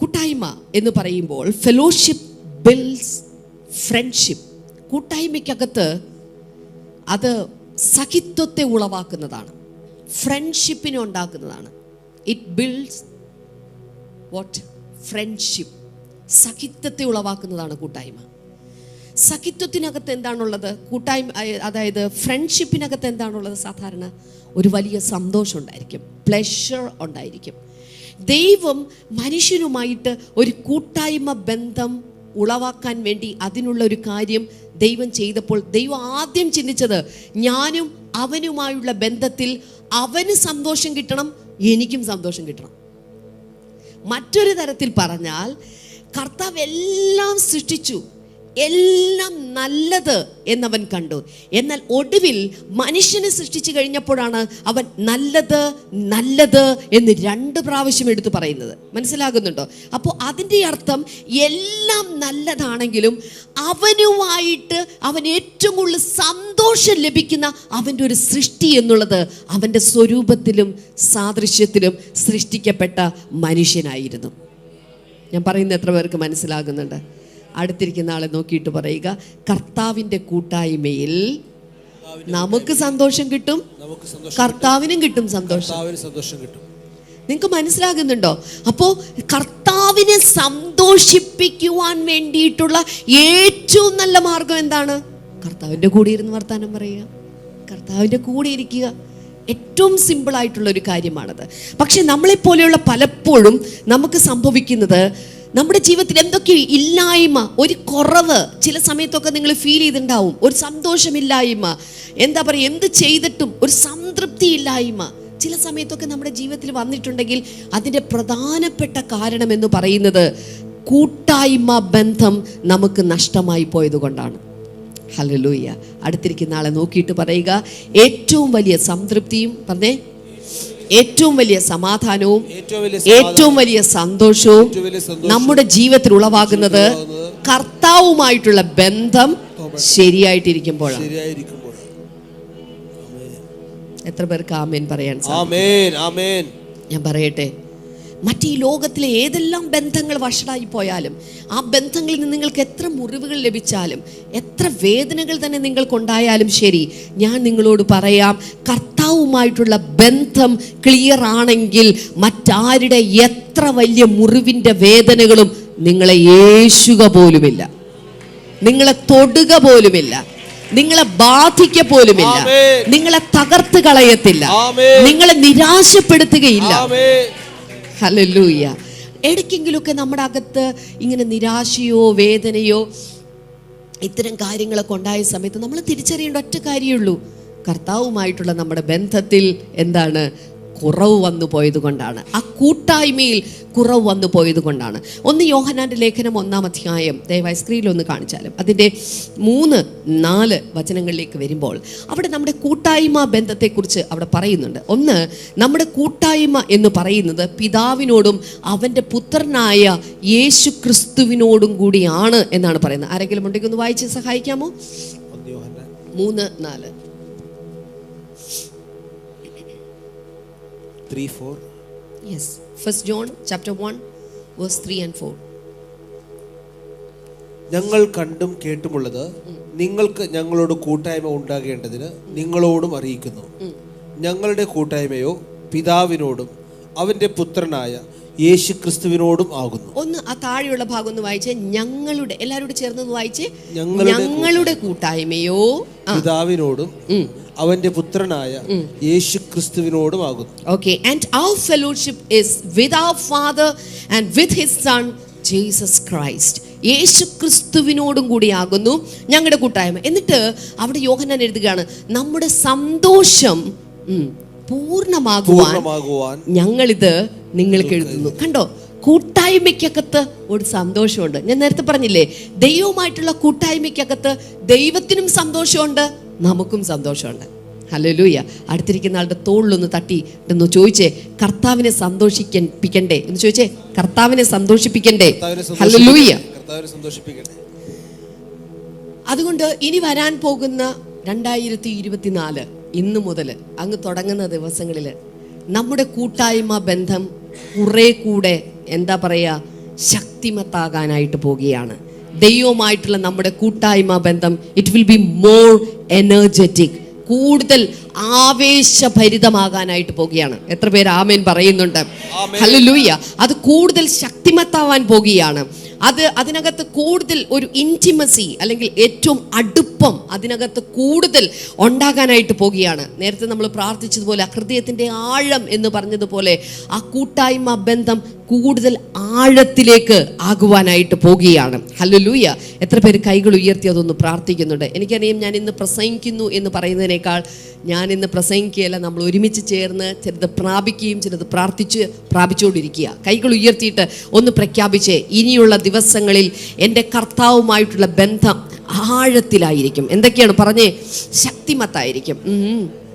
കൂട്ടായ്മ എന്ന് പറയുമ്പോൾ ഫെലോഷിപ്പ് ബിൽഡ്സ് ഫ്രണ്ട്ഷിപ്പ്. കൂട്ടായ്മയ്ക്കകത്ത് അത് സഖിത്വത്തെ ഉളവാക്കുന്നതാണ്, ഫ്രണ്ട്ഷിപ്പിനെ ഉണ്ടാക്കുന്നതാണ്. It builds what? ഫ്രണ്ട്ഷിപ്പ്. സഖിത്വത്തെ ഉളവാക്കുന്നതാണ് കൂട്ടായ്മ. സഖിത്വത്തിനകത്ത് എന്താണുള്ളത്? കൂട്ടായ്മ, അതായത് ഫ്രണ്ട്ഷിപ്പിനകത്ത് എന്താണുള്ളത്? സാധാരണ ഒരു വലിയ സന്തോഷം ഉണ്ടായിരിക്കും, പ്ലഷർ ഉണ്ടായിരിക്കും. ദൈവം മനുഷ്യനുമായിട്ട് ഒരു കൂട്ടായ്മ ബന്ധം ഉളവാക്കാൻ വേണ്ടി അതിനുള്ള ഒരു കാര്യം ദൈവം ചെയ്തപ്പോൾ ദൈവം ആദ്യം ചിന്തിച്ചത്, ഞാനും അവനുമായുള്ള ബന്ധത്തിൽ അവന് സന്തോഷം കിട്ടണം, എനിക്കും സന്തോഷം കിട്ടണം. മറ്റൊരു തരത്തിൽ പറഞ്ഞാൽ, കർത്താവ് എല്ലാം സൃഷ്ടിച്ചു, എല്ലാം നല്ലത് എന്നവൻ കണ്ടു. എന്നാൽ ഒടുവിൽ മനുഷ്യനെ സൃഷ്ടിച്ചു കഴിഞ്ഞപ്പോഴാണ് അവൻ നല്ലത് നല്ലത് എന്ന് 2 പ്രാവശ്യം എടുത്ത് പറയുന്നത്. മനസ്സിലാകുന്നുണ്ടോ? അപ്പോൾ അതിൻ്റെ അർത്ഥം എല്ലാം നല്ലതാണെങ്കിലും അവനുമായിട്ട് അവൻ ഏറ്റവും കൂടുതൽ സന്തോഷം ലഭിക്കുന്ന അവൻ്റെ ഒരു സൃഷ്ടി എന്നുള്ളത് അവൻ്റെ സ്വരൂപത്തിലും സാദൃശ്യത്തിലും സൃഷ്ടിക്കപ്പെട്ട മനുഷ്യനായിരുന്നു. ഞാൻ പറയുന്നത് എത്ര പേർക്ക് മനസ്സിലാകുന്നുണ്ട്? അടുത്തിരിക്കുന്ന ആളെ നോക്കിയിട്ട് പറയുക, കർത്താവിൻ്റെ കൂട്ടായ്മയിൽ നമുക്ക് സന്തോഷം കിട്ടും, കർത്താവിനും കിട്ടും സന്തോഷം. നിങ്ങൾക്ക് മനസ്സിലാകുന്നുണ്ടോ? അപ്പോൾ കർത്താവിനെ സന്തോഷിപ്പിക്കുവാൻ വേണ്ടിയിട്ടുള്ള ഏറ്റവും നല്ല മാർഗം എന്താണ്? കർത്താവിൻ്റെ കൂടെ ഇരുന്ന് വർത്താനം പറയുക, കർത്താവിൻ്റെ കൂടെ ഇരിക്കുക. ഏറ്റവും സിമ്പിളായിട്ടുള്ള ഒരു കാര്യമാണത്. പക്ഷെ നമ്മളെപ്പോലെയുള്ള പലപ്പോഴും നമുക്ക് സംഭവിക്കുന്നത്, നമ്മുടെ ജീവിതത്തിൽ എന്തൊക്കെ ഇല്ലായ്മ, ഒരു കുറവ് ചില സമയത്തൊക്കെ നിങ്ങൾ ഫീൽ ചെയ്തിട്ടുണ്ടാവും. ഒരു സന്തോഷമില്ലായ്മ, എന്താ പറയുക, എന്ത് ചെയ്തിട്ടും ഒരു സംതൃപ്തി ഇല്ലായ്മ ചില സമയത്തൊക്കെ നമ്മുടെ ജീവിതത്തിൽ വന്നിട്ടുണ്ടെങ്കിൽ അതിൻ്റെ പ്രധാനപ്പെട്ട കാരണം എന്ന് പറയുന്നത് കൂട്ടായ്മ ബന്ധം നമുക്ക് നഷ്ടമായി പോയത് കൊണ്ടാണ്. ഹല്ലേലൂയ. അടുത്തിരിക്കുന്ന ആളെ നോക്കിയിട്ട് പറയുക, ഏറ്റവും വലിയ സംതൃപ്തിയും, പറഞ്ഞേ, ഏറ്റവും വലിയ സമാധാനവും ഏറ്റവും വലിയ സന്തോഷവും നമ്മുടെ ജീവിതത്തിൽ ഉളവാകുന്നത് കർത്താവുമായിട്ടുള്ള ബന്ധം ശരിയായിട്ടിരിക്കുമ്പോഴാണ്. എത്ര പേർക്ക് ആമേൻ പറയാൻ സാധിക്കും? ഞാൻ പറയട്ടെ, മറ്റീ ലോകത്തിലെ ഏതെല്ലാം ബന്ധങ്ങൾ വഷളായി പോയാലും, ആ ബന്ധങ്ങളിൽ നിന്ന് നിങ്ങൾക്ക് എത്ര മുറിവുകൾ ലഭിച്ചാലും, എത്ര വേദനകൾ തന്നെ നിങ്ങൾക്കുണ്ടായാലും ശരി, ഞാൻ നിങ്ങളോട് പറയാം, കർത്താവുമായിട്ടുള്ള ബന്ധം ക്ലിയർ ആണെങ്കിൽ മറ്റാരുടെ എത്ര വലിയ മുറിവിൻ്റെ വേദനകളും നിങ്ങളെ യേശുക പോലുമില്ല, നിങ്ങളെ തൊടുക പോലുമില്ല, നിങ്ങളെ ബാധിക്ക പോലുമില്ല, നിങ്ങളെ തകർത്ത് കളയത്തില്ല, നിങ്ങളെ നിരാശപ്പെടുത്തുകയില്ല. ഹല്ലേലൂയ. ഇടയ്ക്കെങ്കിലുമൊക്കെ നമ്മുടെ അകത്ത് ഇങ്ങനെ നിരാശയോ വേദനയോ ഇത്തരം കാര്യങ്ങളൊക്കെ ഉണ്ടായ സമയത്ത് നമ്മൾ തിരിച്ചറിയേണ്ട ഒറ്റ കാര്യമുള്ളൂ, കർത്താവുമായിട്ടുള്ള നമ്മുടെ ബന്ധത്തിൽ എന്താണ് കുറവ് വന്നു പോയത് കൊണ്ടാണ്, ആ കൂട്ടായ്മയിൽ കുറവ് വന്നു പോയത് കൊണ്ടാണ്. 1 യോഹന്നാന്റെ ലേഖനം 1-ാം അധ്യായം ദയവായി സ്ക്രീനിലൊന്ന് കാണിച്ചാലും അതിൻ്റെ 3-4 വചനങ്ങളിലേക്ക് വരുമ്പോൾ അവിടെ നമ്മുടെ കൂട്ടായ്മ ബന്ധത്തെക്കുറിച്ച് അവിടെ പറയുന്നുണ്ട്. ഒന്ന്, നമ്മുടെ കൂട്ടായ്മ എന്ന് പറയുന്നത് പിതാവിനോടും അവൻ്റെ പുത്രനായ യേശു ക്രിസ്തുവിനോടും കൂടിയാണ് എന്നാണ് പറയുന്നത്. ആരെങ്കിലും ഉണ്ടെങ്കിൽ ഒന്ന് വായിച്ച് സഹായിക്കാമോ? 3-4. 3-4. Yes. 1 John chapter 1 verse 3 and 4. ഞങ്ങൾ കണ്ടും കേട്ടുമുള്ളത് നിങ്ങൾക്ക് ഞങ്ങളോട് കൂട്ടായ്മ ഉണ്ടാകേണ്ടതിന് നിങ്ങളോടും അറിയിക്കുന്നു. ഞങ്ങളുടെ കൂട്ടായ്മയോ പിതാവിനോടും അവൻ്റെ പുത്രനായ യേശു ക്രിസ്തുവിനോടും ആകുന്നു. ഒന്ന് ആ താഴെയുള്ള ഭാഗം ഒന്ന് വായിച്ചേ. ഞങ്ങളുടെ, എല്ലാവരോടും ചേർന്ന് വായിച്ചേ. ഞങ്ങളുടെ കൂട്ടായ്മയോ പിതാവിനോടും അവന്റെ പുത്രനായ യേശു ക്രിസ്തുവിനോടും ആകുന്നു. Okay, and our fellowship is with our Father and with his son Jesus Christ. യേശു ക്രിസ്തുവിനോടും കൂടി ആകുന്നു ഞങ്ങളുടെ കൂട്ടായ്മ. എന്നിട്ട് അവിടെ യോഹന്നാൻ എഴുതുകയാണ്, നമ്മുടെ സന്തോഷം പൂർണ്ണമാകുവാൻ ഞങ്ങളിത് നിങ്ങൾക്ക് എഴുതുന്നു. കണ്ടോ, കൂട്ടായ്മയ്ക്കകത്ത് ഒരു സന്തോഷമുണ്ട്. ഞാൻ നേരത്തെ പറഞ്ഞില്ലേ, ദൈവവുമായിട്ടുള്ള കൂട്ടായ്മയ്ക്കകത്ത് ദൈവത്തിനും സന്തോഷമുണ്ട്, നമുക്കും സന്തോഷമുണ്ട്. ഹല്ലേലൂയ. അടുത്തിരിക്കുന്ന ആളുടെ തോളിലൊന്ന് തട്ടി എന്ന് ചോദിച്ചേ, കർത്താവിനെ സന്തോഷിപ്പിക്കണ്ടേ എന്ന് ചോദിച്ചേ, കർത്താവിനെ സന്തോഷിപ്പിക്കണ്ടേ? ഹല്ലേലൂയ. അതുകൊണ്ട് ഇനി വരാൻ പോകുന്ന 2024 ഇന്ന് മുതൽ അങ്ങ് തുടങ്ങുന്ന ദിവസങ്ങളിൽ നമ്മുടെ കൂട്ടായ്മ ബന്ധം കുറെ കൂടെ എന്താ പറയുക ശക്തിമത്താകാനായിട്ട് പോകുകയാണ്. ദൈവവുമായിട്ടുള്ള നമ്മുടെ കൂട്ടായ്മ ബന്ധം it will be more energetic, കൂടുതൽ ആവേശഭരിതമാകാനായിട്ട് പോകുകയാണ്. എത്ര പേര് ആമേൻ പറയുന്നുണ്ട്? ഹല്ലേലൂയ. അത് കൂടുതൽ ശക്തിമത്താവാൻ പോകുകയാണ്. അതിനകത്ത് കൂടുതൽ ഒരു ഇൻറ്റിമസി അല്ലെങ്കിൽ ഏറ്റവും അടുപ്പം അതിനകത്ത് കൂടുതൽ ഉണ്ടാകാനായിട്ട് പോകുകയാണ്. നേരത്തെ നമ്മൾ പ്രാർത്ഥിച്ചതുപോലെ ഹൃദയത്തിൻ്റെ ആഴം എന്ന് പറഞ്ഞതുപോലെ ആ കൂട്ടായ്മ ബന്ധം കൂടുതൽ ആഴത്തിലേക്ക് ആകുവാനായിട്ട് പോകുകയാണ്. ഹല്ലേലൂയ. എത്ര പേര് കൈകൾ ഉയർത്തി അതൊന്ന് പ്രാർത്ഥിക്കുന്നുണ്ട്? എനിക്കറിയാം, ഞാൻ ഇന്ന് പ്രസംഗിക്കുന്നു എന്ന് പറയുന്നതിനേക്കാൾ ഞാൻ ഇന്ന് പ്രസംഗിക്കുകയല്ല, നമ്മൾ ഒരുമിച്ച് ചേർന്ന് ചിലത് പ്രാപിക്കുകയും ചിലത് പ്രാപിച്ചുകൊണ്ടിരിക്കുക. കൈകൾ ഉയർത്തിയിട്ട് ഒന്ന് പ്രഖ്യാപിച്ചേ, ഇനിയുള്ള ദിവസങ്ങളിൽ എൻ്റെ കർത്താവുമായിട്ടുള്ള ബന്ധം ആഴത്തിലായിരിക്കും. എന്തൊക്കെയാണ് പറഞ്ഞേ? ശക്തിമത്തായിരിക്കും,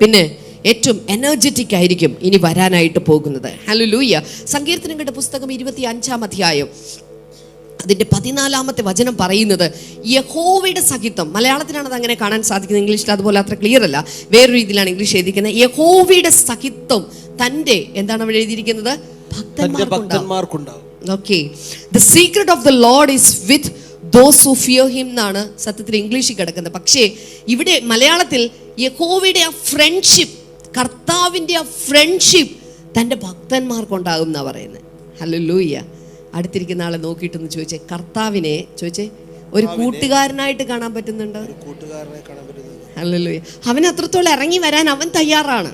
പിന്നെ ഏറ്റവും എനർജറ്റിക് ആയിരിക്കും ഇനി വരാനായിട്ട് പോകുന്നത്. ഹല്ലേലൂയ. സങ്കീർത്തനങ്ങളുടെ പുസ്തകം 25-ാം അധ്യായം അതിൻ്റെ 14-ാമത്തെ വചനം പറയുന്നത് യഹോവയുടെ സഹിത്വം. മലയാളത്തിലാണ് അത് അങ്ങനെ കാണാൻ സാധിക്കുന്നത്, ഇംഗ്ലീഷിൽ അതുപോലെ അത്ര ക്ലിയർ അല്ല, വേറൊരു രീതിയിലാണ് ഇംഗ്ലീഷ് എഴുതിയിരിക്കുന്നത്. യഹോവയുടെ സഹിത്വം തൻ്റെ, എന്താണ് അവിടെ എഴുതിയിരിക്കുന്നത്? ഭക്തന്മാർക്കുണ്ടാവും. Okay. The secret of the lord is with those who fear him എന്നാണ് സത്യത്തിൽ ഇംഗ്ലീഷിൽ കിടക്കുന്നത്. പക്ഷേ ഇവിടെ മലയാളത്തിൽ യഹോവയുടെ ആ ഫ്രണ്ട്ഷിപ്പ്, കർത്താവിൻ്റെ ആ ഫ്രണ്ട്ഷിപ്പ് തൻ്റെ ഭക്തന്മാർക്കുണ്ടാകും എന്നാണ് പറയുന്നത്. ഹല്ലേലൂയ. അടുത്തിരിക്കുന്ന ആളെ നോക്കിയിട്ടൊന്ന് ചോദിച്ചേ, കർത്താവിനെ ചോദിച്ചേ ഒരു കൂട്ടുകാരനായിട്ട് കാണാൻ പറ്റുന്നുണ്ടോ? ഹല്ലേലൂയ. അവൻ അത്രത്തോളം ഇറങ്ങി വരാൻ അവൻ തയ്യാറാണ്.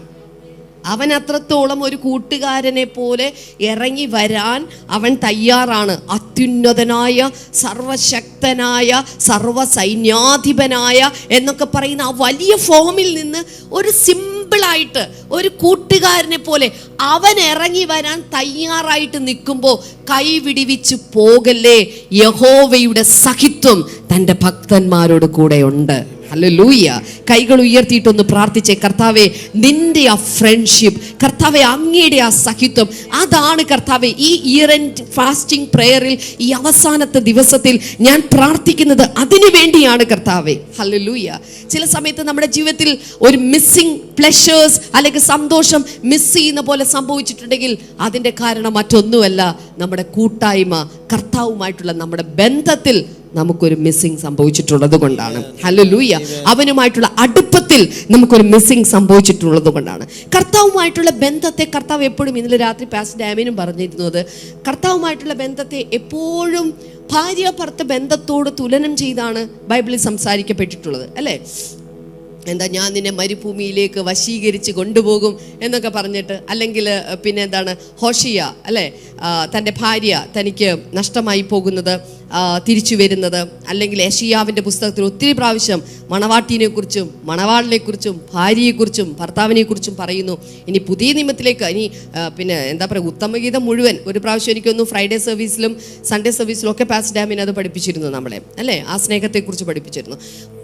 അവൻ അത്രത്തോളം ഒരു കൂട്ടുകാരനെ പോലെ ഇറങ്ങി വരാൻ അവൻ തയ്യാറാണ്. അത്യുന്നതനായ, സർവശക്തനായ, സർവസൈന്യാധിപനായ എന്നൊക്കെ പറയുന്ന ആ വലിയ ഫോമിൽ നിന്ന് ഒരു സിമ്പിളായിട്ട് ഒരു കൂട്ടുകാരനെ പോലെ അവൻ ഇറങ്ങി വരാൻ തയ്യാറായിട്ട് നിൽക്കുമ്പോൾ കൈവിടിവിച്ച് പോകല്ലേ, യഹോവയുടെ സഹിത്വം തൻ്റെ ഭക്തന്മാരോട് കൂടെ ഉണ്ട്. ഹല്ലേലൂയ. കൈകൾ ഉയർത്തിയിട്ടൊന്ന് പ്രാർത്ഥിച്ചേ, കർത്താവേ നിന്റെ ആ ഫ്രണ്ട്ഷിപ്പ്, കർത്താവേ അങ്ങയുടെ ആ സഹിത്വം, അതാണ് കർത്താവേ ഈ ഇയർ എൻഡ് ഫാസ്റ്റിംഗ് പ്രയറിൽ ഈ അവസാനത്തെ ദിവസത്തിൽ ഞാൻ പ്രാർത്ഥിക്കുന്നത് അതിനു വേണ്ടിയാണ് കർത്താവേ. ഹല്ലേലൂയ. ചില സമയത്ത് നമ്മുടെ ജീവിതത്തിൽ ഒരു മിസ്സിംഗ് പ്ലഷേഴ്സ് അല്ലെങ്കിൽ സന്തോഷം മിസ് ചെയ്യുന്ന പോലെ സംഭവിച്ചിട്ടുണ്ടെങ്കിൽ അതിൻ്റെ കാരണം മറ്റൊന്നുമല്ല, നമ്മുടെ കൂട്ടായ്മ, കർത്താവുമായിട്ടുള്ള നമ്മുടെ ബന്ധത്തിൽ നമുക്കൊരു മിസ്സിംഗ് സംഭവിച്ചിട്ടുള്ളത് കൊണ്ടാണ്. ഹല്ലേലൂയ. അവനുമായിട്ടുള്ള അടുപ്പത്തിൽ നമുക്കൊരു മിസ്സിംഗ് സംഭവിച്ചിട്ടുള്ളത് കൊണ്ടാണ്. കർത്താവുമായിട്ടുള്ള ബന്ധത്തെ കർത്താവ് എപ്പോഴും, ഇന്നലെ രാത്രി പാസ്റ്റർ ഡാമിനും പറഞ്ഞിരുന്നത്, കർത്താവുമായിട്ടുള്ള ബന്ധത്തെ എപ്പോഴും ഭാര്യ ഭർത്ത ബന്ധത്തോട് തുലനം ചെയ്താണ് ബൈബിളിൽ സംസാരിക്കപ്പെട്ടിട്ടുള്ളത്, അല്ലേ? എന്താ, ഞാൻ നിന്നെ മരുഭൂമിയിലേക്ക് വശീകരിച്ച് കൊണ്ടുപോകും എന്നൊക്കെ പറഞ്ഞിട്ട്, അല്ലെങ്കിൽ പിന്നെ എന്താണ്, ഹോഷിയ അല്ലേ, തൻ്റെ ഭാര്യ തനിക്ക് നഷ്ടമായി പോകുന്നത് തിരിച്ചു വരുന്നത്, അല്ലെങ്കിൽ യെശയ്യാവിൻ്റെ പുസ്തകത്തിൽ ഒത്തിരി പ്രാവശ്യം മണവാട്ടിനെക്കുറിച്ചും മണവാളിനെക്കുറിച്ചും ഭാര്യയെക്കുറിച്ചും ഭർത്താവിനെക്കുറിച്ചും പറയുന്നു. ഇനി പുതിയ നിയമത്തിലേക്ക്, ഇനി പിന്നെ എന്താ പറയുക, ഉത്തമഗീതം മുഴുവൻ ഒരു പ്രാവശ്യം എനിക്കൊന്നു ഫ്രൈഡേ സർവീസിലും സൺഡേ സർവീസിലും ഒക്കെ പാസ്റ്റർ ഡാമിന് അത് പഠിപ്പിച്ചിരുന്നു നമ്മളെ, അല്ലേ? ആ സ്നേഹത്തെക്കുറിച്ച് പഠിപ്പിച്ചിരുന്നു.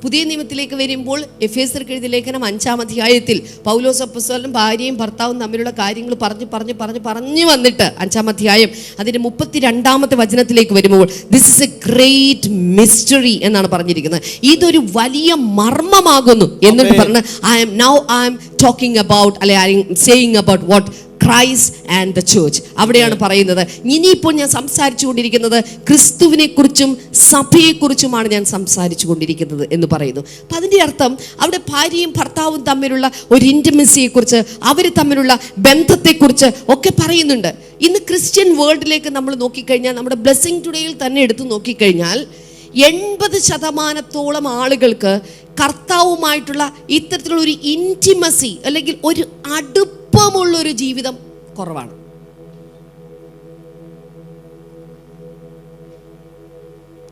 പുതിയ നിയമത്തിലേക്ക് വരുമ്പോൾ എഫേസ്യർക്ക് എഴുതിയ ലേഖനം 5-ാം അധ്യായത്തിൽ പൗലോസ് അപ്പോസ്തലനും ഭാര്യയും ഭർത്താവും തമ്മിലുള്ള കാര്യങ്ങൾ പറഞ്ഞു വന്നിട്ട് 5-ാം അധ്യായം അതിൻ്റെ 32-ാമത്തെ വചനത്തിലേക്ക് വരുമ്പോൾ this is a great mystery എന്നാണ് പറഞ്ഞിരിക്കുന്നത്. ഇതൊരു വലിയ മർമ്മമാകുന്നു എന്നിട്ട് പറഞ്ഞ് ഐ ആം ടോക്കിംഗ് അബൌട്ട്, അല്ലെ I am saying about what Christ and the church. അവിടെയാണ് പറയുന്നത്, ഇനിയിപ്പോൾ ഞാൻ സംസാരിച്ചു കൊണ്ടിരിക്കുന്നത് ക്രിസ്തുവിനെ കുറിച്ചും സഭയെക്കുറിച്ചുമാണ് ഞാൻ സംസാരിച്ചു കൊണ്ടിരിക്കുന്നത് എന്ന് പറയുന്നു. അപ്പം അതിൻ്റെ അർത്ഥം അവിടെ ഭാര്യയും ഭർത്താവും തമ്മിലുള്ള ഒരു ഇൻറ്റിമസിയെക്കുറിച്ച്, അവർ തമ്മിലുള്ള ബന്ധത്തെക്കുറിച്ച് ഒക്കെ പറയുന്നുണ്ട്. ഇന്ന് ക്രിസ്ത്യൻ വേൾഡിലേക്ക് നമ്മൾ നോക്കിക്കഴിഞ്ഞാൽ, നമ്മുടെ ബ്ലെസ്സിങ് ടുഡേയിൽ തന്നെ എടുത്ത് നോക്കിക്കഴിഞ്ഞാൽ 80% ആളുകൾക്ക് കർത്താവുമായിട്ടുള്ള ഇത്തരത്തിലുള്ള ഒരു ഇൻറ്റിമസി അല്ലെങ്കിൽ ഒരു അടുപ്പമുള്ളൊരു ജീവിതം കുറവാണ്.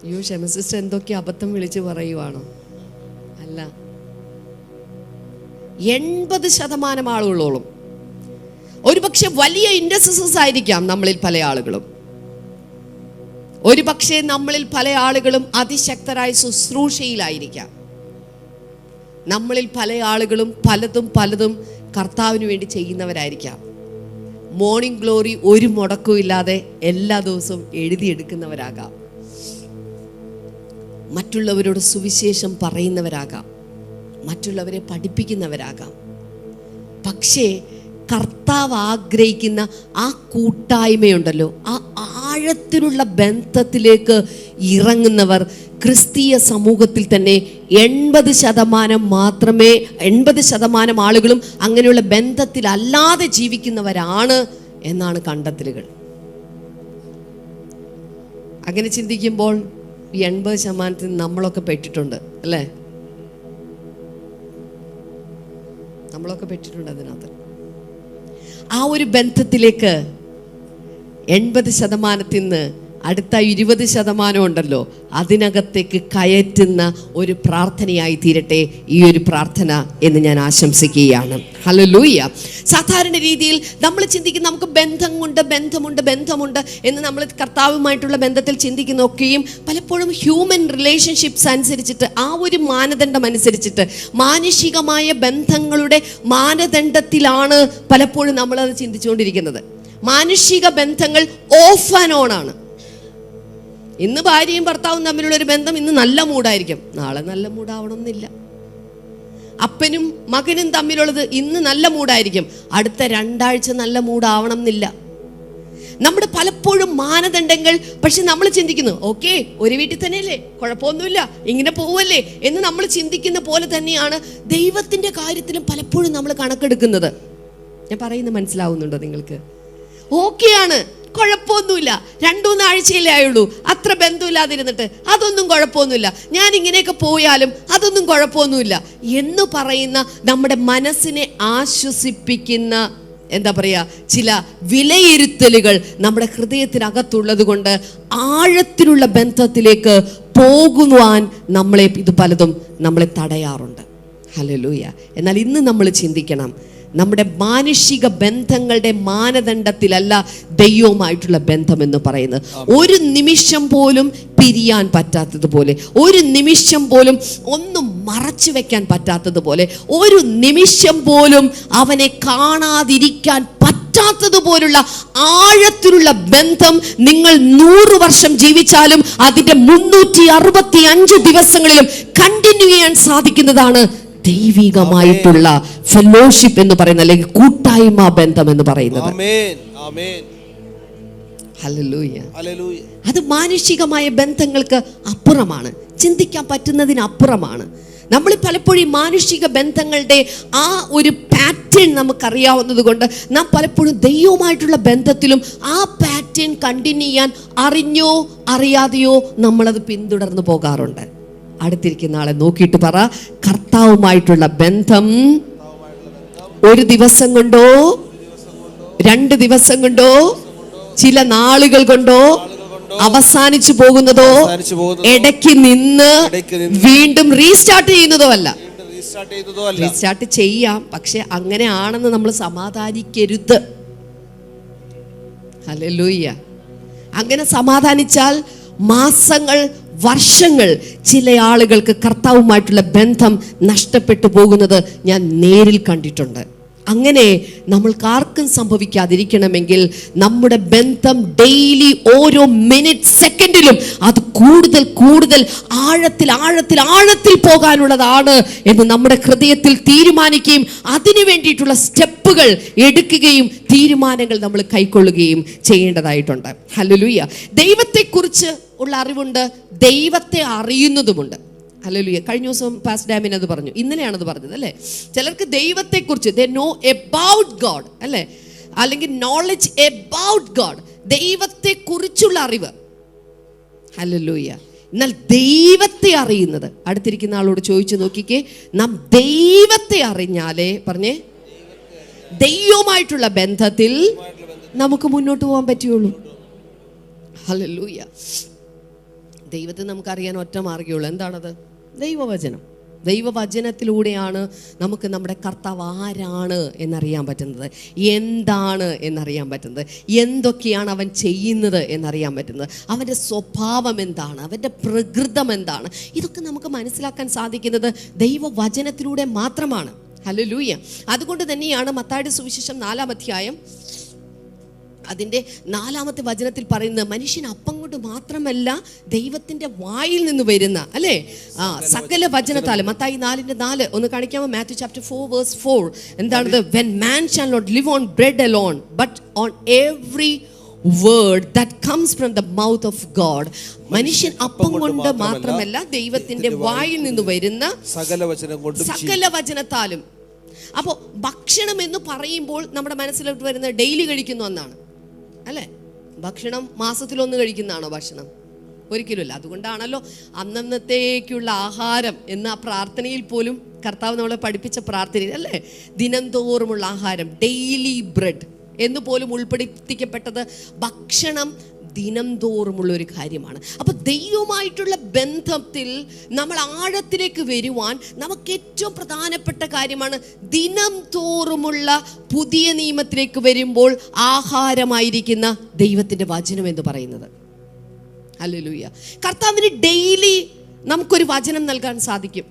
അയ്യോ ക്ഷമ സിസ്റ്റർ എന്തൊക്കെ അബദ്ധം വിളിച്ച് പറയുവാണോ? അല്ല, 80% ആളുകളോളം ഒരുപക്ഷെ വലിയ ഇൻഡസ്ട്രീസ് ആയിരിക്കാം നമ്മളിൽ പല ആളുകളും. ഒരുപക്ഷെ നമ്മളിൽ പല ആളുകളും അതിശക്തരായ ശുശ്രൂഷയിലായിരിക്കാം. നമ്മളിൽ പല ആളുകളും പലതും കർത്താവിന് വേണ്ടി ചെയ്യുന്നവരായിരിക്കാം. മോർണിംഗ് ഗ്ലോറി ഒരു മുടക്കവും ഇല്ലാതെ എല്ലാ ദിവസവും എഴുതിയെടുക്കുന്നവരാകാം. മറ്റുള്ളവരോട് സുവിശേഷം പറയുന്നവരാകാം, മറ്റുള്ളവരെ പഠിപ്പിക്കുന്നവരാകാം. പക്ഷേ കർത്താവ് ആഗ്രഹിക്കുന്ന ആ കൂട്ടായ്മയുണ്ടല്ലോ, ആ ആഴത്തിലുള്ള ബന്ധത്തിലേക്ക് ഇറങ്ങുന്നവർ ക്രിസ്തീയ സമൂഹത്തിൽ തന്നെ 80% ആളുകളും അങ്ങനെയുള്ള ബന്ധത്തിലല്ലാതെ ജീവിക്കുന്നവരാണ് എന്നാണ് കണ്ടെത്തലുകൾ. അങ്ങനെ ചിന്തിക്കുമ്പോൾ ഈ 80% നമ്മളൊക്കെ പെട്ടിട്ടുണ്ട് അല്ലേ? നമ്മളൊക്കെ പെട്ടിട്ടുണ്ട് അതിനകത്ത്. ആ ഒരു ബന്ധത്തിലേക്ക് 80% നിന്ന് അടുത്ത 20% ഉണ്ടല്ലോ, അതിനകത്തേക്ക് കയറ്റുന്ന ഒരു പ്രാർത്ഥനയായി തീരട്ടെ ഈ ഒരു പ്രാർത്ഥന എന്ന് ഞാൻ ആശംസിക്കുകയാണ്. ഹല്ലേലൂയ. സാധാരണ രീതിയിൽ നമ്മൾ ചിന്തിക്കുന്ന നമുക്ക് ബന്ധമുണ്ട് എന്ന് നമ്മൾ കർത്താവുമായിട്ടുള്ള ബന്ധത്തിൽ ചിന്തിക്കുന്നൊക്കെയും പലപ്പോഴും ഹ്യൂമൻ റിലേഷൻഷിപ്സ് അനുസരിച്ചിട്ട്, ആ ഒരു മാനദണ്ഡം അനുസരിച്ചിട്ട്, മാനുഷികമായ ബന്ധങ്ങളുടെ മാനദണ്ഡത്തിലാണ് പലപ്പോഴും നമ്മളത് ചിന്തിച്ചുകൊണ്ടിരിക്കുന്നത്. മാനുഷിക ബന്ധങ്ങൾ ഓഫ് ആൻഡ് ഓൺ ആണ്. ഇന്ന് ഭാര്യയും ഭർത്താവും തമ്മിലുള്ള ഒരു ബന്ധം ഇന്ന് നല്ല മൂഡായിരിക്കും, നാളെ നല്ല മൂഡാവണമെന്നില്ല. അപ്പനും മകനും തമ്മിലുള്ളത് ഇന്ന് നല്ല മൂഡായിരിക്കും, അടുത്ത 2 ആഴ്ച നല്ല മൂഡാവണം എന്നില്ല. നമ്മുടെ പലപ്പോഴും മാനദണ്ഡങ്ങൾ, പക്ഷെ നമ്മൾ ചിന്തിക്കുന്നു ഓക്കെ ഒരു വീട്ടിൽ തന്നെയല്ലേ, കുഴപ്പമൊന്നുമില്ല, ഇങ്ങനെ പോവല്ലേ എന്ന് നമ്മൾ ചിന്തിക്കുന്ന പോലെ തന്നെയാണ് ദൈവത്തിന്റെ കാര്യത്തിലും പലപ്പോഴും നമ്മൾ കണക്കെടുക്കുന്നത്. ഞാൻ പറയുന്നത് മനസ്സിലാവുന്നുണ്ടോ നിങ്ങൾക്ക്? ഓക്കെയാണ്, കുഴപ്പമൊന്നുമില്ല, 2-3 ആഴ്ചയിലേ ആയുള്ളൂ, അത്ര ബന്ധമില്ലാതിരുന്നിട്ട് അതൊന്നും കുഴപ്പമൊന്നുമില്ല, ഞാൻ ഇങ്ങനെയൊക്കെ പോയാലും അതൊന്നും കുഴപ്പമൊന്നുമില്ല എന്ന് പറയുന്ന നമ്മുടെ മനസ്സിനെ ആശ്വസിപ്പിക്കുന്ന എന്താ പറയുക ചില വിലയിരുത്തലുകൾ നമ്മുടെ ഹൃദയത്തിനകത്തുള്ളത് കൊണ്ട് ആഴത്തിലുള്ള ബന്ധത്തിലേക്ക് പോകുവാൻ ഇത് പലതും നമ്മളെ തടയാറുണ്ട്. ഹല്ലേലൂയ. എന്നാൽ ഇന്ന് നമ്മൾ ചിന്തിക്കണം, നമ്മുടെ മാനുഷിക ബന്ധങ്ങളുടെ മാനദണ്ഡത്തിലല്ല ദൈവവുമായിട്ടുള്ള ബന്ധം എന്ന് പറയുന്നത്. ഒരു നിമിഷം പോലും പിരിയാൻ പറ്റാത്തതുപോലെ, ഒരു നിമിഷം പോലും ഒന്നും മറച്ചു വെക്കാൻ പറ്റാത്തതുപോലെ, ഒരു നിമിഷം പോലും അവനെ കാണാതിരിക്കാൻ പറ്റാത്തതുപോലുള്ള ആഴത്തിലുള്ള ബന്ധം നിങ്ങൾ 100 വർഷം ജീവിച്ചാലും അതിന്റെ 365 ദിവസങ്ങളിലും കണ്ടിന്യൂ ചെയ്യാൻ സാധിക്കുന്നതാണ് ദൈവികമായിട്ടുള്ള ഫെലോഷിപ്പ് എന്ന് പറയുന്നത്, അല്ലെങ്കിൽ കൂട്ടായ്മ ബന്ധം എന്ന് പറയുന്നത്. അത് മാനുഷികമായ ബന്ധങ്ങൾക്ക് അപ്പുറമാണ്, ചിന്തിക്കാൻ പറ്റുന്നതിനപ്പുറമാണ്. നമ്മൾ പലപ്പോഴും മാനുഷിക ബന്ധങ്ങളുടെ ആ ഒരു പാറ്റേൺ നമുക്കറിയാവുന്നത് കൊണ്ട് നാം പലപ്പോഴും ദൈവവുമായിട്ടുള്ള ബന്ധത്തിലും ആ പാറ്റേൺ കണ്ടിന്യൂ ചെയ്യാൻ അറിഞ്ഞോ അറിയാതെയോ നമ്മളത് പിന്തുടർന്നു പോകാറുണ്ട്. അടുത്തിരിക്കുന്ന ആളെ നോക്കിയിട്ട് പറ, കർത്താവുമായിട്ടുള്ള ബന്ധം 1 ദിവസം കൊണ്ടോ 2 ദിവസം കൊണ്ടോ ചില നാളുകൾ കൊണ്ടോ അവസാനിച്ചു പോകുന്നതോ ഇടയ്ക്ക് നിന്ന് വീണ്ടും റീസ്റ്റാർട്ട് ചെയ്യുന്നതോ അല്ല. റീസ്റ്റാർട്ട് ചെയ്യാം, പക്ഷെ അങ്ങനെ ആണെന്ന് നമ്മൾ സമാധാനിക്കരുത്. ഹല്ലേലൂയ. അങ്ങനെ സമാധാനിച്ചാൽ മാസങ്ങൾ വർഷങ്ങൾ ചില ആളുകൾക്ക് കർത്താവുമായിട്ടുള്ള ബന്ധം നഷ്ടപ്പെട്ടു പോകുന്നത് ഞാൻ നേരിൽ കണ്ടിട്ടുണ്ട്. അങ്ങനെ നമ്മൾക്ക് ആർക്കും സംഭവിക്കാതിരിക്കണമെങ്കിൽ നമ്മുടെ ബന്ധം ഡെയിലി ഓരോ മിനിറ്റ് സെക്കൻഡിലും അത് കൂടുതൽ കൂടുതൽ ആഴത്തിൽ പോകാനുള്ളതാണ് എന്ന് നമ്മുടെ ഹൃദയത്തിൽ തീരുമാനിക്കുകയും അതിനു വേണ്ടിയിട്ടുള്ള സ്റ്റെപ്പുകൾ എടുക്കുകയും തീരുമാനങ്ങൾ നമ്മൾ കൈക്കൊള്ളുകയും ചെയ്യേണ്ടതായിട്ടുണ്ട്. ഹല്ലേലൂയ. ദൈവത്തെക്കുറിച്ച് ഉള്ള അറിവുണ്ട്, ദൈവത്തെ അറിയുന്നതുമുണ്ട്. ഹല്ലേലൂയ. കഴിഞ്ഞ ദിവസം പാസ്റ്റർ ഡാമിൻ അത് പറഞ്ഞു, ഇന്നലെയാണത് പറഞ്ഞത് അല്ലേ. ചിലർക്ക് ദൈവത്തെക്കുറിച്ച് ദേ നോ എബൌട്ട് ഗോഡ് അല്ലേ, അല്ലെങ്കിൽ നോളജ് എബൌട്ട് ഗോഡ്, ദൈവത്തെക്കുറിച്ചുള്ള അറിവ്. ഹല്ലേലൂയ. എന്നാൽ ദൈവത്തെ അറിയുന്നത്, അടുത്തിരിക്കുന്ന ആളോട് ചോദിച്ചു നോക്കിക്കേ, നാം ദൈവത്തെ അറിഞ്ഞാലേ പറഞ്ഞേ ദൈവവുമായിട്ടുള്ള ബന്ധത്തിൽ നമുക്ക് മുന്നോട്ട് പോകാൻ പറ്റുള്ളൂ. ഹല്ലേലൂയ. ദൈവത്തെ നമുക്കറിയാൻ ഒറ്റ മാർഗ്ഗമുള്ളൂ. എന്താണത്? ദൈവവചനം. ദൈവവചനത്തിലൂടെയാണ് നമുക്ക് നമ്മുടെ കർത്താവ് ആരാണ് എന്നറിയാൻ പറ്റുന്നത്, എന്താണ് എന്നറിയാൻ പറ്റുന്നത്, എന്തൊക്കെയാണ് അവൻ ചെയ്യുന്നത് എന്നറിയാൻ പറ്റുന്നത്, അവൻ്റെ സ്വഭാവം എന്താണ്, അവൻ്റെ പ്രകൃതം എന്താണ്. ഇതൊക്കെ നമുക്ക് മനസ്സിലാക്കാൻ സാധിക്കുന്നത് ദൈവവചനത്തിലൂടെ മാത്രമാണ്. ഹല്ലേലൂയ. അതുകൊണ്ട് തന്നെയാണ് മത്തായിയുടെ സുവിശേഷം 4-ാം അധ്യായം അതിൻ്റെ 4-ാമത്തെ വചനത്തിൽ പറയുന്നത്, മനുഷ്യൻ അപ്പം കൊണ്ട് മാത്രമല്ല ദൈവത്തിൻ്റെ വായിൽ നിന്ന് വരുന്ന അല്ലേ സകല വചനത്താലും. മത്തായി 4:4 ഒന്ന് കാണിക്കാമോ? മാത്യു ചാപ്റ്റർ 4:4 എന്താണത്? When man shall not live on bread alone but on every word that comes from the mouth of God. മനുഷ്യൻ അപ്പം കൊണ്ട് മാത്രമല്ല ദൈവത്തിന്റെ വായിൽ നിന്ന് വരുന്ന സകല വചനത്താലും. അപ്പോൾ ഭക്ഷണം എന്ന് പറയുമ്പോൾ നമ്മുടെ മനസ്സിലോട്ട് വരുന്ന ഡെയിലി കഴിക്കുന്നു എന്നാണ് അല്ലേ? ഭക്ഷണം മാസത്തിലൊന്ന് കഴിക്കുന്നതാണോ ഭക്ഷണം? ഒരിക്കലുമില്ല. അതുകൊണ്ടാണല്ലോ അന്നന്നത്തേക്കുള്ള ആഹാരം എന്ന പ്രാർത്ഥനയിൽ പോലും കർത്താവ് നമ്മളെ പഠിപ്പിച്ച പ്രാർത്ഥനയിൽ അല്ലേ, ദിനം തോറുമുള്ള ആഹാരം, ഡെയിലി ബ്രെഡ് എന്ന് പോലും ഉൾപ്പെടുത്തിക്കപ്പെട്ടത് ഭക്ഷണം ദിനം തോറുമുള്ള ഒരു കാര്യമാണ്. അപ്പോൾ ദൈവവുമായിട്ടുള്ള ബന്ധത്തിൽ നമ്മൾ ആഴത്തിലേക്ക് വരുവാൻ നമുക്ക് ഏറ്റവും പ്രധാനപ്പെട്ട കാര്യമാണ് ദിനം തോറുമുള്ള പുതിയ നിയമത്തിലേക്ക് വരുമ്പോൾ ആഹാരമായിരിക്കുന്ന ദൈവത്തിൻ്റെ വചനം എന്ന് പറയുന്നത്. ഹല്ലേലൂയ. കർത്താവിന് ഡെയിലി നമുക്കൊരു വചനം നൽകാൻ സാധിക്കും.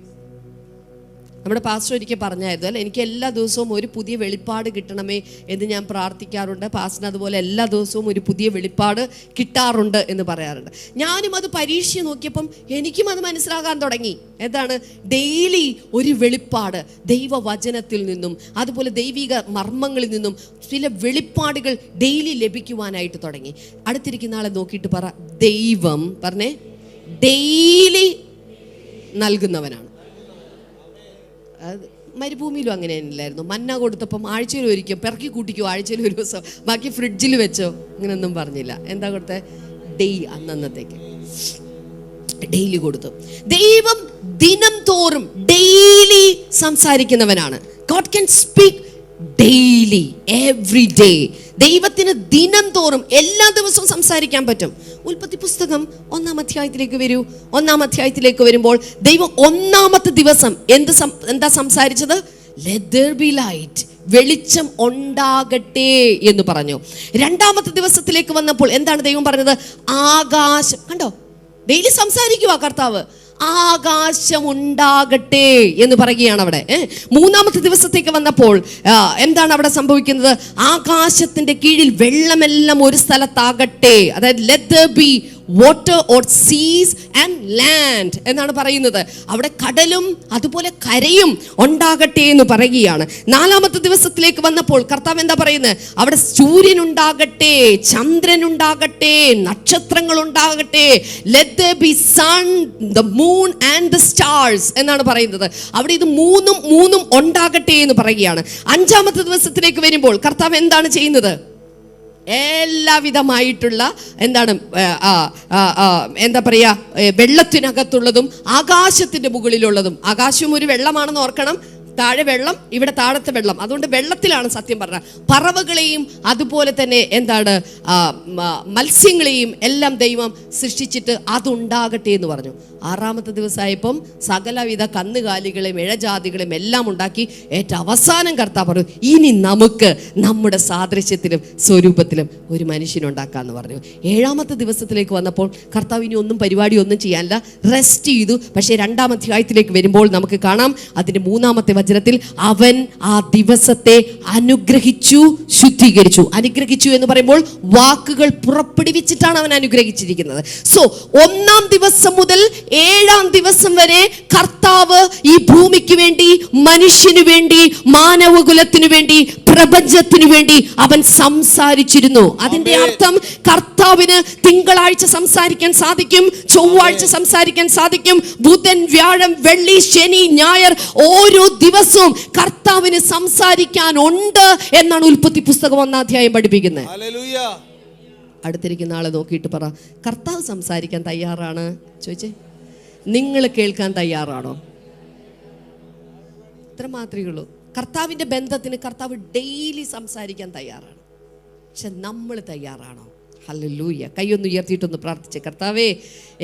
നമ്മുടെ പാസ്റ്റർ ഒരിക്കൽ പറഞ്ഞായിരുന്നു അല്ലേ, എനിക്ക് എല്ലാ ദിവസവും ഒരു പുതിയ വെളിപ്പാട് കിട്ടണമേ എന്ന് ഞാൻ പ്രാർത്ഥിക്കാറുണ്ട്. പാസ്റ്ററിന് അതുപോലെ എല്ലാ ദിവസവും ഒരു പുതിയ വെളിപ്പാട് കിട്ടാറുണ്ട് എന്ന് പറയാറുണ്ട്. ഞാനും അത് പരീക്ഷിച്ച് നോക്കിയപ്പം എനിക്കും അത് മനസ്സിലാകാൻ തുടങ്ങി. എന്താണ്? ഡെയിലി ഒരു വെളിപ്പാട് ദൈവവചനത്തിൽ നിന്നും അതുപോലെ ദൈവിക മർമ്മങ്ങളിൽ നിന്നും ചില വെളിപ്പാടുകൾ ഡെയിലി ലഭിക്കുവാനായിട്ട് തുടങ്ങി. അടുത്തിരിക്കുന്ന ആളെ നോക്കിയിട്ട് പറ, ദൈവം പറഞ്ഞേ ഡെയിലി നൽകുന്നവനാണ്. മരുഭൂമിയിലും അങ്ങനെ തന്നെയല്ലായിരുന്നു. മന്ന കൊടുത്തപ്പം ആഴ്ചയിൽ ഒരിക്കൽ പിറക്കി കൂട്ടിക്കോ, ആഴ്ചയിൽ ഒരു ദിവസം, ബാക്കി ഫ്രിഡ്ജിൽ വെച്ചോ, അങ്ങനെയൊന്നും പറഞ്ഞില്ല. എന്താ കൊടുത്തേ? അന്നത്തേക്ക് ഡെയിലി കൊടുത്തു. ദൈവം ദിനം തോറും daily സംസാരിക്കുന്നവനാണ്. God can speak daily, every day. ദൈവത്തിന് ദിനം തോറും എല്ലാ ദിവസവും സംസാരിക്കാൻ പറ്റും. ഉൽപ്പത്തി പുസ്തകം 1-ാം അധ്യായത്തിലേക്ക് വരൂ. 1-ാം അധ്യായത്തിലേക്ക് വരുമ്പോൾ ദൈവം 1-ാമത്തെ ദിവസം എന്താ സംസാരിച്ചത്? Let there be light, വെളിച്ചം ഉണ്ടാകട്ടെ എന്ന് പറഞ്ഞു. 2-ാമത്തെ ദിവസത്തിലേക്ക് വന്നപ്പോൾ എന്താണ് ദൈവം പറഞ്ഞത്? ആകാശം. കണ്ടോ, ഡെയിലി സംസാരിക്കുക കർത്താവ്. ആകാശം ഉണ്ടാകട്ടെ എന്ന് പറയുകയാണ് അവിടെ. 3-ാമത്തെ ദിവസത്തേക്ക് വന്നപ്പോൾ എന്താണ് അവിടെ സംഭവിക്കുന്നത്? ആകാശത്തിന്റെ കീഴിൽ വെള്ളമെല്ലാം ഒരു സ്ഥലത്താകട്ടെ. അതായത് let there be water or seas and land എന്നാണ് പറയുന്നത്. അവിടെ കടലും അതുപോലെ കരയും ഉണ്ടാകട്ടെ എന്ന് പറയുകയാണ്. 4-ാമത്തെ ദിവസത്തിലേക്ക് വന്നപ്പോൾ കർത്താവ് എന്താ പറയുന്നത്? അവിടെ സൂര്യൻ ഉണ്ടാകട്ടെ, ചന്ദ്രൻ ഉണ്ടാകട്ടെ, നക്ഷത്രങ്ങൾ ഉണ്ടാകട്ടെ. let there be sun, the moon and the stars എന്നാണ് പറയുന്നത്. അവിടെ ഇത് മൂന്നും ഉണ്ടാകട്ടെ എന്ന് പറയുകയാണ്. 5-ാമത്തെ ദിവസത്തിലേക്ക് വരുമ്പോൾ കർത്താവ് എന്താണ് ചെയ്യുന്നത്? എല്ലാവിധമായിട്ടുള്ള എന്താ പറയാ, വെള്ളത്തിനകത്തുള്ളതും ആകാശത്തിന്റെ മുകളിലുള്ളതും. ആകാശം ഒരു വെള്ളമാണെന്ന് ഓർക്കണം. താഴെ വെള്ളം, ഇവിടെ താഴത്തെ വെള്ളം. അതുകൊണ്ട് വെള്ളത്തിലാണ് സത്യം പറഞ്ഞ പറവകളെയും അതുപോലെ തന്നെ മത്സ്യങ്ങളെയും എല്ലാം ദൈവം സൃഷ്ടിച്ചിട്ട് അതുണ്ടാകട്ടെ എന്ന് പറഞ്ഞു. 6-ാമത്തെ ദിവസമായപ്പം സകലവിധ കന്നുകാലികളെയും ഇഴജാതികളെയും എല്ലാം ഉണ്ടാക്കി. ഏറ്റവും അവസാനം കർത്താവ് പറഞ്ഞു, ഇനി നമുക്ക് നമ്മുടെ സാദൃശ്യത്തിലും സ്വരൂപത്തിലും ഒരു മനുഷ്യനുണ്ടാക്കാന്ന് പറഞ്ഞു. 7-ാമത്തെ ദിവസത്തിലേക്ക് വന്നപ്പോൾ കർത്താവ് ഇനി പരിപാടി ഒന്നും ചെയ്യാനില്ല, റെസ്റ്റ് ചെയ്തു. പക്ഷേ 2-ാം അധ്യായത്തിലേക്ക് വരുമ്പോൾ നമുക്ക് കാണാം അതിന്റെ 3-ാമത്തെ വചനത്തിൽ അവൻ ആ ദിവസത്തെ അനുഗ്രഹിച്ചു, ശുദ്ധീകരിച്ചു. അനുഗ്രഹിച്ചു എന്ന് പറയുമ്പോൾ വാക്കുകൾ പുറപ്പെടുവിച്ചിട്ടാണ് അവൻ അനുഗ്രഹിച്ചിരിക്കുന്നത്. സോ 1-ാം ദിവസം മുതൽ 7-ാം ദിവസം വരെ കർത്താവ് ഈ ഭൂമിക്ക് വേണ്ടി, മനുഷ്യനു വേണ്ടി, മാനവകുലത്തിനു വേണ്ടി, പ്രപഞ്ചത്തിനു വേണ്ടി അവൻ സംസാരിച്ചിരുന്നു. അതിന്റെ അർത്ഥം കർത്താവിന് തിങ്കളാഴ്ച സംസാരിക്കാൻ സാധിക്കും, ചൊവ്വാഴ്ച സംസാരിക്കാൻ സാധിക്കും, ബുധൻ, വ്യാഴം, വെള്ളി, ശനി, ഞായർ ഓരോ ദിവസവും കർത്താവിന് സംസാരിക്കാനുണ്ട് എന്നാണ് ഉൽപ്പത്തി പുസ്തകം 1-ാം അധ്യായം പഠിപ്പിക്കുന്നത്. അടുത്തിരിക്കുന്ന ആളെ നോക്കിയിട്ട് പറ, കർത്താവ് സംസാരിക്കാൻ തയ്യാറാണ്? ചോദിച്ചേ, നിങ്ങൾ കേൾക്കാൻ തയ്യാറാണോ? ഇത്ര മാത്രമേ ഉള്ളൂ. കർത്താവിൻ്റെ ബന്ധത്തിന് കർത്താവ് ഡെയിലി സംസാരിക്കാൻ തയ്യാറാണ്. പക്ഷെ നമ്മൾ തയ്യാറാണോ? ഹല്ലേലൂയ. കൈയൊന്ന് ഉയർത്തിയിട്ടൊന്ന് പ്രാർത്ഥിച്ചേ, കർത്താവേ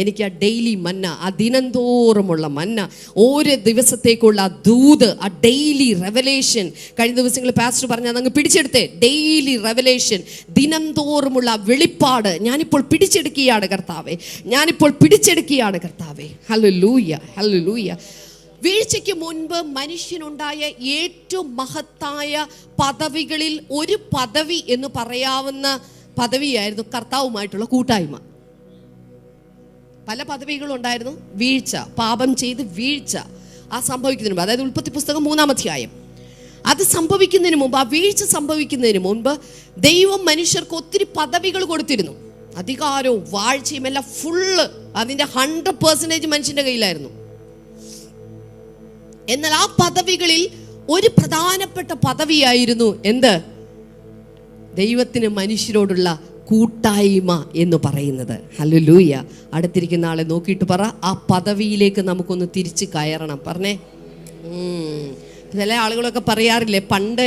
എനിക്ക് ആ ഡെയിലി മന്ന, ആ ദിനംതോറുമുള്ള മന്ന, ഓരോ ദിവസത്തേക്കുള്ള ദൂത്, ആ ഡെയിലി റെവലേഷൻ. കഴിഞ്ഞ ദിവസങ്ങളിൽ പാസ്റ്റർ പറഞ്ഞാൽ അങ്ങ് പിടിച്ചെടുത്തേ. ഡെയിലി റെവലേഷൻ, ദിനംതോറുമുള്ള വെളിപ്പാട് ഞാനിപ്പോൾ പിടിച്ചെടുക്കുകയാണ് കർത്താവേ, ഞാനിപ്പോൾ പിടിച്ചെടുക്കുകയാണ് കർത്താവേ. Hallelujah, hallelujah. വീഴ്ചയ്ക്ക് മുൻപ് മനുഷ്യനുണ്ടായ ഏറ്റവും മഹത്തായ പദവികളിൽ ഒരു പദവി എന്ന് പറയാവുന്ന പദവിയായിരുന്നു കർത്താവുമായിട്ടുള്ള കൂട്ടായ്മ. പല പദവികളുണ്ടായിരുന്നു. വീഴ്ച, പാപം ചെയ്ത് വീഴ്ച ആ സംഭവിക്കുന്നതിന് മുമ്പ്, അതായത് ഉൽപ്പത്തി പുസ്തകം 3-ാം അധ്യായം അത് സംഭവിക്കുന്നതിന് മുമ്പ്, ആ വീഴ്ച സംഭവിക്കുന്നതിന് മുമ്പ് ദൈവം മനുഷ്യർക്ക് ഒത്തിരി പദവികൾ കൊടുത്തിരുന്നു. അധികാരവും വാഴ്ചയും എല്ലാം ഫുള്ള് അതിൻ്റെ 100% മനുഷ്യൻ്റെ കയ്യിലായിരുന്നു. എന്നാൽ ആ പദവികളിൽ ഒരു പ്രധാനപ്പെട്ട പദവിയായിരുന്നു എന്ത്? ദൈവത്തിന് മനുഷ്യരോടുള്ള കൂട്ടായ്മ എന്ന് പറയുന്നത്. ഹല്ലേലൂയ. അടുത്തിരിക്കുന്ന ആളെ നോക്കിയിട്ട് പറ, ആ പദവിയിലേക്ക് നമുക്കൊന്ന് തിരിച്ച് കയറണം. പറഞ്ഞേ. ചില ആളുകളൊക്കെ പറയാറില്ലേ, പണ്ട്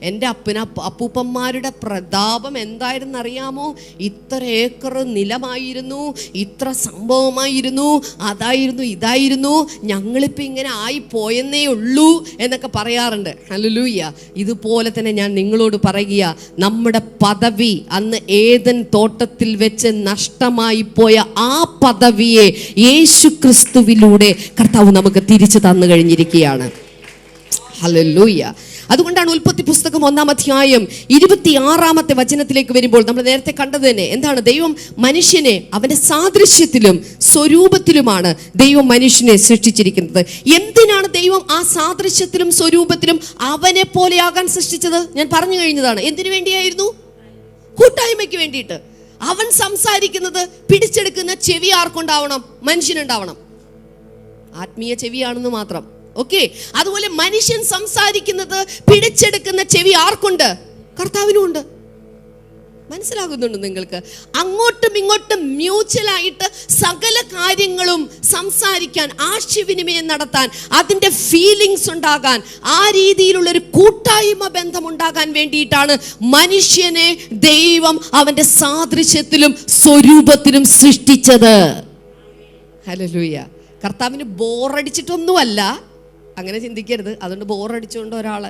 എൻ്റെ അപ്പൂപ്പന്മാരുടെ പ്രതാപം എന്തായിരുന്നു അറിയാമോ? ഇത്ര ഏക്കർ നിലമായിരുന്നു, ഇത്ര സംഭവമായിരുന്നു, അതായിരുന്നു, ഇതായിരുന്നു, ഞങ്ങളിപ്പോൾ ഇങ്ങനെ ആയി പോയെന്നേ ഉള്ളൂ എന്നൊക്കെ പറയാറുണ്ട്. ഹല്ലേലൂയ. ഇതുപോലെ തന്നെ ഞാൻ നിങ്ങളോട് പറയുക, നമ്മുടെ പദവി അന്ന് ഏദൻ തോട്ടത്തിൽ വെച്ച് നഷ്ടമായി പോയ ആ പദവിയെ യേശു ക്രിസ്തുവിലൂടെ കർത്താവ് നമുക്ക് തിരിച്ചു തന്നു കഴിഞ്ഞിരിക്കുകയാണ്. ഹല്ലേലൂയ. അതുകൊണ്ടാണ് ഉൽപ്പത്തി പുസ്തകം 1-ാം അധ്യായം 26-ാമത്തെ വചനത്തിലേക്ക് വരുമ്പോൾ നമ്മൾ നേരത്തെ കണ്ടത് തന്നെ എന്താണ്? ദൈവം മനുഷ്യനെ അവന്റെ സാദൃശ്യത്തിലും സ്വരൂപത്തിലുമാണ് ദൈവം മനുഷ്യനെ സൃഷ്ടിച്ചിരിക്കുന്നത്. എന്തിനാണ് ദൈവം ആ സാദൃശ്യത്തിലും സ്വരൂപത്തിലും അവനെ പോലെയാകാൻ സൃഷ്ടിച്ചത്? ഞാൻ പറഞ്ഞു കഴിഞ്ഞതാണ്. എന്തിനു വേണ്ടിയായിരുന്നു? കൂട്ടായ്മയ്ക്ക് വേണ്ടിയിട്ട്. അവൻ സംസാരിക്കുന്നത് പിടിച്ചെടുക്കുന്ന ചെവി ആർക്കുണ്ടാവണം? മനുഷ്യനുണ്ടാവണം. ആത്മീയ ചെവിയാണെന്ന് മാത്രം. ഓക്കെ. അതുപോലെ മനുഷ്യൻ സംസാരിക്കുന്നത് പിടിച്ചെടുക്കുന്ന ചെവി ആർക്കുണ്ട്? കർത്താവിനും ഉണ്ട്. മനസ്സിലാകുന്നുണ്ട് നിങ്ങൾക്ക്? അങ്ങോട്ടും ഇങ്ങോട്ടും മ്യൂച്വലായിട്ട് സകല കാര്യങ്ങളും സംസാരിക്കാൻ, ആശയവിനിമയം നടത്താൻ, അതിൻ്റെ ഫീലിങ്സ് ഉണ്ടാകാൻ, ആ രീതിയിലുള്ളൊരു കൂട്ടായ്മ ബന്ധം ഉണ്ടാകാൻ വേണ്ടിയിട്ടാണ് മനുഷ്യനെ ദൈവം അവൻ്റെ സാദൃശ്യത്തിലും സ്വരൂപത്തിലും സൃഷ്ടിച്ചത്. ഹല്ലേലൂയ. കർത്താവിന് ബോറടിച്ചിട്ടൊന്നുമല്ല. അങ്ങനെ ചിന്തിക്കരുത്. അതുകൊണ്ട് ബോറടിച്ചുകൊണ്ട് ഒരാളെ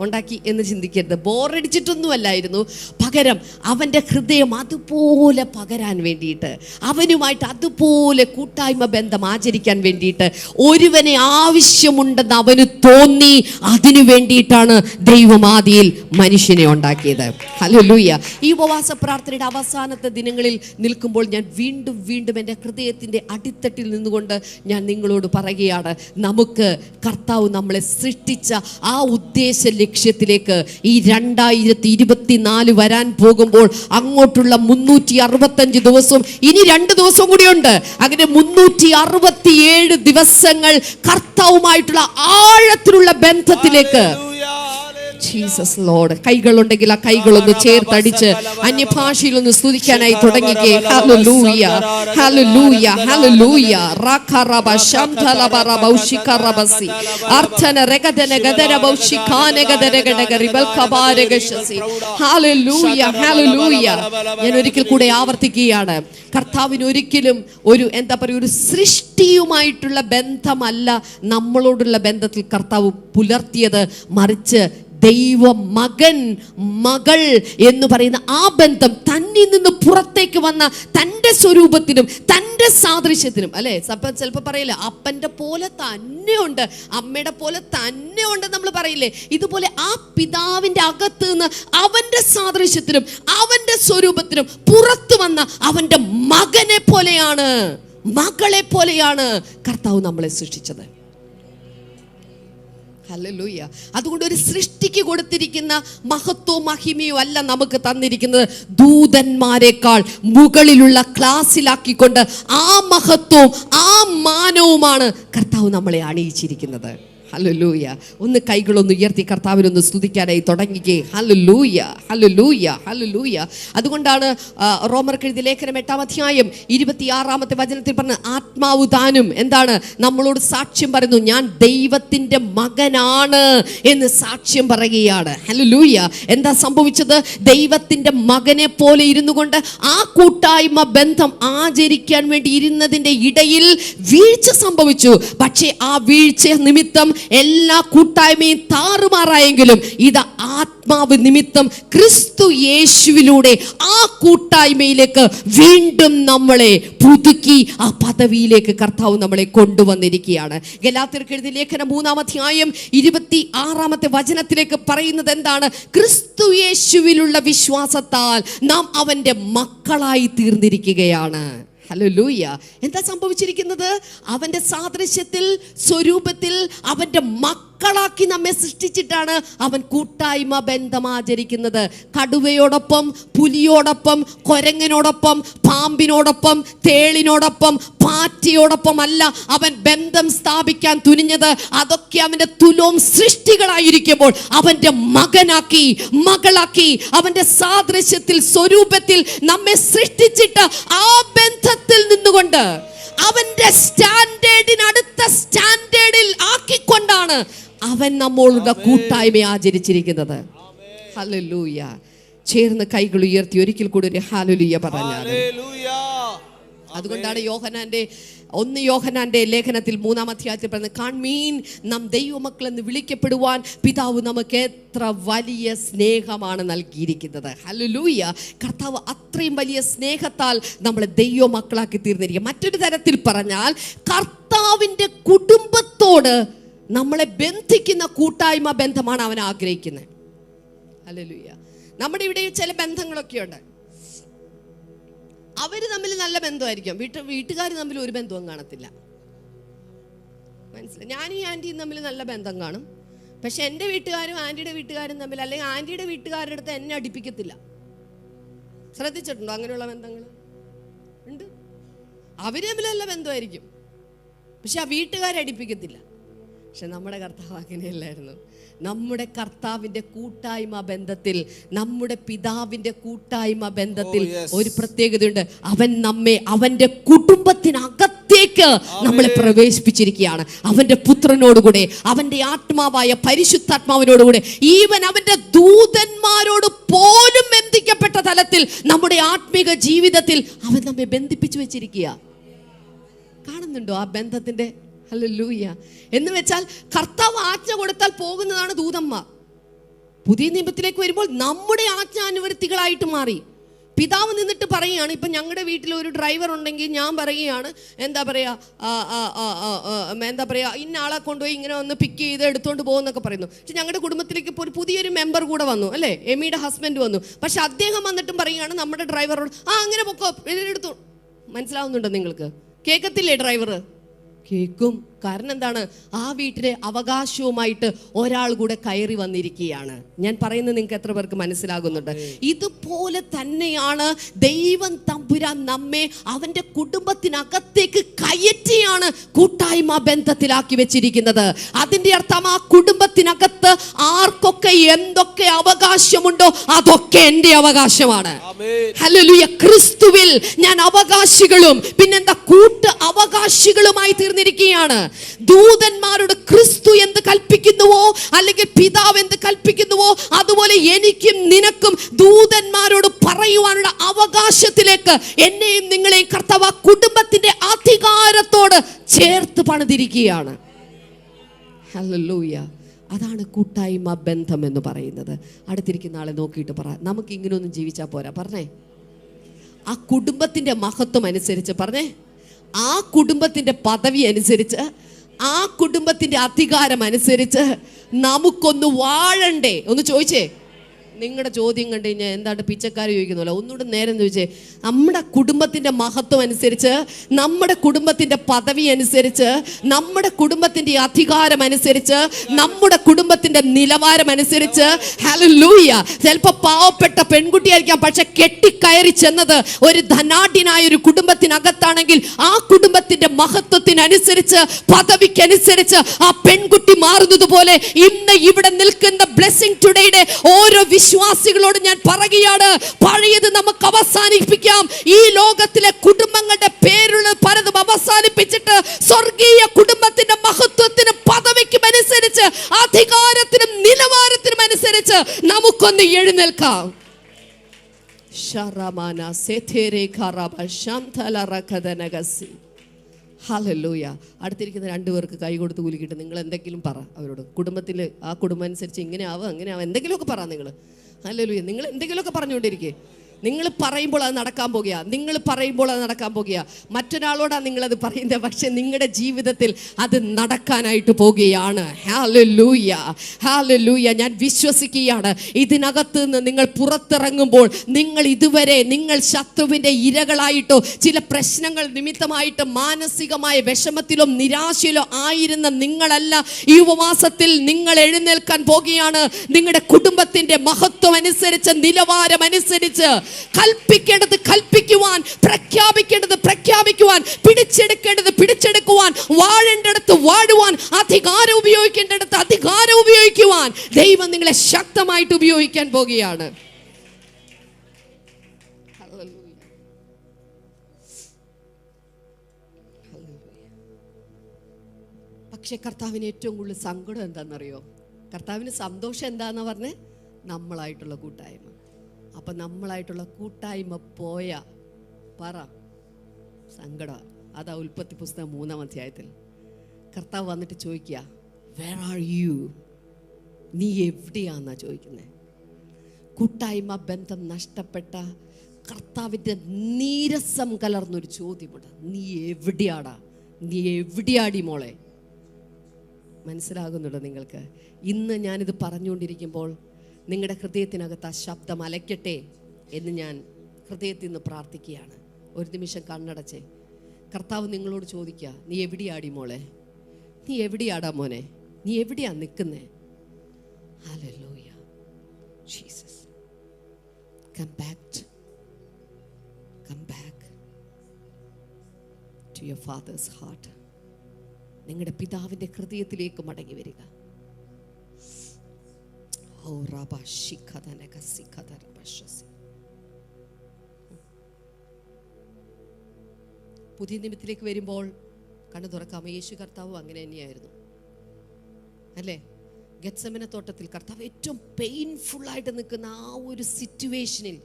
ഉണ്ടാക്കി എന്ന് ചിന്തിക്കരുത്. ബോറടിച്ചിട്ടൊന്നുമല്ലായിരുന്നു. പകരം അവൻ്റെ ഹൃദയം അതുപോലെ പകരാൻ വേണ്ടിയിട്ട്, അവനുമായിട്ട് അതുപോലെ കൂട്ടായ്മ ബന്ധം ആചരിക്കാൻ വേണ്ടിയിട്ട് ഒരുവനെ ആവശ്യമുണ്ടെന്ന് അവന് തോന്നി. അതിനു വേണ്ടിയിട്ടാണ് ദൈവം ആദിയിൽ മനുഷ്യനെ ഉണ്ടാക്കിയത്. ഹല്ലേലൂയ. ഈ ഉപവാസ പ്രാർത്ഥനയുടെ അവസാനത്തെ ദിനങ്ങളിൽ നിൽക്കുമ്പോൾ ഞാൻ വീണ്ടും വീണ്ടും എൻ്റെ ഹൃദയത്തിൻ്റെ അടിത്തട്ടിൽ നിന്നുകൊണ്ട് ഞാൻ നിങ്ങളോട് പറയുകയാണ്, നമുക്ക് കർത്താവ് നമ്മളെ സൃഷ്ടിച്ച ആ ഉദ്ദേശ ലക്ഷ്യത്തിലേക്ക് ഈ 2024 വരാൻ പോകുമ്പോൾ അങ്ങോട്ടുള്ള 365 ദിവസവും, ഇനി 2 ദിവസവും കൂടിയുണ്ട്. അങ്ങനെ 367 ദിവസങ്ങൾ കർത്താവുമായിട്ടുള്ള ആഴത്തിലുള്ള ബന്ധത്തിലേക്ക്. Jesus lord. കൈകളുണ്ടെങ്കിൽ ആ കൈകളൊന്ന് ചേർത്തടിച്ച് അന്യഭാഷയിലൊന്ന് സ്തുതിക്കാനായി തുടങ്ങിക്കേ. Hallelujah, hallelujah, hallelujah. റഖറബ ശംതലബ റബൗഷികറബസി അർത്ഥന രഗദന ഗദര ബൗഷികാന ഗദര ഗദര റിബൽ കബാരഗശസി. Hallelujah, hallelujah. ഞാൻ ഒരിക്കൽ കൂടെ ആവർത്തിക്കുകയാണ്, കർത്താവിന് ഒരിക്കലും ഒരു ഒരു സൃഷ്ടിയുമായിട്ടുള്ള ബന്ധമല്ല നമ്മളോടുള്ള ബന്ധത്തിൽ കർത്താവ് പുലർത്തിയത്. മറിച്ച് ദൈവ മകൻ മകൾ എന്ന് പറയുന്ന ആ ബന്ധം തന്നിൽ നിന്ന് പുറത്തേക്ക് വന്ന തൻ്റെ സ്വരൂപത്തിനും തൻ്റെ സാദൃശ്യത്തിനും, അല്ലേ? ചിലപ്പോൾ പറയില്ലേ, അപ്പൻ്റെ പോലെ തന്നെ ഉണ്ട്, അമ്മയുടെ പോലെ തന്നെ ഉണ്ട് നമ്മൾ പറയില്ലേ? ഇതുപോലെ ആ പിതാവിൻ്റെ അകത്ത് നിന്ന് അവൻ്റെ സാദൃശ്യത്തിനും അവൻ്റെ സ്വരൂപത്തിനും പുറത്തു വന്ന അവൻ്റെ മകനെ പോലെയാണ്, മകളെ പോലെയാണ് കർത്താവ് നമ്മളെ സൃഷ്ടിച്ചത്. ഹല്ലേലൂയ. അതുകൊണ്ട് ഒരു സൃഷ്ടിക്ക് കൊടുത്തിരിക്കുന്ന മഹത്വവും മഹിമയും അല്ല നമുക്ക് തന്നിരിക്കുന്നത്. ദൂതന്മാരെക്കാൾ മുകളിലുള്ള ക്ലാസ്സിലാക്കിക്കൊണ്ട് ആ മഹത്വവും ആ മാനവുമാണ് കർത്താവ് നമ്മളെ അണിയിച്ചിരിക്കുന്നത്. ഹല്ലേലൂയ. ഒന്ന് കൈകളൊന്ന് ഉയർത്തി കർത്താവിനൊന്ന് സ്തുതിക്കാനായി തുടങ്ങിക്കേ. Hallelujah, hallelujah, hallelujah. അതുകൊണ്ടാണ് റോമർക്ക് എഴുതിയ ലേഖനം 8-ാം അധ്യായം 26-ാമത്തെ വചനത്തിൽ പറഞ്ഞ ആത്മാവ് താനും എന്താണ് നമ്മളോട് സാക്ഷ്യം പറയുന്നു, ഞാൻ ദൈവത്തിൻ്റെ മകനാണ് എന്ന് സാക്ഷ്യം പറയുകയാണ്. ഹല്ലേലൂയ. എന്താ സംഭവിച്ചത്? ദൈവത്തിൻ്റെ മകനെ പോലെ ഇരുന്നു കൊണ്ട് ആ കൂട്ടായ്മ ബന്ധം ആചരിക്കാൻ വേണ്ടി ഇരുന്നതിൻ്റെ ഇടയിൽ വീഴ്ച സംഭവിച്ചു. പക്ഷേ ആ വീഴ്ച നിമിത്തം എല്ലാ കൂട്ടായ്മയും താറുമാറായെങ്കിലും ഇത് ആത്മാവ് നിമിത്തം ക്രിസ്തു യേശുവിലൂടെ ആ കൂട്ടായ്മയിലേക്ക് വീണ്ടും നമ്മളെ പുതുക്കി ആ പദവിയിലേക്ക് കർത്താവ് നമ്മളെ കൊണ്ടുവന്നിരിക്കുകയാണ്. ഗലാത്യർക്ക് എഴുതിയ ലേഖനം 3-ാം അധ്യായം 26-ാമത്തെ വചനത്തിലേക്ക് പറയുന്നത് എന്താണ്? ക്രിസ്തു യേശുവിലുള്ള വിശ്വാസത്താൽ നാം അവൻ്റെ മക്കളായി തീർന്നിരിക്കുകയാണ്. ഹല്ലേലൂയ. എന്താ സംഭവിച്ചിരിക്കുന്നത്? അവൻ്റെ സാദൃശ്യത്തിൽ സ്വരൂപത്തിൽ അവൻ്റെ മക്കളാക്കി നമ്മെ സൃഷ്ടിച്ചിട്ടാണ് അവൻ കൂട്ടായ്മ ബന്ധം ആചരിക്കുന്നത്. കടുവയോടൊപ്പം, പുലിയോടൊപ്പം, കൊരങ്ങനോടൊപ്പം, പാമ്പിനോടൊപ്പം, തേളിനോടൊപ്പം, പാറ്റയോടൊപ്പം അല്ല അവൻ ബന്ധം സ്ഥാപിക്കാൻ തുനിഞ്ഞത്. അതൊക്കെ അവന്റെ തുലോം സൃഷ്ടികളായിരിക്കുമ്പോൾ അവന്റെ മകനാക്കി, മകളാക്കി, അവന്റെ സാദൃശ്യത്തിൽ, സ്വരൂപത്തിൽ നമ്മെ സൃഷ്ടിച്ചിട്ട് ആ ബന്ധത്തിൽ നിന്നുകൊണ്ട് അവന്റെ സ്റ്റാൻഡേർഡിന് അടുത്ത സ്റ്റാൻഡേർഡിൽ ആക്കിക്കൊണ്ടാണ് അവൻ നമ്മളുടെ കൂട്ടായ്മ ആചരിച്ചിരിക്കുന്നത്. ഹല്ലേലൂയ. ചേർന്ന് കൈകൾ ഉയർത്തി ഒരിക്കൽ കൂടി ഒരു ഹല്ലേലൂയ പറഞ്ഞാൽ. അതുകൊണ്ടാണ് യോഹന്നാന്റെ ലേഖനത്തിൽ 3-ാം അധ്യായത്തിൽ പറയുന്നത്, കാൺമീൻ നാം ദൈവമക്കൾ എന്ന് വിളിക്കപ്പെടുവാൻ പിതാവ് നമുക്ക് എത്ര വലിയ സ്നേഹമാണ് നൽകിയിരിക്കുന്നത്. ഹല്ലേലൂയ. കർത്താവ് അത്രയും വലിയ സ്നേഹത്താൽ നമ്മളെ ദൈവമക്കളാക്കി തീർന്നിരിക്കുക. മറ്റൊരു തരത്തിൽ പറഞ്ഞാൽ കർത്താവിൻ്റെ കുടുംബത്തോട് നമ്മളെ ബന്ധിക്കുന്ന കൂട്ടായ്മ ബന്ധമാണ് അവൻ ആഗ്രഹിക്കുന്നത്. ഹല്ലേലൂയ. നമ്മുടെ ഇവിടെ ചില ബന്ധങ്ങളൊക്കെ ഉണ്ട്. അവർ തമ്മിൽ നല്ല ബന്ധമായിരിക്കും, വീട്ടുകാർ തമ്മിൽ ഒരു ബന്ധവും കാണത്തില്ല. മനസ്സിലായി? ഞാനും ഈ ആൻറ്റിയും തമ്മിൽ നല്ല ബന്ധം കാണും, പക്ഷെ എൻ്റെ വീട്ടുകാരും ആൻറ്റിയുടെ വീട്ടുകാരും തമ്മിൽ, അല്ലെങ്കിൽ ആൻറ്റിയുടെ വീട്ടുകാരുടെ അടുത്ത് എന്നെ അടുപ്പിക്കത്തില്ല. ശ്രദ്ധിച്ചിട്ടുണ്ടോ? അങ്ങനെയുള്ള ബന്ധങ്ങൾ ഉണ്ട്. അവർ തമ്മിൽ നല്ല ബന്ധമായിരിക്കും, പക്ഷെ ആ വീട്ടുകാരടിപ്പിക്കത്തില്ല. പക്ഷെ നമ്മുടെ കർത്താവ് അങ്ങനെയല്ലായിരുന്നു. നമ്മുടെ കർത്താവിൻ്റെ കൂട്ടായ്മ ബന്ധത്തിൽ, നമ്മുടെ പിതാവിൻ്റെ കൂട്ടായ്മ ബന്ധത്തിൽ ഒരു പ്രത്യേകതയുണ്ട്. അവൻ നമ്മെ അവൻ്റെ കുടുംബത്തിനകത്തേക്ക് നമ്മളെ പ്രവേശിപ്പിച്ചിരിക്കുകയാണ്. അവൻ്റെ പുത്രനോടുകൂടെ, അവൻ്റെ ആത്മാവായ പരിശുദ്ധാത്മാവിനോടുകൂടെ, ഈവൻ അവൻ്റെ ദൂതന്മാരോട് പോലും ബന്ധിക്കപ്പെട്ട തലത്തിൽ നമ്മുടെ ആത്മീക ജീവിതത്തിൽ അവൻ നമ്മെ ബന്ധിപ്പിച്ചു വെച്ചിരിക്കുക. കാണുന്നുണ്ടോ ആ ബന്ധത്തിൻ്റെ? ഹല്ലേലൂയ. എന്ന് വെച്ചാൽ കർത്താവ് ആജ്ഞ കൊടുത്താൽ പോകുന്നതാണ് ദൂതന്മാർ. പുതിയ നിയമത്തിലേക്ക് വരുമ്പോൾ നമ്മുടെ ആജ്ഞാനുവർത്തികളായിട്ട് മാറി. പിതാവ് നിന്നിട്ട് പറയുകയാണ്, ഇപ്പം ഞങ്ങളുടെ വീട്ടിൽ ഒരു ഡ്രൈവർ ഉണ്ടെങ്കിൽ ഞാൻ പറയുകയാണ്, എന്താ പറയുക, ഇന്ന ആളെ കൊണ്ടുപോയി ഇങ്ങനെ ഒന്ന് പിക്ക് ചെയ്ത് എടുത്തുകൊണ്ട് പോകുന്നൊക്കെ പറയുന്നു. പക്ഷെ ഞങ്ങളുടെ കുടുംബത്തിലേക്ക് ഇപ്പോൾ ഒരു പുതിയൊരു മെമ്പർ കൂടെ വന്നു, അല്ലേ? എമിയുടെ ഹസ്ബൻഡ് വന്നു. പക്ഷെ അദ്ദേഹം വന്നിട്ടും പറയുകയാണ് നമ്മുടെ ഡ്രൈവറോട്, അങ്ങനെ പൊക്കോ, എടുത്തു. മനസ്സിലാവുന്നുണ്ടോ നിങ്ങൾക്ക്? കേൾക്കത്തില്ലേ ഡ്രൈവർ? കേൾക്കും. കാരണം എന്താണ്? ആ വീട്ടിലെ അവകാശവുമായിട്ട് ഒരാൾ കൂടെ കയറി വന്നിരിക്കുകയാണ്. ഞാൻ പറയുന്നത് നിങ്ങൾക്ക് എത്ര പേർക്ക് മനസ്സിലാകുന്നുണ്ട്? ഇതുപോലെ തന്നെയാണ് ദൈവം തമ്പുരാൻ നമ്മെ അവൻ്റെ കുടുംബത്തിനകത്തേക്ക് കയറ്റിയാണ് കൂട്ടായ്മ ബന്ധത്തിലാക്കി വെച്ചിരിക്കുന്നത്. അതിൻ്റെ അർത്ഥം ആ കുടുംബത്തിനകത്ത് ആർക്കൊക്കെ എന്തൊക്കെ അവകാശമുണ്ടോ അതൊക്കെ എൻ്റെ അവകാശമാണ്. ഹല്ലേലൂയ. ക്രിസ്തുവിൽ ഞാൻ അവകാശികളും പിന്നെന്താ കൂട്ട് അവകാശികളുമായി തീർന്നിരിക്കുകയാണ്. ദൂതന്മാരോട് ക്രിസ്തു എന്ത് കൽപ്പിക്കുന്നുവോ, അല്ലെങ്കിൽ പിതാവ് എന്ത് കൽപ്പിക്കുന്നുവോ, അതുപോലെ എനിക്കും നിനക്കും ദൂതന്മാരോട് പറയുവാനുള്ള അവകാശത്തിലേക്ക് എന്നെയും നിങ്ങളെയും കർത്താവ് കുടുംബത്തിന്റെ അധികാരത്തോട് ചേർത്ത് പണിതിരിക്കുകയാണ്. ഹല്ലേലൂയ. അതാണ് കൂട്ടായ്മ ബന്ധം എന്ന് പറയുന്നത്. അടുത്തിരിക്കുന്ന ആളെ നോക്കിയിട്ട് പറ, നമുക്ക് ഇങ്ങനെയൊന്നും ജീവിച്ചാൽ പോരാ. പറഞ്ഞേ, ആ കുടുംബത്തിന്റെ മഹത്വം അനുസരിച്ച്, പറഞ്ഞേ, ആ കുടുംബത്തിന്റെ പദവി അനുസരിച്ച്, ആ കുടുംബത്തിന്റെ അധികാരം അനുസരിച്ച് നമുക്കൊന്ന് വാഴണ്ടേ? ഒന്ന് ചോദിച്ചേ. നിങ്ങളുടെ ചോദ്യം കണ്ടു കഴിഞ്ഞാൽ എന്താണ് പിച്ചക്കാർ ചോദിക്കുന്നില്ല. ഒന്നുകൂടെ നേരം ചോദിച്ചേ. നമ്മുടെ കുടുംബത്തിൻ്റെ മഹത്വം അനുസരിച്ച്, നമ്മുടെ കുടുംബത്തിൻ്റെ പദവി അനുസരിച്ച്, നമ്മുടെ കുടുംബത്തിൻ്റെ അധികാരം അനുസരിച്ച്, നമ്മുടെ കുടുംബത്തിൻ്റെ നിലവാരം അനുസരിച്ച്, ഹല്ലേലൂയ, ചിലപ്പോൾ പാവപ്പെട്ട പെൺകുട്ടിയായിരിക്കാം, പക്ഷെ കെട്ടിക്കയറി ചെന്നത് ഒരു ധനാഢ്യനായ ഒരു കുടുംബത്തിനകത്താണെങ്കിൽ ആ കുടുംബത്തിൻ്റെ മഹത്വത്തിനനുസരിച്ച്, പദവിക്കനുസരിച്ച് ആ പെൺകുട്ടി മാറുന്നത് പോലെ ഇന്ന് ഇവിടെ നിൽക്കുന്ന ബ്ലെസ്സിംഗ് ടുഡേയുടെ ഓരോ വിശ്വാസികളോട് ഞാൻ പറയുകയാണ്, പഴയത് നമുക്ക് അവസാനിപ്പിക്കാം. ഈ ലോകത്തിലെ കുടുംബങ്ങളുടെ പേരുള്ള പലതും അവസാനിപ്പിച്ചിട്ട് സ്വർഗീയ കുടുംബത്തിന്റെ മഹത്വത്തിനും പദവിക്കും അനുസരിച്ച്, അധികാരത്തിനും നിലവാരത്തിനും അനുസരിച്ച് നമുക്കൊന്ന് എഴുന്നേൽക്കാം. ഹല്ലേലൂയ. അടുത്തിരിക്കുന്ന രണ്ടുപേർക്ക് കൈ കൊടുത്ത് കുലുക്കിയിട്ട് നിങ്ങൾ എന്തെങ്കിലും പറ അവരോട്. കുടുംബത്തിൽ ആ കുടുംബം അനുസരിച്ച് ഇങ്ങനെ ആവും, അങ്ങനെ ആവും, എന്തെങ്കിലുമൊക്കെ പറ നിങ്ങൾ. ഹല്ലേലൂയ. നിങ്ങൾ എന്തെങ്കിലുമൊക്കെ പറഞ്ഞുകൊണ്ടിരിക്കേ. നിങ്ങൾ പറയുമ്പോൾ അത് നടക്കാൻ പോകുക, നിങ്ങൾ പറയുമ്പോൾ അത് നടക്കാൻ പോകുക. മറ്റൊരാളോടാണ് നിങ്ങളത് പറയുന്നത്, പക്ഷെ നിങ്ങളുടെ ജീവിതത്തിൽ അത് നടക്കാനായിട്ട് പോകുകയാണ്. Hallelujah, hallelujah. ഞാൻ വിശ്വസിക്കുകയാണ്, ഇതിനകത്ത് നിന്ന് നിങ്ങൾ പുറത്തിറങ്ങുമ്പോൾ നിങ്ങൾ ഇതുവരെ നിങ്ങൾ ശത്രുവിൻ്റെ ഇരകളായിട്ടോ ചില പ്രശ്നങ്ങൾ നിമിത്തമായിട്ട് മാനസികമായ വിഷമത്തിലോ നിരാശയിലോ ആയിരുന്ന നിങ്ങളല്ല. ഈ ഉപവാസത്തിൽ നിങ്ങൾ എഴുന്നേൽക്കാൻ പോകുകയാണ്. നിങ്ങളുടെ കുടുംബത്തിന്റെ മഹത്വം അനുസരിച്ച്, നിലവാരം അനുസരിച്ച് കൽപ്പിക്കേണ്ടത് കൽപ്പിക്കുവാൻ, പ്രഖ്യാപിക്കേണ്ടത് പ്രഖ്യാപിക്കുവാൻ, പിടിച്ചെടുക്കേണ്ടത് പിടിച്ചെടുക്കുവാൻ, വാഴേണ്ടടുത്ത് വാഴുവാൻ, അധികാരം ഉപയോഗിക്കേണ്ടടുത്ത് അധികാരം ഉപയോഗിക്കുവാൻ ദൈവം നിങ്ങളെ ശക്തമായിട്ട് ഉപയോഗിക്കാൻ പോകുകയാണ്. പക്ഷെ കർത്താവിന് ഏറ്റവും കൂടുതൽ സങ്കടം എന്താണെന്നറിയോ? കർത്താവിന് സന്തോഷം എന്താണെന്ന് പറഞ്ഞ് നമ്മളായിട്ടുള്ള കൂട്ടായ്മ. അപ്പം നമ്മളായിട്ടുള്ള കൂട്ടായ്മ പോയ പറ സങ്കടം. അതാ ഉൽപ്പത്തി പുസ്തകം 3-ാം അധ്യായത്തിൽ കർത്താവ് വന്നിട്ട് ചോദിക്കുക, വേർ ആർ യു? നീ എവിടെയാന്നാ ചോദിക്കുന്നത്. കൂട്ടായ്മ ബന്ധം നഷ്ടപ്പെട്ട കർത്താവിൻ്റെ നീരസം കലർന്നൊരു ചോദ്യമുണ്ട്. നീ എവിടെയാടാ? നീ എവിടെയാടി മോളെ? മനസ്സിലാകുന്നുണ്ടോ നിങ്ങൾക്ക്? ഇന്ന് ഞാനിത് പറഞ്ഞുകൊണ്ടിരിക്കുമ്പോൾ നിങ്ങളുടെ ഹൃദയത്തിനകത്ത് ആ ശബ്ദം അലയ്ക്കട്ടെ എന്ന് ഞാൻ ഹൃദയത്തിൽ നിന്ന് പ്രാർത്ഥിക്കുകയാണ്. ഒരു നിമിഷം കണ്ണടച്ചേ. കർത്താവ് നിങ്ങളോട് ചോദിക്കുക, നീ എവിടെയാടി മോളെ? നീ എവിടെയാടാ മോനെ? നീ എവിടെയാ നിൽക്കുന്നേ? Hallelujah, Jesus. Come back to your father's heart. നിങ്ങളുടെ പിതാവിൻ്റെ ഹൃദയത്തിലേക്ക് മടങ്ങി വരിക. പുതിയ നിമിത്തിലേക്ക് വരുമ്പോൾ കണ്ണു തുറക്കാം. യേശു കർത്താവ് അങ്ങനെ തന്നെയായിരുന്നു അല്ലേ? ഗെത്സമന തോട്ടത്തിൽ കർത്താവ് ഏറ്റവും പെയിൻഫുള്ളായിട്ട് നിൽക്കുന്ന ആ ഒരു സിറ്റുവേഷനിൽ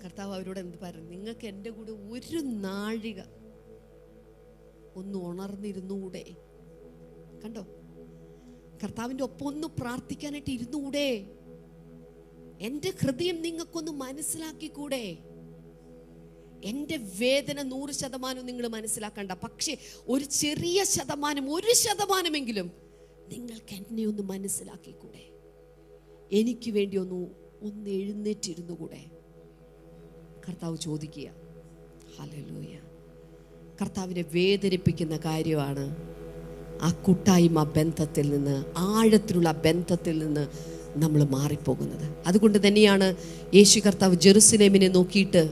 കർത്താവ് അവരോട് എന്ത് പറഞ്ഞു? നിങ്ങൾക്ക് എൻ്റെ കൂടെ ഒരു നാഴിക ഒന്ന് ഉണർന്നിരുന്നൂടെ? കണ്ടോ? കർത്താവിൻ്റെ ഒപ്പം ഒന്ന് പ്രാർത്ഥിക്കാനായിട്ട് ഇരുന്നൂടെ? എൻ്റെ ഹൃദയം നിങ്ങൾക്കൊന്ന് മനസ്സിലാക്കിക്കൂടെ? എൻ്റെ വേദന 100% നിങ്ങൾ മനസ്സിലാക്കണ്ട, പക്ഷേ ഒരു ചെറിയ ശതമാനം, 1% നിങ്ങൾക്ക് എന്നെ ഒന്ന് മനസ്സിലാക്കിക്കൂടെ? എനിക്ക് വേണ്ടി ഒന്ന് എഴുന്നേറ്റിരുന്നു കൂടെ? കർത്താവ് ചോദിക്കുക. ഹല്ലേലൂയ. കർത്താവിനെ വേദനിപ്പിക്കുന്ന കാര്യമാണ് ആ കൂട്ടായ്മ ബന്ധത്തിൽ നിന്ന്, ആഴത്തിലുള്ള ബന്ധത്തിൽ നിന്ന് നമ്മൾ മാറിപ്പോകുന്നത്. അതുകൊണ്ട് തന്നെയാണ് യേശു കർത്താവ് ജെറുസലേമിനെ നോക്കിയിട്ട്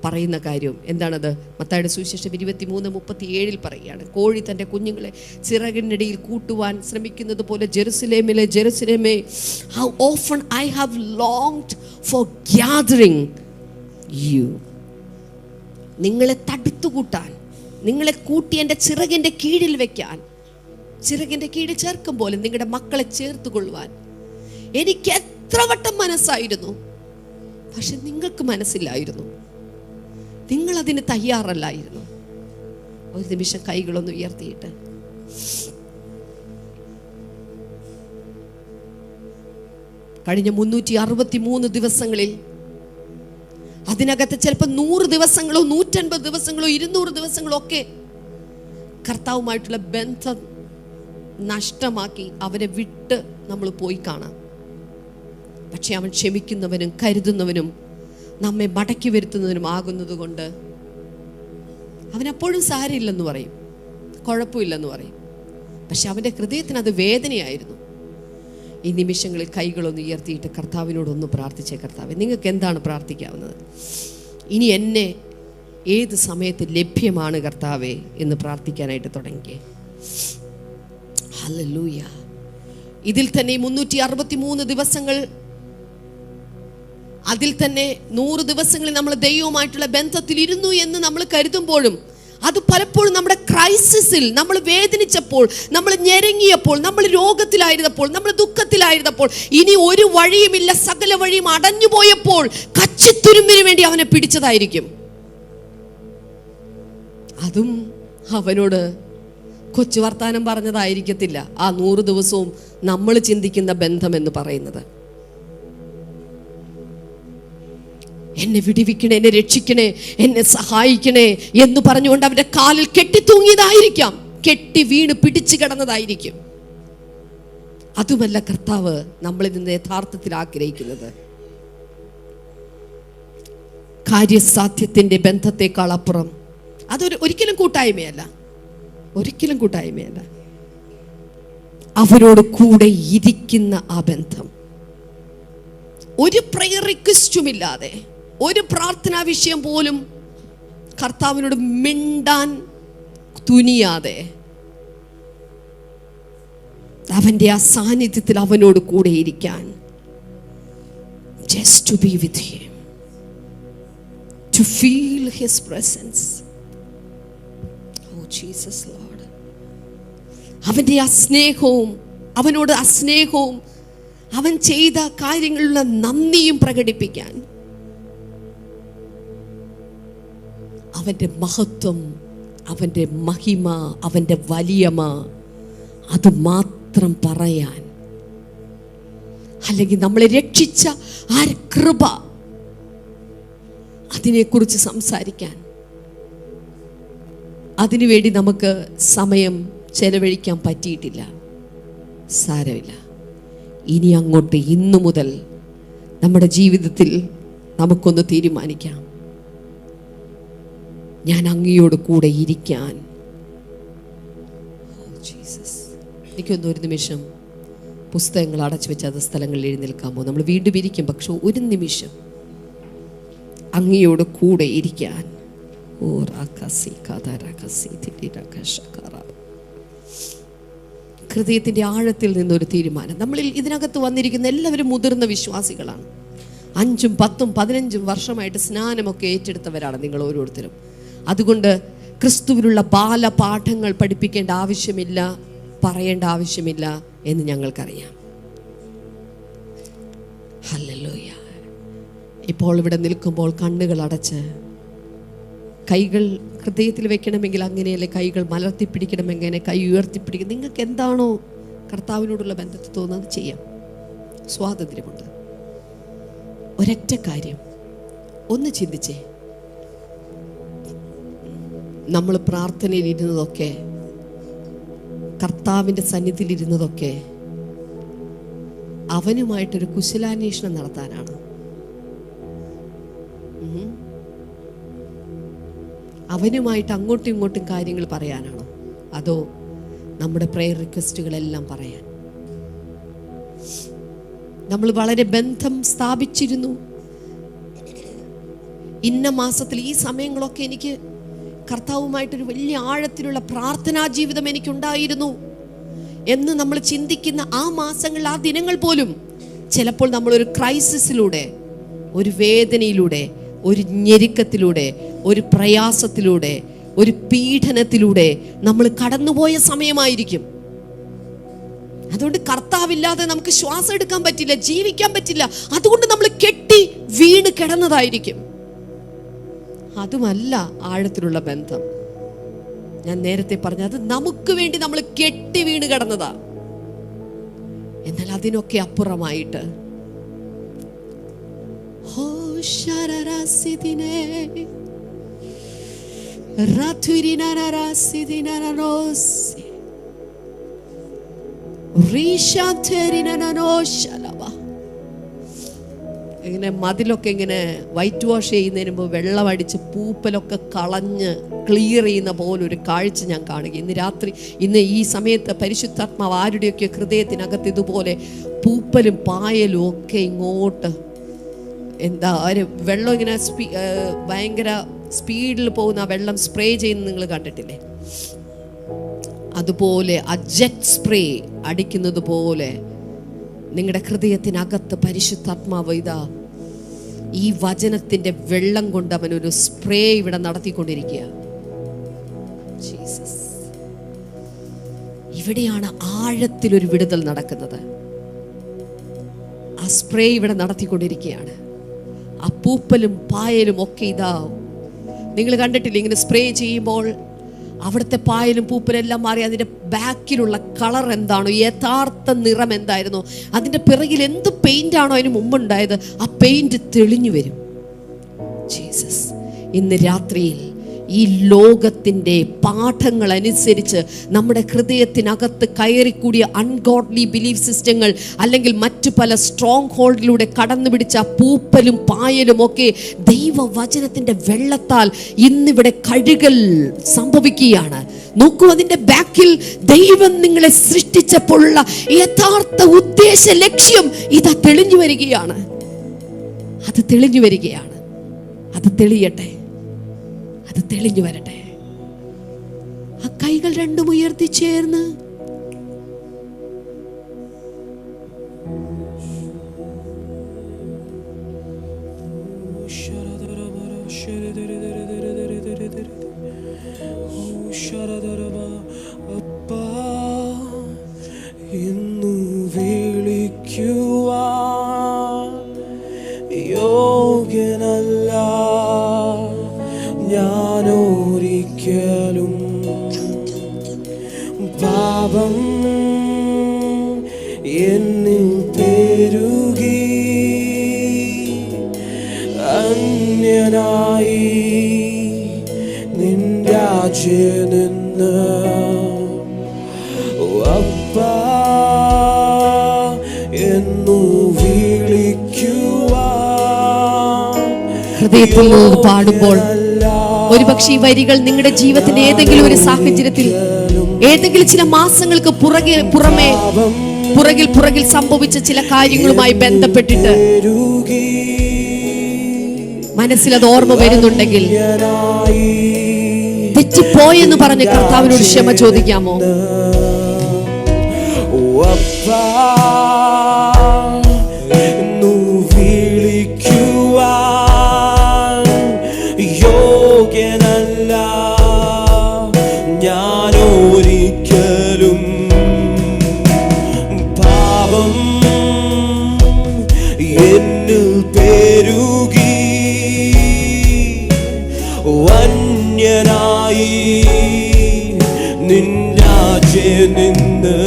പറയുന്ന കാര്യം എന്താണത്? മത്തായിയുടെ സുവിശേഷം 23:37 പറയുകയാണ്, കോഴി തൻ്റെ കുഞ്ഞുങ്ങളെ ചിറകിനിടയിൽ കൂട്ടുവാൻ ശ്രമിക്കുന്നത് പോലെ ജെറുസലേമേ, how often I have longed for gathering you. നിങ്ങളെ തടുത്തുകൂട്ടാൻ, നിങ്ങളെ കൂട്ടി എൻ്റെ ചിറകിൻ്റെ കീഴിൽ വെക്കാൻ, ചിറകിൻ്റെ കീഴിൽ ചേർക്കും പോലെ നിങ്ങളുടെ മക്കളെ ചേർത്ത് കൊള്ളുവാൻ എനിക്ക് എത്ര വട്ടം മനസ്സായിരുന്നു, പക്ഷെ നിങ്ങൾക്ക് മനസ്സില്ലായിരുന്നു. നിങ്ങളതിന് തയ്യാറല്ലായിരുന്നു. ഒരു നിമിഷം കൈകളൊന്ന് ഉയർത്തിയിട്ട് കഴിഞ്ഞ 363 ദിവസങ്ങളിൽ അതിനകത്ത് ചിലപ്പോൾ 100 ദിവസങ്ങളോ 150 ദിവസങ്ങളോ 200 ദിവസങ്ങളോ ഒക്കെ കർത്താവുമായിട്ടുള്ള ബന്ധം നഷ്ടമാക്കി അവരെ വിട്ട് നമ്മൾ പോയി കാണാം. പക്ഷെ അവൻ ക്ഷമിക്കുന്നവനും കരുതുന്നവനും നമ്മെ മടക്കി വരുത്തുന്നതിനും ആകുന്നത് കൊണ്ട് അവനപ്പോഴും സാരമില്ലെന്ന് പറയും, കുഴപ്പമില്ലെന്ന് പറയും. പക്ഷെ അവൻ്റെ ഹൃദയത്തിന് അത് വേദനയായിരുന്നു. ഈ നിമിഷങ്ങളിൽ കൈകളൊന്ന് ഉയർത്തിയിട്ട് കർത്താവിനോടൊന്ന് പ്രാർത്ഥിച്ചേ. കർത്താവേ, നിങ്ങൾക്ക് എന്താണ് പ്രാർത്ഥിക്കാവുന്നത്? ഇനി എന്നെ ഏത് സമയത്ത് ലഭ്യമാണ് കർത്താവേ എന്ന് പ്രാർത്ഥിക്കാനായിട്ട് തുടങ്ങിയേ. ഹല്ലേലൂയ. ഇതിൽ തന്നെ 363 ദിവസങ്ങൾ, അതിൽ തന്നെ 100 ദിവസങ്ങളിൽ നമ്മൾ ദൈവവുമായിട്ടുള്ള ബന്ധത്തിൽ ഇരുന്നു എന്ന് നമ്മൾ കരുതുമ്പോഴും അത് പലപ്പോഴും നമ്മുടെ ക്രൈസിസിൽ, നമ്മൾ വേദനിച്ചപ്പോൾ, നമ്മൾ ഞെരങ്ങിയപ്പോൾ, നമ്മൾ രോഗത്തിലായിരുന്നപ്പോൾ, നമ്മൾ ദുഃഖത്തിലായിരുന്നപ്പോൾ, ഇനി ഒരു വഴിയുമില്ല, സകല വഴിയും അടഞ്ഞു പോയപ്പോൾ കച്ചിത്തുരുമ്പിന് വേണ്ടി അവനെ പിടിച്ചതായിരിക്കും. അതും അവനോട് കൊച്ചു വർത്താനം പറഞ്ഞതായിരിക്കത്തില്ല. ആ 100 ദിവസവും നമ്മൾ ചിന്തിക്കുന്ന ബന്ധം എന്ന് പറയുന്നത് എന്നെ വിടുവിക്കണേ, എന്നെ രക്ഷിക്കണേ, എന്നെ സഹായിക്കണേ എന്ന് പറഞ്ഞുകൊണ്ട് അവന്റെ കാലിൽ കെട്ടിത്തൂങ്ങിയതായിരിക്കാം, കെട്ടി വീണ് പിടിച്ചു കിടന്നതായിരിക്കും. അതുമല്ല കർത്താവ് നമ്മളിൽ നിന്ന് യഥാർത്ഥത്തിൽ ആഗ്രഹിക്കുന്നത്. കാര്യസാധ്യത്തിന്റെ ബന്ധത്തെക്കാൾ അപ്പുറം ഒരിക്കലും കൂട്ടായ്മയല്ല, ഒരിക്കലും കൂട്ടായ്മയല്ല. അവരോട് കൂടെ ഇരിക്കുന്ന ആ ബന്ധം, ഒരു പ്രയർ റിക്വസ്റ്റും ഇല്ലാതെ, ഒരു പ്രാർത്ഥനാ വിഷയം പോലും കർത്താവിനോട് മിണ്ടാൻ തുനിയാതെ, അവന്റെ ആ സാന്നിധ്യത്തിൽ അവനോട് കൂടെ ഇരിക്കാൻ, just to be with him, to feel his presence. Oh Jesus Lord, അവന്റെ ആ സ്നേഹവും, അവനോട് ആ സ്നേഹവും, അവൻ ചെയ്ത കാര്യങ്ങളിലുള്ള നന്ദിയും പ്രകടിപ്പിക്കാൻ, അവന്റെ മഹത്വം, അവന്റെ മഹിമ, അവന്റെ വലിയമ അത് മാത്രം പറയാൻ, അല്ലെങ്കിൽ നമ്മളെ രക്ഷിച്ച ആ കൃപ അതിനെക്കുറിച്ച് സംസാരിക്കാൻ, അതിനുവേണ്ടി നമുക്ക് സമയം ചെലവഴിക്കാൻ പറ്റിയിട്ടില്ല. സാരമില്ല, ഇനി അങ്ങോട്ട് ഇന്നു മുതൽ നമ്മുടെ ജീവിതത്തിൽ നമുക്കൊന്ന് തീരുമാനിക്കാം, ഞാൻ അങ്ങയോട് കൂടെ ഇരിക്കാൻ. എനിക്കൊന്ന് ഒരു നിമിഷം പുസ്തകങ്ങൾ അടച്ചു വെച്ച് അത് സ്ഥലങ്ങളിൽ എഴുന്നേൽക്കാമോ? നമ്മൾ വീണ്ടും ഇരിക്കും, പക്ഷെ ഒരു നിമിഷം അങ്ങയോട് കൂടെ ഇരിക്കാൻ. ഹൃദയത്തിൻ്റെ ആഴത്തിൽ നിന്നൊരു തീരുമാനം. നമ്മളിൽ ഇതിനകത്ത് വന്നിരിക്കുന്ന എല്ലാവരും മുതിർന്ന വിശ്വാസികളാണ്. 5, 10, 15 വർഷമായിട്ട് സ്നാനമൊക്കെ ഏറ്റെടുത്തവരാണ് നിങ്ങൾ ഓരോരുത്തരും. അതുകൊണ്ട് ക്രിസ്തുവിലുള്ള ബാലപാഠങ്ങൾ പഠിപ്പിക്കേണ്ട ആവശ്യമില്ല, പറയേണ്ട ആവശ്യമില്ല എന്ന് ഞങ്ങൾക്കറിയാം. ഹല്ലേലൂയ. ഇപ്പോൾ ഇവിടെ നിൽക്കുമ്പോൾ കണ്ണുകൾ അടച്ച്, കൈകൾ ഹൃദയത്തിൽ വെക്കണമെങ്കിൽ അങ്ങനെയല്ലേ, കൈകൾ മലർത്തിപ്പിടിക്കണമെങ്കിൽ അങ്ങനെ കൈ ഉയർത്തിപ്പിടിക്കും. നിങ്ങൾക്ക് എന്താണോ കർത്താവിനോടുള്ള ബന്ധത്തിൽ തോന്നുന്നത് ചെയ്യാം, സ്വാതന്ത്ര്യമുണ്ട്. ഒരൊറ്റ കാര്യം ഒന്ന് ചിന്തിച്ചേ, നമ്മൾ പ്രാർത്ഥനയിൽ ഇരുന്നതൊക്കെ, കർത്താവിൻ്റെ സന്നിധിയിൽ ഇരുന്നതൊക്കെ അവനുമായിട്ടൊരു കുശലാന്വേഷണം നടത്താനാണ്. അവനുമായിട്ട് അങ്ങോട്ടും ഇങ്ങോട്ടും കാര്യങ്ങൾ പറയാനാണോ, അതോ നമ്മുടെ പ്രയർ റിക്വസ്റ്റുകളെല്ലാം പറയാൻ? നമ്മൾ വളരെ ബന്ധം സ്ഥാപിച്ചിരുന്നു. ഇന്ന മാസത്തിൽ ഈ സമയങ്ങളൊക്കെ എനിക്ക് കർത്താവുമായിട്ടൊരു വലിയ ആഴത്തിലുള്ള പ്രാർത്ഥനാ ജീവിതം എനിക്കുണ്ടായിരുന്നു എന്ന് നമ്മൾ ചിന്തിക്കുന്ന ആ മാസങ്ങൾ, ആ ദിനങ്ങൾ പോലും ചിലപ്പോൾ നമ്മളൊരു ക്രൈസിസിലൂടെ, ഒരു വേദനയിലൂടെ, ഒരു ഞെരുക്കത്തിലൂടെ, ഒരു പ്രയാസത്തിലൂടെ, ഒരു പീഡനത്തിലൂടെ നമ്മൾ കടന്നുപോയ സമയമായിരിക്കും. അതുകൊണ്ട് കർത്താവില്ലാതെ നമുക്ക് ശ്വാസം എടുക്കാൻ പറ്റില്ല, ജീവിക്കാൻ പറ്റില്ല. അതുകൊണ്ട് നമ്മൾ കെട്ടി വീണ് കിടന്നതായിരിക്കും. അതുമല്ല ആഴത്തിലുള്ള ബന്ധം. ഞാൻ നേരത്തെ പറഞ്ഞ, അത് നമുക്ക് വേണ്ടി നമ്മൾ കെട്ടി വീണ് കിടന്നതാ. എന്നാൽ അതിനൊക്കെ അപ്പുറമായിട്ട് ഇങ്ങനെ മതിലൊക്കെ ഇങ്ങനെ വൈറ്റ് വാഷ് ചെയ്യുന്നതിന് മുമ്പ് വെള്ളമടിച്ച് പൂപ്പലൊക്കെ കളഞ്ഞ് ക്ലിയർ ചെയ്യുന്ന പോലൊരു കാഴ്ച ഞാൻ കാണുക. ഇന്ന് ഈ സമയത്ത് പരിശുദ്ധാത്മാവ് ആരുടെയൊക്കെ ഹൃദയത്തിനകത്ത് ഇതുപോലെ പൂപ്പലും പായലും ഒക്കെ ഇങ്ങോട്ട് വെള്ളം ഇങ്ങനെ ഭയങ്കര സ്പീഡിൽ പോകുന്ന വെള്ളം സ്പ്രേ ചെയ്യുന്നത് നിങ്ങൾ കണ്ടിട്ടില്ലേ? അതുപോലെ ആ ജെറ്റ് സ്പ്രേ അടിക്കുന്നത് പോലെ നിങ്ങളുടെ ഹൃദയത്തിനകത്ത് പരിശുദ്ധാത്മാവ് ഇതാ ഈ വചനത്തിന്റെ വെള്ളം കൊണ്ട് അവൻ ഒരു സ്പ്രേ ഇവിടെ നടത്തിക്കൊണ്ടിരിക്കുക. ജീസസ്, ഇവിടെയാണ് ആഴത്തിലൊരു വിടുതൽ നടക്കുന്നത്. ആ സ്പ്രേ ഇവിടെ നടത്തിക്കൊണ്ടിരിക്കുകയാണ്. ആ പൂപ്പലും പായലും ഒക്കെ ഇതാ നിങ്ങൾ കണ്ടിട്ടില്ല? ഇങ്ങനെ സ്പ്രേ ചെയ്യുമ്പോൾ അവിടുത്തെ പായലും പൂപ്പലെല്ലാം മാറി അതിൻ്റെ ബാക്കിലുള്ള കളർ എന്താണോ, യഥാർത്ഥ നിറം എന്തായിരുന്നു, അതിൻ്റെ പിറകിൽ എന്ത് പെയിൻ്റ് ആണോ അതിന് മുമ്പുണ്ടായത്, ആ പെയിൻറ് തെളിഞ്ഞു വരും. ജീസസ്. ഇന്ന് രാത്രിയിൽ ഈ ലോകത്തിൻ്റെ പാഠങ്ങൾ അനുസരിച്ച് നമ്മുടെ ഹൃദയത്തിനകത്ത് കയറിക്കൂടിയ അൺഗോഡ്ലി ബിലീഫ് സിസ്റ്റങ്ങൾ, അല്ലെങ്കിൽ മറ്റു പല സ്ട്രോങ് ഹോൾഡിലൂടെ കടന്നു പിടിച്ച പൂപ്പലും പായലും ഒക്കെ ദൈവവചനത്തിൻ്റെ വെള്ളത്താൽ ഇന്നിവിടെ കഴുകൽ സംഭവിക്കുകയാണ്. നോക്കൂ, അതിൻ്റെ ബാക്കിൽ ദൈവം നിങ്ങളെ സൃഷ്ടിച്ചപ്പോഴുള്ള യഥാർത്ഥ ഉദ്ദേശ ലക്ഷ്യം ഇതാ തെളിഞ്ഞു വരികയാണ്. അത് തെളിഞ്ഞു വരികയാണ്. അത് തെളിയട്ടെ, അത് തെളിഞ്ഞു വരട്ടെ. ആ കൈകൾ രണ്ടും ഉയർത്തി ചേർന്ന് അപ്പാ ഇന്നു വിളിക്കുവാൻ യോഗ്യനല്ല ഞാനൊരിക്കലും, പാപം എന്നിൽ പെരുകി അന്യനായി നിൻ രാജ്യം നിന്ന്. അപ്പാ എന്നു വിളിക്കുവാൻ ഹൃദയത്തിൽ നിന്ന് പാടുമ്പോൾ ഒരുപക്ഷെ ഈ വരികൾ നിങ്ങളുടെ ജീവിതത്തിന്റെ ഏതെങ്കിലും ഒരു സാഹചര്യത്തിൽ, ഏതെങ്കിലും ചില മാസങ്ങൾക്ക് പുറകിൽ സംഭവിച്ച ചില കാര്യങ്ങളുമായി ബന്ധപ്പെട്ടിട്ട് മനസ്സിലത് ഓർമ്മ വരുന്നുണ്ടെങ്കിൽ, തെറ്റിപ്പോയെന്ന് പറഞ്ഞ് കർത്താവിനോട് ക്ഷമ ചോദിക്കാമോ? യോഗ്യനല്ല ഞാനൊരിക്കലും, പാപം എന്നിൽ പെരുകി വന്യനായി നിൻ രാജ്യം നിന്ന്.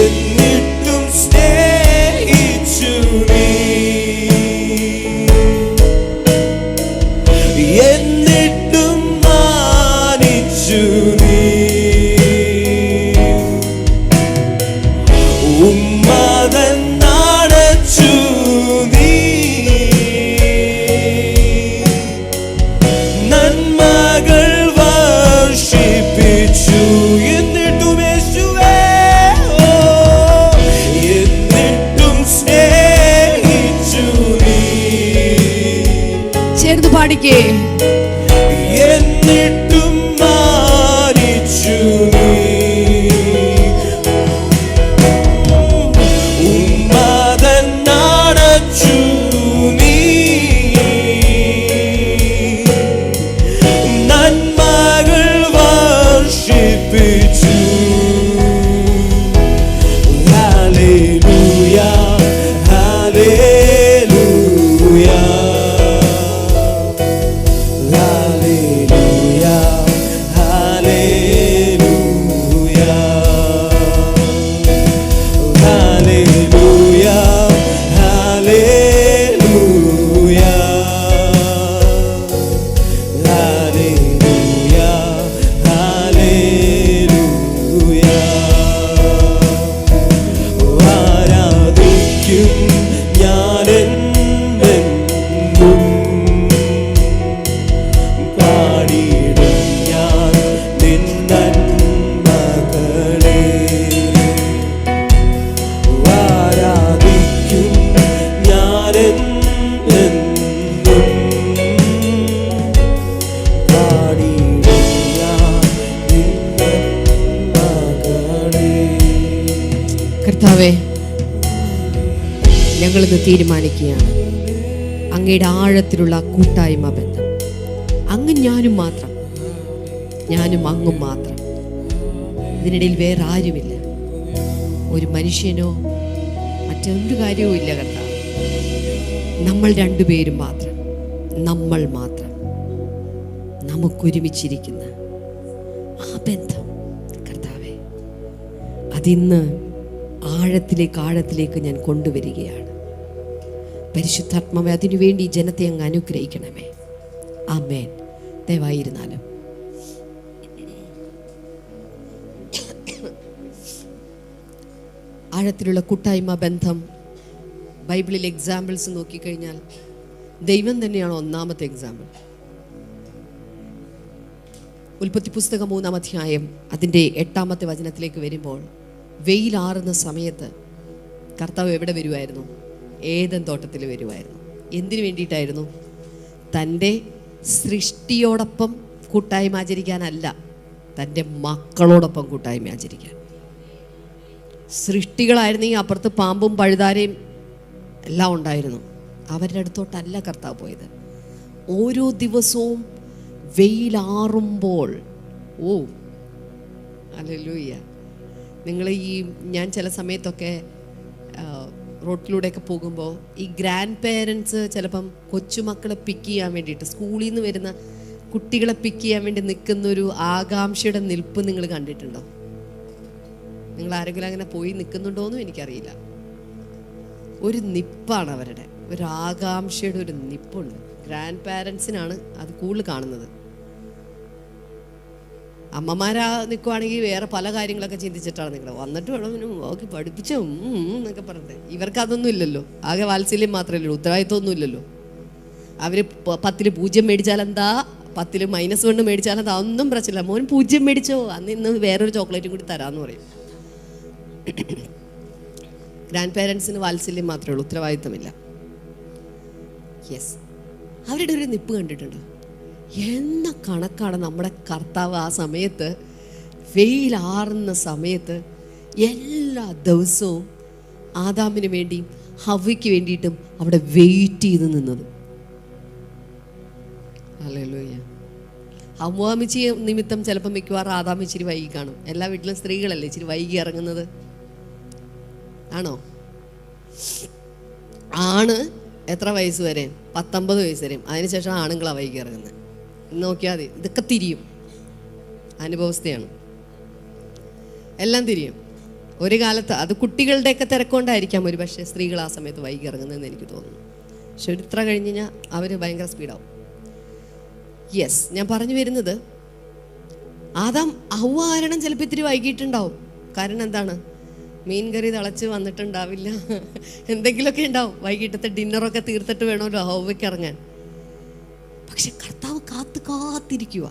എന്നിട്ടും സ്നേഹിച്ചു നീ, എന്നിട്ടും മാനിച്ചു നീ, ഉമ്മതന്നടച്ചു നീ, നന്മകൾ വർഷിപ്പിച്ചു. എന്നിട്ടും യേശുവേ, എന്നിട്ടും സ്നേഹിച്ചു നീ. ചേർന്ന് പാടിക്കേ. എന്നിട്ടും മാനിച്ചു നീ, ഉമ്മതന്നടച്ചു നീ, നന്മകൾ വർഷിപ്പിച്ചു. ഹല്ലേലൂയ, ഹല്ലേലൂയ, കർത്താവേ, ഞങ്ങളിന്ന് തീരുമാനിക്കുകയാണ്, അങ്ങയുടെ ആഴത്തിലുള്ള കൂട്ടായ്മ ബന്ധം, അങ്ങും ഞാനും മാത്രം, ഞാനും അങ്ങും മാത്രം, ഇതിനിടയിൽ വേറെ ആരുമില്ല. ഒരു മനുഷ്യനോ മറ്റൊരു കാര്യവും ഇല്ല കർത്താവ്. നമ്മൾ രണ്ടുപേരും മാത്രം, നമ്മൾ മാത്രം, നമുക്കൊരുമിച്ചിരിക്കുന്ന ആ ബന്ധം കർത്താവേ, അതിന്ന് ആഴത്തിലേക്ക് ഞാൻ കൊണ്ടുവരികയാണ്. പരിശുദ്ധാത്മാവെ അതിനുവേണ്ടി ഈ ജനത്തെ അങ്ങ് അനുഗ്രഹിക്കണമേ. ആമേൻ. ദയവായിരുന്നാലും ആഴത്തിലുള്ള കൂട്ടായ്മ ബന്ധം ബൈബിളിൽ എക്സാമ്പിൾസ് നോക്കിക്കഴിഞ്ഞാൽ ദൈവം തന്നെയാണ് ഒന്നാമത്തെ എക്സാമ്പിൾ. ഉൽപ്പത്തി പുസ്തകം 3-ാം അധ്യായം അതിൻ്റെ 8-ാമത്തെ വചനത്തിലേക്ക് വരുമ്പോൾ, വെയിലാറുന്ന സമയത്ത് കർത്താവ് എവിടെ വരുമായിരുന്നു? ഏദൻ തോട്ടത്തിൽ വരുമായിരുന്നു. എന്തിനു വേണ്ടിയിട്ടായിരുന്നു? തൻ്റെ സൃഷ്ടിയോടൊപ്പം കൂട്ടായ്മ ആചരിക്കാനല്ല, തൻ്റെ മക്കളോടൊപ്പം കൂട്ടായ്മ ആചരിക്കാൻ. സൃഷ്ടികളായിരുന്നെങ്കിൽ അപ്പുറത്ത് പാമ്പും പഴുതാരയും എല്ലാം ഉണ്ടായിരുന്നു. അവരുടെ അടുത്തോട്ടല്ല കർത്താവ് പോയത്. ഓരോ ദിവസവും വെയിലാറുമ്പോൾ, ഹല്ലേലൂയ, നിങ്ങൾ ഞാൻ ചില സമയത്തൊക്കെ റോട്ടിലൂടെയൊക്കെ പോകുമ്പോൾ ഈ ഗ്രാൻഡ് പേരൻസ് ചിലപ്പം കൊച്ചുമക്കളെ പിക്ക് ചെയ്യാൻ വേണ്ടിയിട്ട്, സ്കൂളിൽ നിന്ന് വരുന്ന കുട്ടികളെ പിക്ക് ചെയ്യാൻ വേണ്ടി നിൽക്കുന്നൊരു ആകാംക്ഷയുടെ നിൽപ്പ് നിങ്ങൾ കണ്ടിട്ടുണ്ടോ? നിങ്ങൾ ആരെങ്കിലും അങ്ങനെ പോയി നിൽക്കുന്നുണ്ടോയെന്നും എനിക്കറിയില്ല. ഒരു നിപ്പാണ് അവരുടെ, ഒരു ആകാംക്ഷയുടെ ഒരു നിപ്പുണ്ട്. ഗ്രാൻഡ് പാരൻസിനാണ് അത് കൂടുതൽ കാണുന്നത്. അമ്മമാരാ നിൽക്കുവാണെങ്കിൽ വേറെ പല കാര്യങ്ങളൊക്കെ ചിന്തിച്ചിട്ടാണ് നിങ്ങൾ വന്നിട്ട് വേണം ഓക്കെ പഠിപ്പിച്ചോ എന്നൊക്കെ പറഞ്ഞിട്ട്. ഇവർക്ക് അതൊന്നും ഇല്ലല്ലോ, ആകെ വാത്സല്യം മാത്രമേ ഉള്ളൂ, ഉത്തരവാദിത്വമൊന്നും ഇല്ലല്ലോ. അവർ 10 0 മേടിച്ചാലെന്താ, 10 -1 മേടിച്ചാലെന്താ, ഒന്നും പ്രശ്നമില്ല. മോൻ 0 മേടിച്ചോ, അന്ന് ഇന്ന് വേറൊരു ചോക്ലേറ്റും കൂടി തരാമെന്ന് പറയും. ഗ്രാൻഡ് പേരൻസിന് വാത്സല്യം മാത്രമേ ഉള്ളൂ, ഉത്തരവാദിത്വമില്ല. യെസ്, അവരുടെ ഒരു നിപ്പ് കണ്ടിട്ടുണ്ട്. എന്ന കണക്കാണ് നമ്മുടെ കർത്താവ് ആ സമയത്ത്, വെയിലാറുന്ന സമയത്ത് എല്ലാ ദിവസവും ആദാമിന് വേണ്ടിയും ഹവ്വയ്ക്ക് വേണ്ടിയിട്ടും അവിടെ വെയിറ്റ് ചെയ്ത് നിന്നത്. ഹല്ലേലൂയ. ഹവ്വാമിച്ചി നിമിത്തം ചിലപ്പോൾ മിക്കവാറും ആദാം ഇച്ചിരി വൈകി കാണും. എല്ലാ വീട്ടിലും സ്ത്രീകളല്ലേ ഇച്ചിരി വൈകി ഇറങ്ങുന്നത്, ആണോ? ആണ് എത്ര വയസ്സ് വരെ? 19 വയസ്സ് വരെയും. അതിനുശേഷം ആണുങ്ങളാണ് വൈകി ഇറങ്ങുന്നത്. നോക്കിയാൽ മതി, ഇതൊക്കെ തിരിയും. അനുഭവസ്ഥയാണ്, എല്ലാം തിരിയും ഒരു കാലത്ത്. അത് കുട്ടികളുടെയൊക്കെ തിരക്കൊണ്ടായിരിക്കാം ഒരു പക്ഷേ സ്ത്രീകൾ ആ സമയത്ത് വൈകി ഇറങ്ങുന്നതെന്ന് എനിക്ക് തോന്നുന്നു. പക്ഷെ ഇത്ര കഴിഞ്ഞ് കഴിഞ്ഞാൽ അവർ ഭയങ്കര സ്പീഡാവും. യെസ്, ഞാൻ പറഞ്ഞു വരുന്നത്, ആദാം ഹവ്വ കാരണം ചിലപ്പോൾ ഇത്തിരി വൈകിട്ടുണ്ടാവും. കാരണം എന്താണ്? മീൻ കറി തിളച്ച് വന്നിട്ടുണ്ടാവില്ല, എന്തെങ്കിലുമൊക്കെ ഉണ്ടാവും. വൈകിട്ടത്തെ ഡിന്നറൊക്കെ തീർത്തിട്ട് വേണമല്ലോ ഹവ്വയ്ക്ക് ഇറങ്ങാൻ. പക്ഷെ കർത്താവ് കാത്തിരിക്കുക,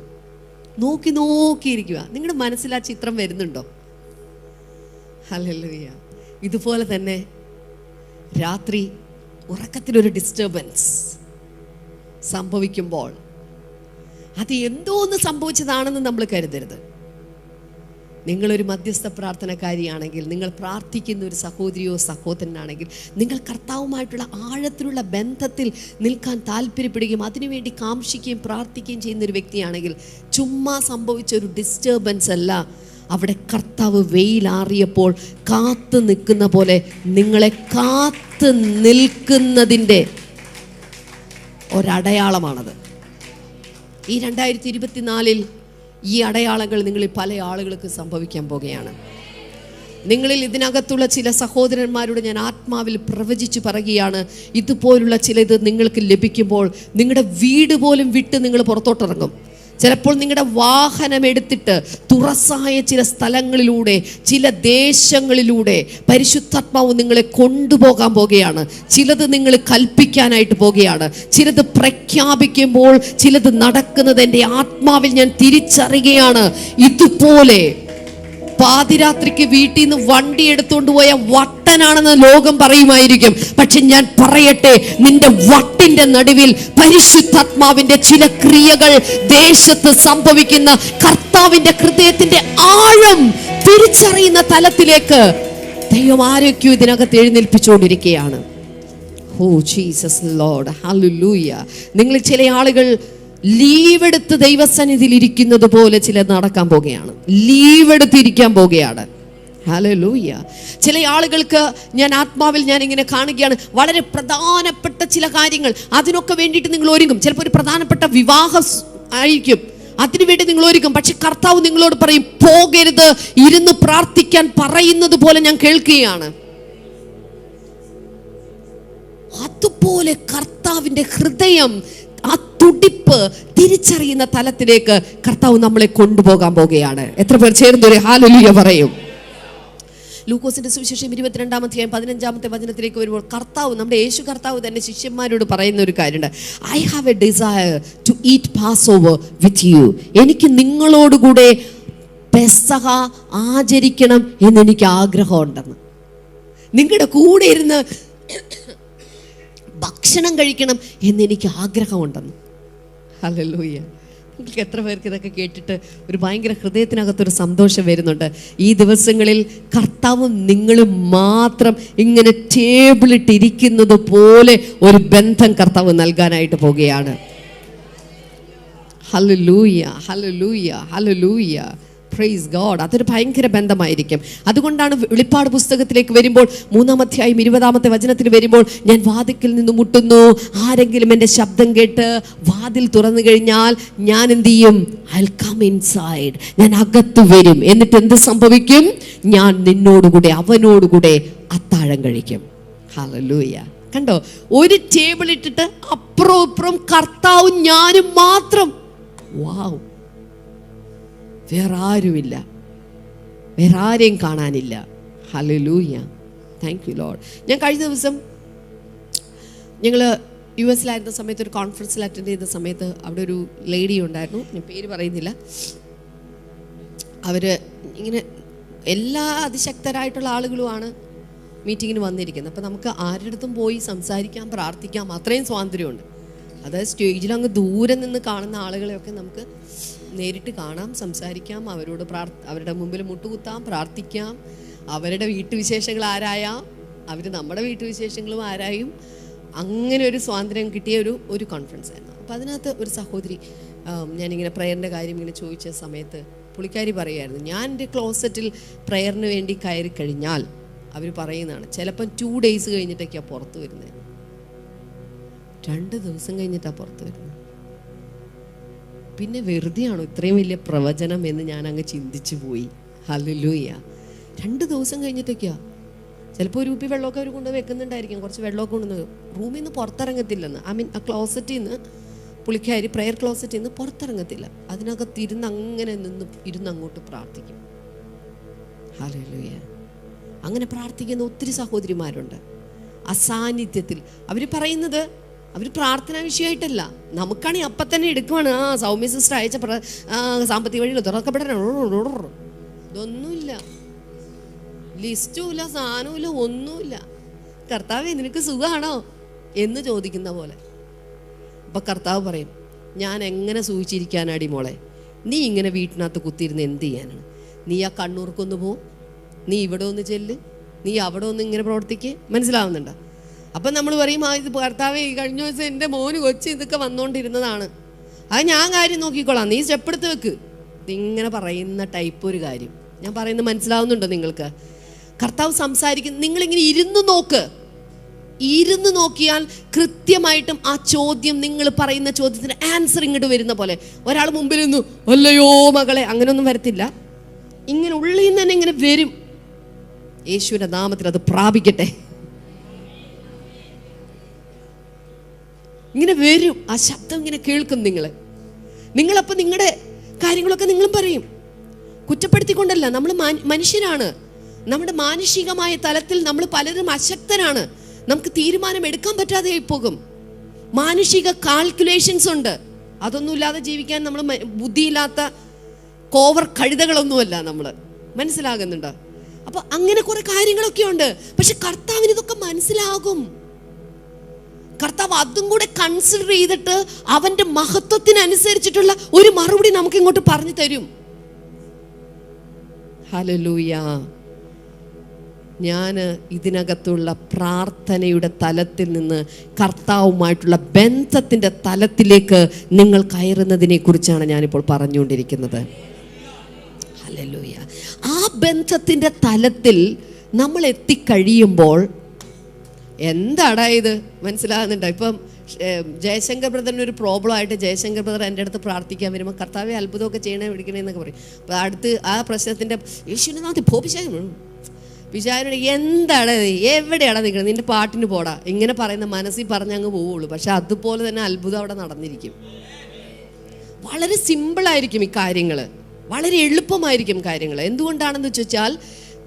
നോക്കിയിരിക്കുക. നിങ്ങളുടെ മനസ്സിൽ ആ ചിത്രം വരുന്നുണ്ടോ? ഹല്ലേലൂയ. ഇതുപോലെ തന്നെ രാത്രി ഉറക്കത്തിലൊരു ഡിസ്റ്റർബൻസ് സംഭവിക്കുമ്പോൾ അത് എന്തോന്ന് സംഭവിച്ചതാണെന്ന് നമ്മൾ കരുതരുത്. നിങ്ങളൊരു മധ്യസ്ഥ പ്രാർത്ഥനക്കാരിയാണെങ്കിൽ, നിങ്ങൾ പ്രാർത്ഥിക്കുന്ന ഒരു സഹോദരിയോ സഹോദരനാണെങ്കിൽ, നിങ്ങൾ കർത്താവുമായിട്ടുള്ള ആഴത്തിലുള്ള ബന്ധത്തിൽ നിൽക്കാൻ താല്പര്യപ്പെടുകയും അതിനുവേണ്ടി കാംക്ഷിക്കുകയും പ്രാർത്ഥിക്കുകയും ചെയ്യുന്ന ഒരു വ്യക്തിയാണെങ്കിൽ, ചുമ്മാ സംഭവിച്ച ഒരു ഡിസ്റ്റർബൻസ് അല്ല, അവിടെ കർത്താവ് വെയിലാറിയപ്പോൾ കാത്തു നിൽക്കുന്ന പോലെ നിങ്ങളെ കാത്തു നിൽക്കുന്നതിൻ്റെ ഒരടയാളമാണത്. ഈ 2024 ഈ അടയാളങ്ങൾ നിങ്ങളിൽ പല ആളുകൾക്ക് സംഭവിക്കാൻ പോകുകയാണ്. നിങ്ങളിൽ ഇതിനകത്തുള്ള ചില സഹോദരന്മാരോട് ഞാൻ ആത്മാവിൽ പ്രവചിച്ച് പറയുകയാണ്, ഇതുപോലുള്ള ചിലത് നിങ്ങൾക്ക് ലഭിക്കുമ്പോൾ നിങ്ങളുടെ വീട് പോലും വിട്ട് നിങ്ങൾ പുറത്തോട്ടിറങ്ങും. ചിലപ്പോൾ നിങ്ങളുടെ വാഹനം എടുത്തിട്ട് തുറസായ ചില സ്ഥലങ്ങളിലൂടെ, ചില ദേശങ്ങളിലൂടെ പരിശുദ്ധാത്മാവ് നിങ്ങളെ കൊണ്ടുപോകാൻ പോകുകയാണ്. ചിലത് നിങ്ങൾ കൽപ്പിക്കാനായിട്ട് പോകുകയാണ്. ചിലത് പ്രഖ്യാപിക്കുമ്പോൾ ചിലത് നടക്കുന്നത് എൻ്റെ ആത്മാവിൽ ഞാൻ തിരിച്ചറിയുകയാണ്. ഇതുപോലെ പാതിരാത്രിക്ക് വീട്ടിൽ നിന്ന് വണ്ടി എടുത്തുകൊണ്ട് പോയ വട്ടനാണെന്ന് ലോകം പറയുമായിരിക്കും. പക്ഷെ ഞാൻ പറയട്ടെ, നിന്റെ വട്ടിന്റെ നടുവിൽ പരിശുദ്ധാത്മാവിന്റെ ചില ക്രിയകൾ ദേശത്ത് സംഭവിക്കുന്ന, കർത്താവിന്റെ ഹൃദയത്തിന്റെ ആഴം തിരിച്ചറിയുന്ന തലത്തിലേക്ക് ദൈവം ആരൊക്കെയോ ഇതിനകത്ത് എഴുന്നേൽപ്പിച്ചുകൊണ്ടിരിക്കുകയാണ്. Oh Jesus Lord, hallelujah. നിങ്ങൾ ചില ആളുകൾ ലീവ് എടുത്ത് ദൈവസന്നിധിയിൽ ഇരിക്കുന്നത് പോലെ ചില നടക്കാൻ പോകുകയാണ്. ലീവ് എടുത്തിരിക്കാൻ പോകുകയാണ്. ഹല്ലേലൂയ. ചില ആളുകൾക്ക് ഞാൻ ആത്മാവിൽ ഞാൻ ഇങ്ങനെ കാണുകയാണ്, വളരെ പ്രധാനപ്പെട്ട ചില കാര്യങ്ങൾ, അതിനൊക്കെ വേണ്ടിയിട്ട് നിങ്ങൾ ഒരുങ്ങും. ചിലപ്പോൾ ഒരു പ്രധാനപ്പെട്ട വിവാഹം ആയിരിക്കും, അതിനുവേണ്ടി നിങ്ങൾ ഒരുക്കും. പക്ഷെ കർത്താവ് നിങ്ങളോട് പറയും, പോകരുത്, ഇരുന്ന് പ്രാർത്ഥിക്കാൻ പറയുന്നത് പോലെ ഞാൻ കേൾക്കുകയാണ്. അതുപോലെ കർത്താവിൻ്റെ ഹൃദയം, ആ തുടിപ്പ് തിരിച്ചറിയുന്ന തലത്തിലേക്ക് കർത്താവ് നമ്മളെ കൊണ്ടുപോകാൻ പോകുകയാണ്. എത്ര പേർ ചേർന്നൊരു ഹല്ലേലൂയ പറയും? ലൂക്കോസിന്റെ സുവിശേഷം 22-ാം അധ്യായം 15-ാമത്തെ വചനത്തിലേക്ക് വരുമ്പോൾ കർത്താവ്, നമ്മുടെ യേശു കർത്താവ് തന്നെ ശിഷ്യന്മാരോട് പറയുന്ന ഒരു കാര്യമുണ്ട്. I have a desire to eat passover with you. എനിക്ക് നിങ്ങളോടുകൂടെ പെസഹ ആചരിക്കണം എന്നെനിക്ക് ആഗ്രഹമുണ്ടെന്ന്. നിങ്ങളുടെ കൂടെ ഇരുന്ന് ഭക്ഷണം കഴിക്കണം എന്നെനിക്ക് ആഗ്രഹമുണ്ടെന്ന്. ഹല്ലേലൂയ. നിങ്ങൾക്ക് എത്ര പേർക്ക് ഇതൊക്കെ കേട്ടിട്ട് ഒരു ഭയങ്കര ഹൃദയത്തിനകത്തൊരു സന്തോഷം വരുന്നുണ്ട്? ഈ ദിവസങ്ങളിൽ കർത്താവും നിങ്ങളും മാത്രം ഇങ്ങനെ ടേബിളിട്ടിരിക്കുന്നത് പോലെ ഒരു ബന്ധം കർത്താവ് നൽകാനായിട്ട് പോവുകയാണ്. Hallelujah, hallelujah, hallelujah. Praise God. അതൊരു ഭയങ്കര ബന്ധമായിരിക്കും. അതുകൊണ്ടാണ് വെളിപ്പാട് പുസ്തകത്തിലേക്ക് വരുമ്പോൾ 3-ാം അധ്യായം 20-ാമത്തെ വചനത്തിൽ വരുമ്പോൾ, ഞാൻ വാതിൽക്കൽ നിന്ന് മുട്ടുന്നു, ആരെങ്കിലും എൻ്റെ ശബ്ദം കേട്ട് വാതിൽ തുറന്നു കഴിഞ്ഞാൽ ഞാൻ എന്ത് ചെയ്യും? I'll come inside. ഞാൻ അകത്ത് വരും. എന്നിട്ട് എന്ത് സംഭവിക്കും? ഞാൻ നിന്നോടുകൂടെ അവനോടുകൂടെ അത്താഴം കഴിക്കും. ഹല്ലേലൂയ. കണ്ടോ? ഒരു ടേബിൾ ഇട്ടിട്ട് അപ്പുറം ഇപ്പുറം കർത്താവും ഞാനും മാത്രം. വാവ്. വേറെ ആരുമില്ല, വേറെ ആരെയും കാണാനില്ല. ഹല്ലേലൂയ. Thank U Lord. ഞാൻ കഴിഞ്ഞ ദിവസം ഞങ്ങൾ US-ലായിരുന്ന സമയത്ത് ഒരു കോൺഫറൻസിൽ അറ്റൻഡ് ചെയ്ത സമയത്ത് അവിടെ ഒരു ലേഡി ഉണ്ടായിരുന്നു. ഞാൻ പേര് പറയുന്നില്ല. അവർ ഇങ്ങനെ എല്ലാ അതിശക്തരായിട്ടുള്ള ആളുകളുമാണ് മീറ്റിങ്ങിന് വന്നിരിക്കുന്നത്. അപ്പോൾ നമുക്ക് ആരുടെ അടുത്തും പോയി സംസാരിക്കാം, പ്രാർത്ഥിക്കാം, അത്രയും സ്വാതന്ത്ര്യമുണ്ട്. അതായത് സ്റ്റേജിൽ അങ്ങ് ദൂരെ നിന്ന് കാണുന്ന ആളുകളെയൊക്കെ നമുക്ക് നേരിട്ട് കാണാം, സംസാരിക്കാം, അവരോട് അവരുടെ മുമ്പിൽ മുട്ടുകുത്താം, പ്രാർത്ഥിക്കാം, അവരുടെ വീട്ടുവിശേഷങ്ങൾ ആരായാം, അവർ നമ്മുടെ വീട്ടുവിശേഷങ്ങളും ആരായും. അങ്ങനെ ഒരു സ്വാതന്ത്ര്യം കിട്ടിയ ഒരു കോൺഫറൻസ് ആയിരുന്നു. അപ്പോൾ അതിനകത്ത് ഒരു സഹോദരി, ഞാനിങ്ങനെ പ്രയറിൻ്റെ കാര്യം ഇങ്ങനെ ചോദിച്ച സമയത്ത് പുള്ളിക്കാരി പറയുമായിരുന്നു, ഞാൻ എൻ്റെ ക്ലോസറ്റിൽ പ്രയറിന് വേണ്ടി കയറി കഴിഞ്ഞാൽ അവർ പറയുന്നതാണ് ചിലപ്പം 2 days കഴിഞ്ഞിട്ടൊക്കെയാണ് പുറത്ത് വരുന്നത്, 2 ദിവസം കഴിഞ്ഞിട്ടാണ് പുറത്ത് വരുന്നത്. പിന്നെ വെറുതെയാണോ ഇത്രയും വലിയ പ്രവചനം എന്ന് ഞാൻ അങ്ങ് ചിന്തിച്ചു പോയി. ഹല്ലേലൂയ. 2 ദിവസം കഴിഞ്ഞിട്ടൊക്കെയാ. ചിലപ്പോൾ ഒരു കുപ്പി വെള്ളമൊക്കെ അവർ കൊണ്ട് വെക്കുന്നുണ്ടായിരിക്കും, കുറച്ച് വെള്ളമൊക്കെ കൊണ്ടുവന്ന് റൂമിൽ നിന്ന് പുറത്തിറങ്ങത്തില്ലെന്ന്. ആ ക്ലോസറ്റിൽ നിന്ന് പുള്ളിക്കാരി പ്രെയർ ക്ലോസറ്റിൽ നിന്ന് പുറത്തിറങ്ങത്തില്ല. അതിനകത്ത് അങ്ങനെ ഇരുന്ന് അങ്ങോട്ട് പ്രാർത്ഥിക്കും. ഹല്ലേലൂയ. അങ്ങനെ പ്രാർത്ഥിക്കുന്ന ഒത്തിരി സഹോദരിമാരുണ്ട്. അസാന്നിധ്യത്തിൽ അവർ പറയുന്നത്, അവർ പ്രാർത്ഥനാ വിഷയമായിട്ടല്ല, നമുക്കാണെങ്കിൽ അപ്പം തന്നെ എടുക്കുവാണ്. സൗമ്യ സിസ്റ്റർ അയച്ച സാമ്പത്തിക വഴിയിൽ തുറക്കപ്പെടാൻ ഇതൊന്നുമില്ല, ലിസ്റ്റുമില്ല, സാധനമില്ല, ഒന്നുമില്ല. കർത്താവേ നിനക്ക് സുഖമാണോ എന്ന് ചോദിക്കുന്ന പോലെ. അപ്പം കർത്താവ് പറയും, ഞാൻ എങ്ങനെ സൂചിച്ചിരിക്കാനാടി മോളെ, നീ ഇങ്ങനെ വീട്ടിനകത്ത് കുത്തിയിരുന്ന് എന്ത് ചെയ്യാനാണ്? നീ ആ കണ്ണൂർക്കൊന്ന് പോ, നീ ഇവിടെ ഒന്ന് ചെല്ല്, നീ അവിടെ ഒന്ന് ഇങ്ങനെ പ്രവർത്തിക്ക്. മനസ്സിലാവുന്നുണ്ടോ? അപ്പം നമ്മൾ പറയും, ഇത് കർത്താവേ കഴിഞ്ഞ ദിവസം എൻ്റെ മോന് കൊച്ച് ഇതൊക്കെ വന്നുകൊണ്ടിരുന്നതാണ്, അത് ഞാൻ കാര്യം നോക്കിക്കോളാം, നീ സ്റ്റെപ്പ് എടുത്ത് വെക്ക്. ഇങ്ങനെ പറയുന്ന ടൈപ്പ് ഒരു കാര്യം. ഞാൻ പറയുന്നത് മനസ്സിലാവുന്നുണ്ടോ നിങ്ങൾക്ക്? കർത്താവ് സംസാരിക്കുന്ന, നിങ്ങളിങ്ങനെ ഇരുന്ന് നോക്ക്. ഇരുന്ന് നോക്കിയാൽ കൃത്യമായിട്ടും ആ ചോദ്യം, നിങ്ങൾ പറയുന്ന ചോദ്യത്തിന് ആൻസർ ഇങ്ങോട്ട് വരുന്ന പോലെ. ഒരാൾ മുമ്പിൽ നിന്നു അല്ലയോ മകളെ, അങ്ങനെയൊന്നും വരത്തില്ല. ഇങ്ങനെ ഉള്ളിൽ നിന്ന് തന്നെ ഇങ്ങനെ വരും. യേശുവിൻ്റെ നാമത്തിൽ അത് പ്രാപിക്കട്ടെ. ഇങ്ങനെ വരും, ആ ശബ്ദം ഇങ്ങനെ കേൾക്കും. നിങ്ങളപ്പോൾ നിങ്ങളുടെ കാര്യങ്ങളൊക്കെ നിങ്ങളും പറയും. കുറ്റപ്പെടുത്തിക്കൊണ്ടല്ല, നമ്മൾ മനുഷ്യരാണ്. നമ്മുടെ മാനുഷികമായ തലത്തിൽ നമ്മൾ പലരും അശക്തരാണ്. നമുക്ക് തീരുമാനം എടുക്കാൻ പറ്റാതെ പോകും. മാനുഷിക കാൽക്കുലേഷൻസ് ഉണ്ട്. അതൊന്നുമില്ലാതെ ജീവിക്കാൻ നമ്മൾ ബുദ്ധിയില്ലാത്ത കോവർ കഴുതകളൊന്നുമല്ല നമ്മൾ. മനസ്സിലാകുന്നുണ്ടോ? അപ്പോൾ അങ്ങനെ കുറെ കാര്യങ്ങളൊക്കെ ഉണ്ട്. പക്ഷെ കർത്താവിന് ഇതൊക്കെ മനസ്സിലാകും. കർത്താവ് അതും കൂടെ കൺസിഡർ ചെയ്തിട്ട് അവൻ്റെ മഹത്വത്തിനനുസരിച്ചിട്ടുള്ള ഒരു മറുപടി നമുക്ക് ഇങ്ങോട്ട് പറഞ്ഞു തരും. ഹല്ലേലൂയ. ഞാൻ ഇതിനകത്തുള്ള പ്രാർത്ഥനയുടെ തലത്തിൽ നിന്ന് കർത്താവുമായിട്ടുള്ള ബന്ധത്തിൻ്റെ തലത്തിലേക്ക് നിങ്ങൾ കയറുന്നതിനെ കുറിച്ചാണ് ഞാനിപ്പോൾ പറഞ്ഞുകൊണ്ടിരിക്കുന്നത്. ഹല്ലേലൂയ. ആ ബന്ധത്തിൻ്റെ തലത്തിൽ നമ്മൾ എത്തിക്കഴിയുമ്പോൾ എന്താടാ ഇത് മനസ്സിലാകുന്നുണ്ടോ? ഇപ്പം ജയശങ്കർ ബ്രദറിനൊരു പ്രോബ്ലം ആയിട്ട് ജയശങ്കർ ബ്രദർ എൻ്റെ അടുത്ത് പ്രാർത്ഥിക്കാൻ വരുമ്പോൾ കർത്താവെ അത്ഭുതമൊക്കെ ചെയ്യണേ പിടിക്കണേ എന്നൊക്കെ പറയും. അപ്പോൾ അടുത്ത് ആ പ്രശ്നത്തിൻ്റെ യേശുവിനെ നാമത്തിൽ പിശാചിനോട് എന്താണ് എവിടെയാണ് നിൽക്കുന്നത്, നിന്റെ പാട്ടിന് പോടാ, ഇങ്ങനെ പറയുന്ന മനസ്സിൽ പറഞ്ഞങ്ങ് പോവുള്ളൂ. പക്ഷെ അതുപോലെ തന്നെ അത്ഭുതം അവിടെ നടന്നിരിക്കും. വളരെ സിമ്പിളായിരിക്കും ഈ കാര്യങ്ങൾ, വളരെ എളുപ്പമായിരിക്കും കാര്യങ്ങൾ. എന്തുകൊണ്ടാണെന്ന് വെച്ചാൽ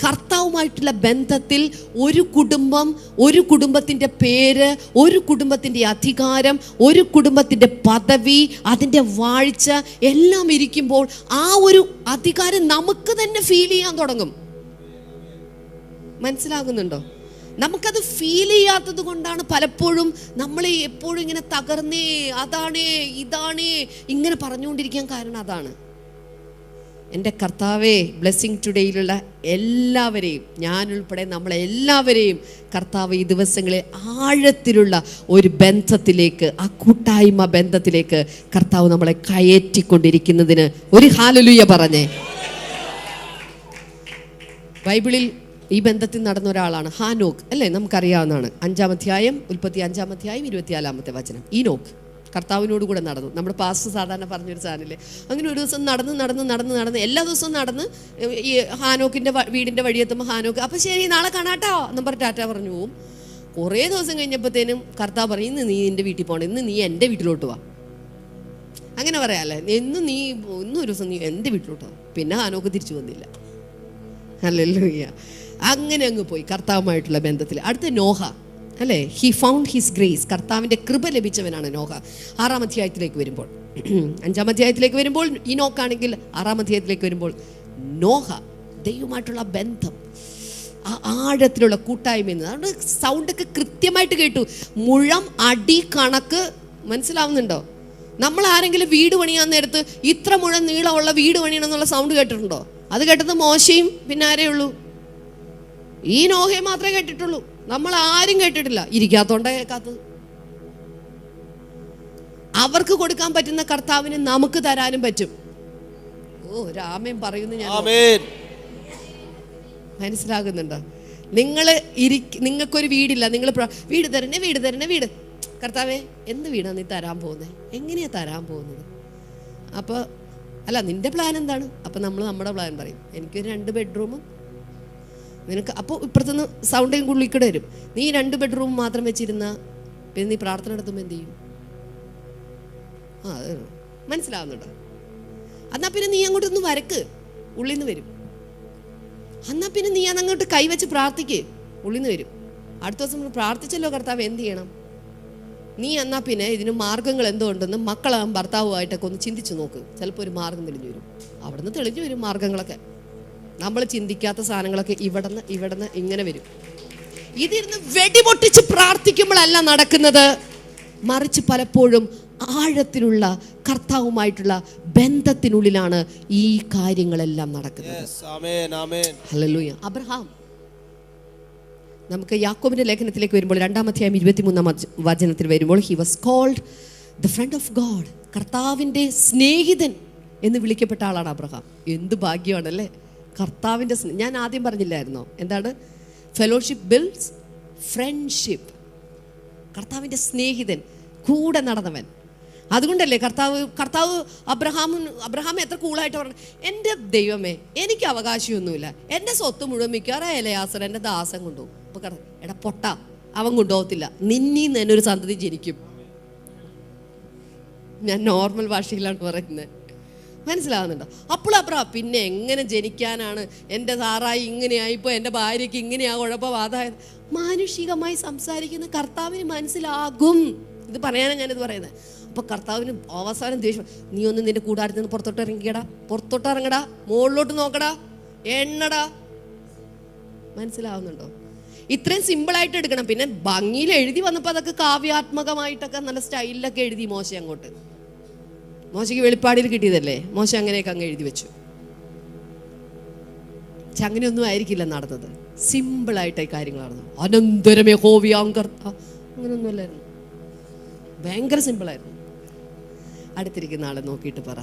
കർത്താവുമായിട്ടുള്ള ബന്ധത്തിൽ ഒരു കുടുംബം, ഒരു കുടുംബത്തിൻ്റെ പേര്, ഒരു കുടുംബത്തിൻ്റെ അധികാരം, ഒരു കുടുംബത്തിൻ്റെ പദവി, അതിൻ്റെ വാഴ്ച എല്ലാം ഇരിക്കുമ്പോൾ ആ ഒരു അധികാരം നമുക്ക് തന്നെ ഫീൽ ചെയ്യാൻ തുടങ്ങും. മനസ്സിലാകുന്നുണ്ടോ? നമുക്കത് ഫീൽ ചെയ്യാത്തത് കൊണ്ടാണ് പലപ്പോഴും നമ്മളെ എപ്പോഴും ഇങ്ങനെ തകർന്നേ, അതാണേ ഇതാണേ ഇങ്ങനെ പറഞ്ഞുകൊണ്ടിരിക്കാൻ കാരണം അതാണ്. എൻ്റെ കർത്താവേ, ബ്ലെസ്സിങ് ടുഡേയിലുള്ള എല്ലാവരെയും, ഞാനുൾപ്പെടെ നമ്മളെല്ലാവരെയും കർത്താവ് ഈ ദിവസങ്ങളിൽ ആഴത്തിലുള്ള ഒരു ബന്ധത്തിലേക്ക്, ആ കൂട്ടായ്മ ബന്ധത്തിലേക്ക് കർത്താവ് നമ്മളെ കയറ്റിക്കൊണ്ടിരിക്കുന്നതിന് ഒരു ഹല്ലേലൂയ പറഞ്ഞേ. ബൈബിളിൽ ഈ ബന്ധത്തിൽ നടന്ന ഒരാളാണ് ഹാനോക്ക്, അല്ലേ? നമുക്കറിയാവുന്നതാണ്. 5-ാം അധ്യായം, ഉൽപ്പത്തി 5-ാം അധ്യായം 24-ാമത്തെ വചനം. ഈനോക്ക് കർത്താവിനോട് കൂടെ നടന്നു. നമ്മുടെ പാസ്റ്റർ സാധാരണ പറഞ്ഞൊരു സാധനമില്ലേ, അങ്ങനെ ഒരു ദിവസം നടന്ന് എല്ലാ ദിവസവും നടന്ന് ഈ ഹാനോക്കിൻ്റെ വീടിൻ്റെ വഴിയെത്തുമ്പോൾ ഹാനോക്ക് അപ്പോൾ ശരി നാളെ കാണാട്ടോ എന്നും പറഞ്ഞ് ടാറ്റ പറഞ്ഞു പോവും. കുറേ ദിവസം കഴിഞ്ഞപ്പോഴത്തേനും കർത്താവ് പറയും, ഇന്ന് നീ നിൻ്റെ വീട്ടിൽ പോകണം, ഇന്ന് നീ എൻ്റെ വീട്ടിലോട്ട് വാ. അങ്ങനെ പറയാമല്ലേ, ഇന്നൊരു ദിവസം നീ എൻ്റെ വീട്ടിലോട്ട് വാ. പിന്നെ ഹാനോക്ക് തിരിച്ചു വന്നില്ല. ഹല്ലേലൂയ. അങ്ങനെ അങ്ങ് പോയി കർത്താവുമായിട്ടുള്ള ബന്ധത്തിൽ. അടുത്ത നോഹ, അല്ലേ? He found his grace. കർത്താവിൻ്റെ കൃപ ലഭിച്ചവനാണ് നോഹ. 6-ാം അധ്യായത്തിലേക്ക് വരുമ്പോൾ, 5-ാം അധ്യായത്തിലേക്ക് വരുമ്പോൾ ഈ നോക്കാണെങ്കിൽ 6-ാം അധ്യായത്തിലേക്ക് വരുമ്പോൾ നോഹ ദൈവമായിട്ടുള്ള ബന്ധം, ആ ആഴത്തിലുള്ള കൂട്ടായ്മ. അതുകൊണ്ട് സൗണ്ടൊക്കെ കൃത്യമായിട്ട് കേട്ടു. മുഴം അടി കണക്ക് മനസ്സിലാവുന്നുണ്ടോ? നമ്മൾ ആരെങ്കിലും വീട് പണിയാൻ നേരത്ത് ഇത്ര മുഴം നീളമുള്ള വീട് പണിയണമെന്നുള്ള സൗണ്ട് കേട്ടിട്ടുണ്ടോ? അത് കേട്ടത് മോശയും പിന്നെ ആരേ ഉള്ളൂ? ഈ നോഹയെ മാത്രമേ കേട്ടിട്ടുള്ളൂ. നമ്മൾ ആരും കേട്ടിട്ടില്ല. ഇരിക്കാത്തോണ്ടാ കേൾക്കാത്തത്. അവർക്ക് കൊടുക്കാൻ പറ്റുന്ന കർത്താവിന് നമുക്ക് തരാനും പറ്റും. ഓ, രാമൻ പറയുന്നു ഞാൻ. മനസ്സിലാകുന്നുണ്ടോ? നിങ്ങൾക്കൊരു വീടില്ല, നിങ്ങൾ വീട് തരണേ. കർത്താവേ, എന്ത് വീടാണ് നീ തരാൻ പോകുന്നത്? എങ്ങനെയാ തരാൻ പോകുന്നത്? അപ്പോൾ അല്ല, നിന്റെ പ്ലാൻ എന്താണ്? അപ്പം നമ്മൾ നമ്മുടെ പ്ലാൻ പറയും. എനിക്കൊരു 2 ബെഡ്റൂമും നിനക്ക്. അപ്പോൾ ഇപ്പുറത്തുനിന്ന് സൗണ്ടും ഉള്ളിക്കൂടെ വരും. നീ 2 ബെഡ്റൂം മാത്രം വെച്ചിരുന്ന പിന്നെ നീ പ്രാർത്ഥന നടത്തുമ്പോൾ എന്ത് ചെയ്യും? അത് മനസ്സിലാവുന്നുണ്ടോ? എന്നാൽ പിന്നെ നീ അങ്ങോട്ടൊന്ന് വരക്ക്, ഉള്ളിൽ നിന്ന് വരും. എന്നാൽ പിന്നെ നീ അതങ്ങോട്ട് കൈവച്ച് പ്രാർത്ഥിക്ക്, ഉള്ളിൽ നിന്ന് വരും. അടുത്ത ദിവസം പ്രാർത്ഥിച്ചല്ലോ കർത്താവ്, എന്ത് ചെയ്യണം? നീ എന്നാൽ പിന്നെ ഇതിന് മാർഗങ്ങൾ എന്തോ ഉണ്ടെന്ന് മക്കളും ഭർത്താവുമായിട്ടൊക്കെ ഒന്ന് ചിന്തിച്ച് നോക്ക്. ചിലപ്പോൾ ഒരു മാർഗം തെളിഞ്ഞു വരും. അവിടെ നിന്ന് തെളിഞ്ഞു വരും മാർഗങ്ങളൊക്കെ. നമ്മൾ ചിന്തിക്കാത്ത സാധനങ്ങളൊക്കെ ഇവിടുന്ന് ഇങ്ങനെ വരും. ഇതിരുന്ന് വെടിപൊട്ടിച്ച് പ്രാർത്ഥിക്കുമ്പോഴല്ല നടക്കുന്നത്, മറിച്ച് പലപ്പോഴും ആഴത്തിലുള്ള കർത്താവുമായിട്ടുള്ള ബന്ധത്തിനുള്ളിലാണ് ഈ കാര്യങ്ങളെല്ലാം നടക്കുന്നത്. ഹല്ലേലൂയ. അബ്രഹാം, നമുക്ക് യാക്കോബിന്റെ ലേഖനത്തിലേക്ക് വരുമ്പോൾ 2-ാം അധ്യായം 23-ാം വചനത്തിൽ വരുമ്പോൾ he was called the friend of God. കർത്താവിൻ്റെ സ്നേഹിതൻ എന്ന് വിളിക്കപ്പെട്ട ആളാണ് അബ്രഹാം. എന്ത് ഭാഗ്യമാണല്ലേ കർത്താവിൻ്റെ ഞാൻ ആദ്യം പറഞ്ഞില്ലായിരുന്നോ? എന്താണ്? Fellowship builds friendship. കർത്താവിൻ്റെ സ്നേഹിതൻ, കൂടെ നടന്നവൻ. അതുകൊണ്ടല്ലേ കർത്താവ് അബ്രഹാം എത്ര കൂളായിട്ട് പറഞ്ഞു, എൻ്റെ ദൈവമേ, എനിക്ക് അവകാശമൊന്നുമില്ല, എൻ്റെ സ്വത്ത് മുഴുവൻ മിക്കവാറും എലയാസർ എൻ്റെ ദാസൻ കൊണ്ടുപോകും. അപ്പോൾ എടാ പൊട്ട, അവൻ കൊണ്ടുപോകത്തില്ല, നിന്നീന്ന് തന്നെ ഒരു സന്തതി ജനിക്കും. ഞാൻ നോർമൽ ഭാഷയിലാണ് പറയുന്നത്, മനസ്സിലാവുന്നുണ്ടോ? അപ്പോൾ അബ്രഹാം, പിന്നെ എങ്ങനെ ജനിക്കാനാണ്? എൻ്റെ സാറായി ഇങ്ങനെയായിപ്പോൾ, എൻ്റെ ഭാര്യയ്ക്ക് ഇങ്ങനെയാ കുഴപ്പം, അതായത് മാനുഷികമായി സംസാരിക്കുന്ന കർത്താവിന് മനസ്സിലാകും. ഇത് പറയാനാണ് ഞാനിത് പറയുന്നത്. അപ്പോൾ കർത്താവിന് അവസാനം ദേഷ്യം, നീ ഒന്ന് നിന്റെ കൂടാരത്തിൽ നിന്ന് പുറത്തോട്ട് ഇറങ്ങടാ, മുകളിലോട്ട് നോക്കടാ, എണ്ണടാ. മനസ്സിലാവുന്നുണ്ടോ? ഇത്രയും സിമ്പിളായിട്ട് എടുക്കണം. പിന്നെ ഭംഗിയിൽ എഴുതി വന്നപ്പോൾ അതൊക്കെ കാവ്യാത്മകമായിട്ടൊക്കെ നല്ല സ്റ്റൈലിലൊക്കെ എഴുതി മോശ അങ്ങോട്ട്. മോശയ്ക്ക് വെളിപ്പാടിൽ കിട്ടിയതല്ലേ, മോശ അങ്ങനെയൊക്കെ അങ്ങ് എഴുതി വെച്ചു. പക്ഷെ അങ്ങനെയൊന്നും ആയിരിക്കില്ല നടന്നത്. സിമ്പിളായിട്ടായി കാര്യങ്ങൾ നടന്നു. അനന്തരമേ ഹോവിയാങ്കർ അങ്ങനെയൊന്നും അല്ലായിരുന്നു, ഭയങ്കര സിമ്പിളായിരുന്നു. അടുത്തിരിക്കുന്ന ആളെ നോക്കിയിട്ട് പറ,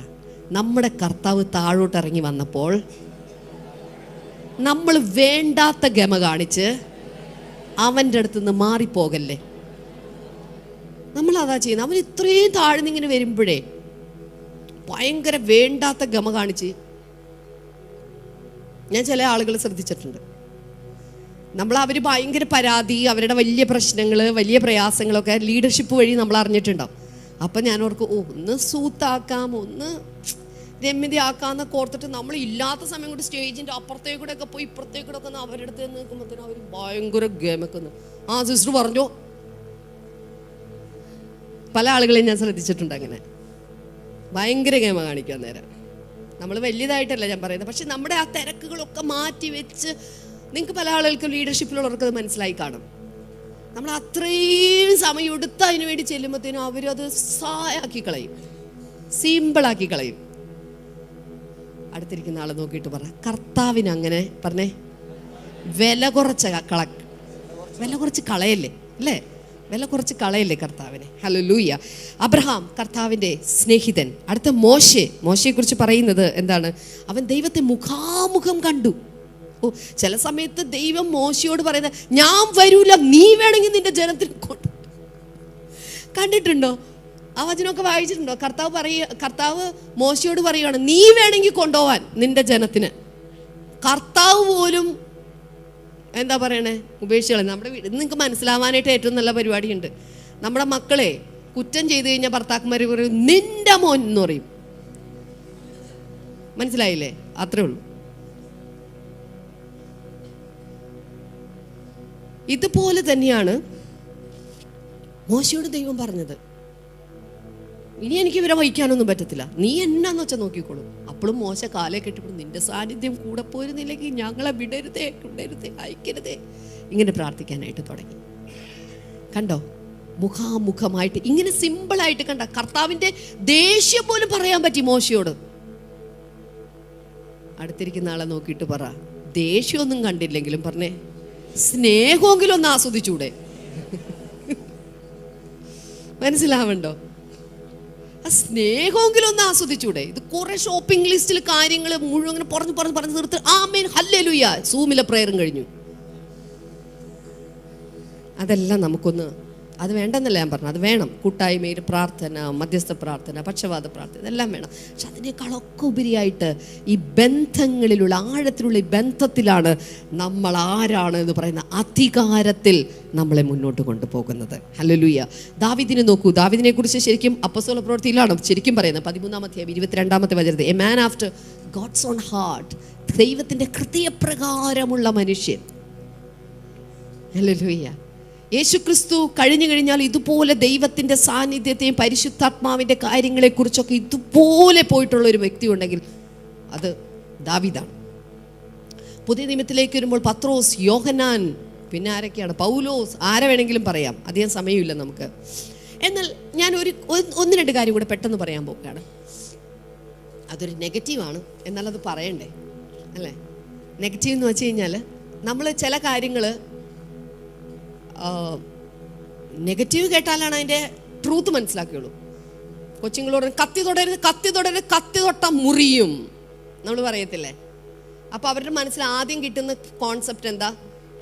നമ്മുടെ കർത്താവ് താഴോട്ട് ഇറങ്ങി വന്നപ്പോൾ നമ്മൾ വേണ്ടാത്ത ഗമ കാണിച്ച് അവൻ്റെ അടുത്ത് നിന്ന് മാറിപ്പോകല്ലേ. നമ്മളതാ ചെയ്യുന്നത്. അവൻ ഇത്രയും താഴ്ന്നിങ്ങനെ വരുമ്പോഴേ ഭയങ്കര വേണ്ടാത്ത ഗമ കാണിച്ച്. ഞാൻ ചില ആളുകൾ ശ്രദ്ധിച്ചിട്ടുണ്ട്, അവർ ഭയങ്കര പരാതി, അവരുടെ വലിയ പ്രശ്നങ്ങൾ, വലിയ പ്രയാസങ്ങളൊക്കെ ലീഡർഷിപ്പ് വഴി നമ്മൾ അറിഞ്ഞിട്ടുണ്ടാവും. അപ്പം ഞാൻ ഓർക്കും, ഒന്ന് സൂത്താക്കാം, ഒന്ന് രമ്യതയാക്കാന്നൊക്കെ ഓർത്തിട്ട് നമ്മൾ ഇല്ലാത്ത സമയം കൊണ്ട് സ്റ്റേജിൻ്റെ അപ്പുറത്തേക്കൂടെ ഒക്കെ പോയി ഇപ്പുറത്തേക്കൂടെ ഒക്കെ അവരുടെ അടുത്ത് നിൽക്കുമ്പോഴത്തേനും അവർ ഭയങ്കര ഗെയിമൊക്കെ സിസ്റ്റർ പറഞ്ഞോ. പല ആളുകളെയും ഞാൻ ശ്രദ്ധിച്ചിട്ടുണ്ട് അങ്ങനെ ഭയങ്കര ഗെയിമ കാണിക്കാൻ നേരം. നമ്മൾ വലിയതായിട്ടല്ല ഞാൻ പറയുന്നത്, പക്ഷെ നമ്മുടെ ആ തിരക്കുകളൊക്കെ മാറ്റി വെച്ച്, നിങ്ങൾക്ക് പല ആളുകൾക്കും ലീഡർഷിപ്പിലുള്ളവർക്ക് അത് മനസ്സിലായി കാണും. നമ്മൾ അത്രയും സമയം എടുത്ത് അതിന് വേണ്ടി ചെല്ലുമ്പോഴത്തേനും അവരത് സായാക്കി കളയും, സിമ്പിളാക്കി കളയും. അടുത്തിരിക്കുന്ന ആളെ നോക്കിയിട്ട് പറ, കർത്താവിന് അങ്ങനെ പറഞ്ഞേ വില കുറച്ച് കളയല്ലേ അല്ലേ? വില കുറച്ച് കളയല്ലേ കർത്താവിനെ? ഹല്ലേലൂയ. അബ്രഹാം കർത്താവിൻ്റെ സ്നേഹിതൻ. അടുത്ത മോശയെക്കുറിച്ച് പറയുന്നത് എന്താണ്? അവൻ ദൈവത്തെ മുഖാമുഖം കണ്ടു. ചില സമയത്ത് ദൈവം മോശയോട് പറയുന്നത്, ഞാൻ വരൂല, നീ വേണമെങ്കിൽ നിന്റെ ജനത്തിന് കൊണ്ട്. കണ്ടിട്ടുണ്ടോ? ആ വചനമൊക്കെ വായിച്ചിട്ടുണ്ടോ? കർത്താവ് മോശയോട് പറയുകയാണ്, നീ വേണമെങ്കിൽ കൊണ്ടുപോവാൻ നിന്റെ ജനത്തിന്. കർത്താവ് പോലും എന്താ പറയണേ, ഉപേക്ഷികളെ. നമ്മുടെ വീട് നിങ്ങൾക്ക് മനസ്സിലാവാനായിട്ട് ഏറ്റവും നല്ല പരിപാടിയുണ്ട്. നമ്മുടെ മക്കളെ കുറ്റം ചെയ്ത് കഴിഞ്ഞാൽ ഭർത്താക്കന്മാർ പറയും, നിന്റെ മോൻ എന്ന് പറയും. മനസ്സിലായില്ലേ? അത്രേ ഉള്ളൂ. ഇതുപോലെ തന്നെയാണ് മോശയോട് ദൈവം പറഞ്ഞത്, ഇനി എനിക്ക് ഇവരെ വഹിക്കാനൊന്നും പറ്റത്തില്ല, നീ എന്നാന്ന് വെച്ചാൽ നോക്കിക്കോളൂ. അപ്പോഴും മോശ കാലേ കെട്ടിപ്പോഴും, നിന്റെ സാന്നിധ്യം കൂടെ പോരുന്നില്ലെങ്കിൽ ഞങ്ങളെ വിടരുതേ, അയക്കരുതേ, ഇങ്ങനെ പ്രാർത്ഥിക്കാനായിട്ട് തുടങ്ങി. കണ്ടോ? മുഖാമുഖമായിട്ട് ഇങ്ങനെ സിമ്പിളായിട്ട് കണ്ട കർത്താവിൻ്റെ ദേഷ്യം പോലും പറയാൻ പറ്റി മോശയോട്. അടുത്തിരിക്കുന്ന ആളെ നോക്കിയിട്ട് പറ, ദേഷ്യമൊന്നും കണ്ടില്ലെങ്കിലും പറഞ്ഞേ, സ്നേഹമെങ്കിലും ഒന്ന് ആസ്വദിച്ചൂടെ? മനസ്സിലാവണ്ടോ? ആ സ്നേഹമെങ്കിലും ഒന്ന് ആസ്വദിച്ചൂടെ? ഇത് കുറെ ഷോപ്പിംഗ് ലിസ്റ്റിൽ കാര്യങ്ങൾ മുഴുവൻ പറഞ്ഞു നിർത്തി ആമേൻ ഹല്ലേലൂയ സൂമിലെ പ്രയറും കഴിഞ്ഞു. അതെല്ലാം നമുക്കൊന്ന്, അത് വേണ്ടെന്നല്ല ഞാൻ പറഞ്ഞു, അത് വേണം. കൂട്ടായ്മയിൽ പ്രാർത്ഥന, മധ്യസ്ഥ പ്രാർത്ഥന, പക്ഷപാത പ്രാർത്ഥന, ഇതെല്ലാം വേണം. പക്ഷെ അതിനേക്കാളൊക്കെ ഉപരിയായിട്ട് ഈ ബന്ധങ്ങളിലുള്ള ആഴത്തിലുള്ള ഈ ബന്ധത്തിലാണ് നമ്മൾ ആരാണ് എന്ന് പറയുന്ന അധികാരത്തിൽ നമ്മളെ മുന്നോട്ട് കൊണ്ടുപോകുന്നത്. ഹല്ലേലൂയ. ദാവീദിനെ നോക്കൂ. ദാവീദിനെ കുറിച്ച് ശരിക്കും അപ്പോസ്തല പ്രവൃത്തിയിലാണ് ശരിക്കും പറയുന്നത്. 13-ാം അധ്യായം 22-ാമത്തെ വചനത്തിൽ, a man after God's own heart, ദൈവത്തിൻ്റെ ഹൃദയപ്രകാരമുള്ള മനുഷ്യൻ. ഹല്ലേലൂയ. യേശുക്രിസ്തു കഴിഞ്ഞു കഴിഞ്ഞാൽ ഇതുപോലെ ദൈവത്തിൻ്റെ സാന്നിധ്യത്തെയും പരിശുദ്ധാത്മാവിൻ്റെ കാര്യങ്ങളെക്കുറിച്ചൊക്കെ ഇതുപോലെ പോയിട്ടുള്ള ഒരു വ്യക്തി ഉണ്ടെങ്കിൽ അത് ദാവീദാണ്. പുതിയ നിയമത്തിലേക്ക് വരുമ്പോൾ പത്രോസ്, യോഹന്നാൻ, പിന്നെ ആരൊക്കെയാണ്, പൗലോസ്, ആരെ വേണമെങ്കിലും പറയാം. അധികം സമയമില്ല നമുക്ക്. എന്നാൽ ഞാൻ ഒന്ന് രണ്ട് കാര്യം കൂടെ പെട്ടെന്ന് പറയാൻ പോവുകയാണ്. അതൊരു നെഗറ്റീവാണ്, എന്നാൽ അത് പറയണ്ടേ അല്ലേ? നെഗറ്റീവ് എന്ന് വെച്ച് കഴിഞ്ഞാൽ നമ്മൾ ചില കാര്യങ്ങൾ നെഗറ്റീവ് കേട്ടാലാണ് അതിൻ്റെ ട്രൂത്ത് മനസ്സിലാക്കിയുള്ളൂ. കൊച്ചുങ്ങളോട് കത്തി തൊട്ടാൽ മുറിയും നമ്മൾ പറയത്തില്ലേ? അപ്പോൾ അവരുടെ മനസ്സിൽ ആദ്യം കിട്ടുന്ന കോൺസെപ്റ്റ് എന്താ?